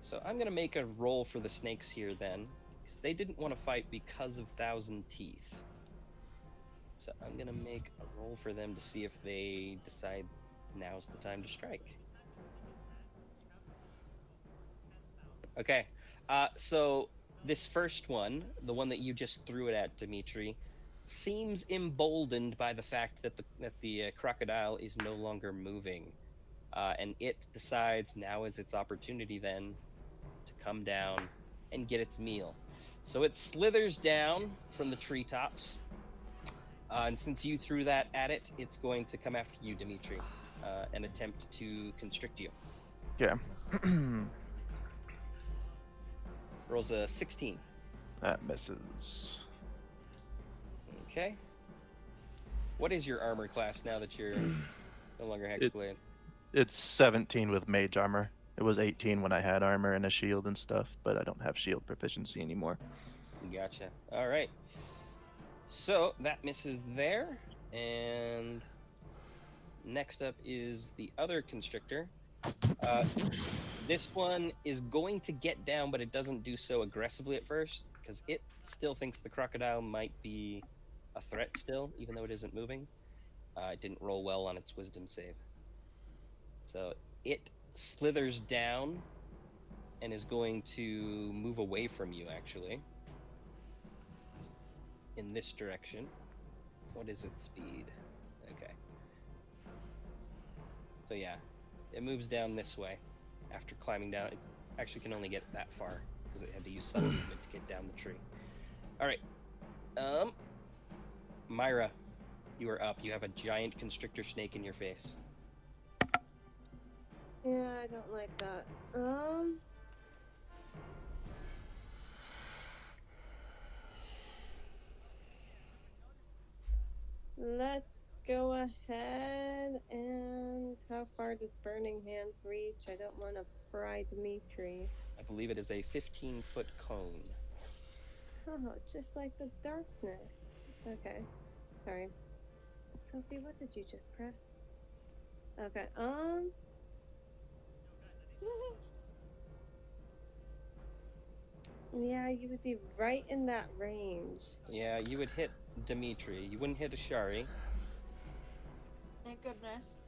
So I'm gonna make a roll for the snakes here then, because they didn't want to fight because of Thousand Teeth. So I'm gonna make a roll for them to see if they decide now's the time to strike. Okay, so this first one, the one that you just threw it at, Dimitri, seems emboldened by the fact that the crocodile is no longer moving, and it decides now is its opportunity then to come down and get its meal. So it slithers down from the treetops, and since you threw that at it, it's going to come after you, Dimitri, and attempt to constrict you. Yeah. Rolls a 16. That misses. Okay. What is your armor class now that you're no longer Hexblade? It's 17 with mage armor. It was 18 when I had armor and a shield and stuff, but I don't have shield proficiency anymore. Gotcha. All right. So that misses there, and next up is the other constrictor. This one is going to get down, but it doesn't do so aggressively at first, because it still thinks the crocodile might be a threat still, even though it isn't moving. It didn't roll well on its wisdom save. So it slithers down and is going to move away from you, actually, in this direction. What is its speed? Okay. So yeah, it moves down this way after climbing down. It actually can only get that far because it had to use some movement to get down the tree. All right. Myra, you are up. You have a giant constrictor snake in your face. Yeah, I don't like that. Let's go ahead and how far does Burning Hands reach? I don't want to fry Dimitri. I believe it is a 15-foot cone. Oh, just like the darkness. Okay. Sorry. Sophie, what did you just press? Okay, yeah, you would be right in that range. Yeah, you would hit Dimitri. You wouldn't hit Ashari. Thank goodness.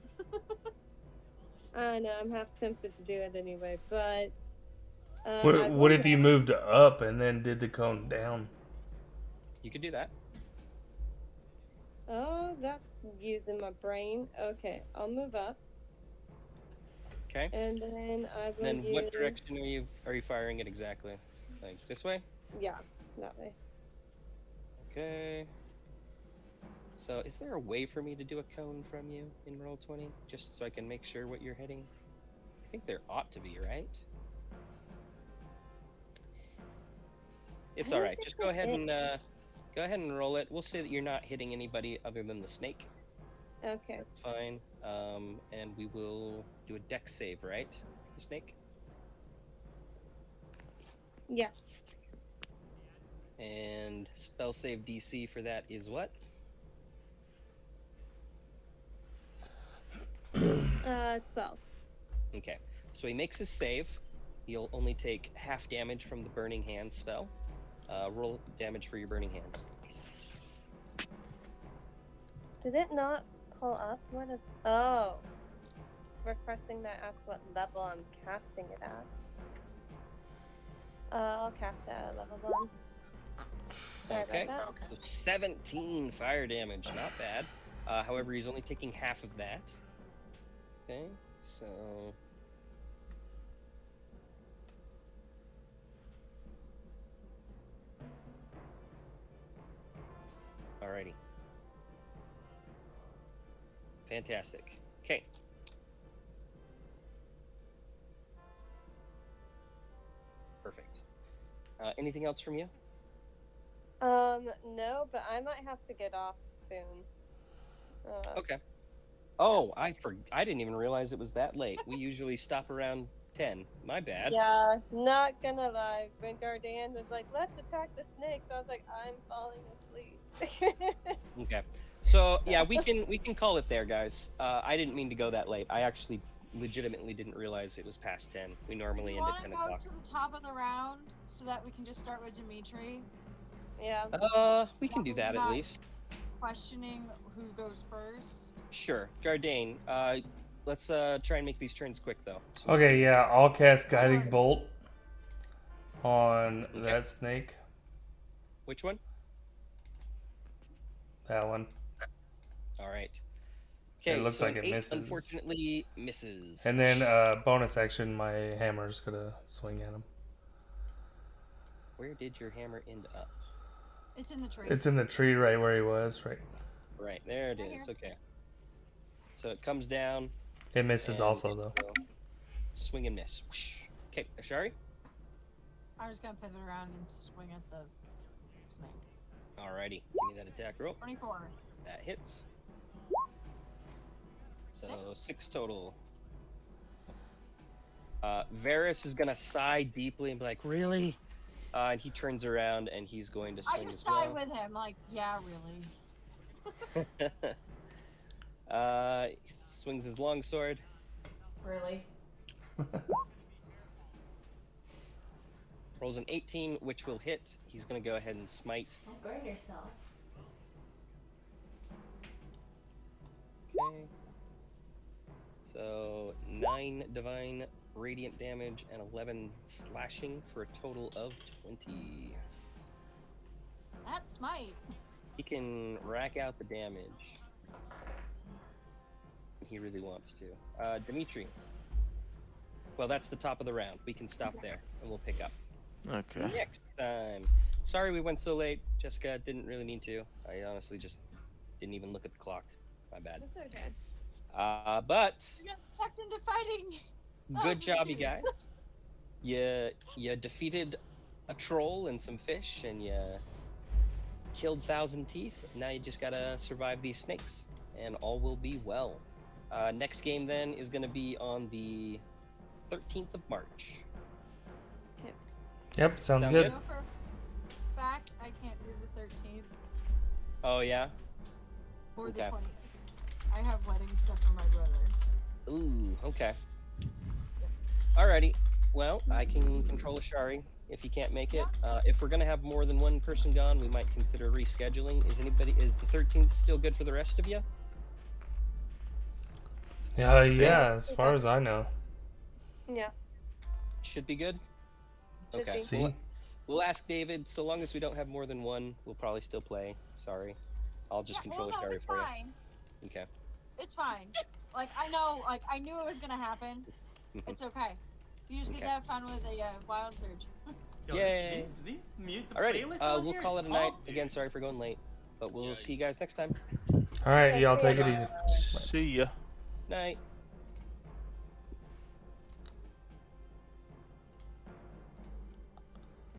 I know, I'm half tempted to do it anyway, but... What if you moved up and then did the cone down? You could do that. Oh, that's using my brain. Okay, I'll move up. Okay. And then I will Then use... what direction are you firing it exactly? Like this way? Yeah, that way. Okay. So is there a way for me to do a cone from you in Roll20? Just so I can make sure what you're hitting? I think there ought to be, right? It's alright. Just go ahead and roll it. We'll say that you're not hitting anybody other than the snake. Okay. That's fine. And we will do a dex save, right? The snake? Yes. And spell save DC for that is what? 12. Okay. So he makes his save. He'll only take half damage from the Burning Hands spell. Roll damage for your Burning Hands. Did it not pull up? What is... Oh. Requesting that ask what level I'm casting it at. I'll cast it at level 1. Sorry Okay. about that. So 17 fire damage. Not bad. However, he's only taking half of that. Okay. So... Alrighty. Fantastic. Okay. Perfect. Anything else from you? No, but I might have to get off soon. Okay. Oh, I didn't even realize it was that late. We usually stop around 10. My bad. Yeah, not gonna lie. When Gardan was like, let's attack the snakes, I was like, I'm falling asleep. Okay. So yeah, we can call it there, guys. I didn't mean to go that late. I actually legitimately didn't realize it was past 10. We Do normally you end at want to 10 go o'clock. to the top of the round so that we can just start with Dimitri? Yeah. We can do That way that we're at not least. questioning who goes first. Sure. Gardane, let's try and make these turns quick though. So Okay, yeah, I'll cast Guiding Alright. Bolt on Okay. that snake. Which one? That one. All right. It Okay, looks so like an it 8 misses. unfortunately misses. And then bonus action, my hammer's gonna swing at him. Where did your hammer end up? It's in the tree. It's in the tree right where he was, right? Right, there it Right is. here. Okay. So it comes down. It misses and also, it though. will swing and miss. Whoosh. Okay, Ashari? I'm just gonna pivot around and swing at the snake. Alrighty, give me that attack roll. 24. That hits. So 6 total. Varys is gonna sigh deeply and be like, "Really?" And he turns around and he's going to I swing just as sigh well. with him, like, yeah, really. He swings his longsword. Really? Rolls an 18, which will hit. He's gonna go ahead and smite. Don't burn yourself. Okay. So 9 divine radiant damage and 11 slashing for a total of 20. That's smite. He can rack out the damage. He really wants to. Dimitri. Well, that's the top of the round. We can stop there and we'll pick up. Okay. Next time. Sorry we went so late. Jessica, didn't really mean to. I honestly just didn't even look at the clock. My bad. That's okay. But You got sucked into fighting. good job, you guys. You defeated a troll and some fish, and you killed 1,000 teeth. Now you just gotta survive these snakes, and all will be well. Next game then is gonna be on the 13th of March. Yep, sounds Sound good. I know for a fact I can't do the 13th Oh yeah. or the Okay. 20th. I have wedding stuff for my brother. Ooh, okay. Alrighty. Well, I can control Ashari if you can't make it. If we're gonna have more than one person gone, we might consider rescheduling. Is the 13th still good for the rest of you? Yeah, as far as I know. Yeah. Should be good. Should Okay. be. See? We'll ask David. So long as we don't have more than one, we'll probably still play. Sorry. I'll just control well, no, Ashari it's for fine. you. Okay. It's fine. Like, I know, like, I knew it was gonna happen. It's okay. You just need to Okay. have fun with a wild surge. Yo, Yay! These mute the Alrighty. playlist on We'll here call is it a night. pumped, Again, dude. sorry for going late, but we'll see you guys next time. Alright, y'all see ya. take it easy. See ya. Night.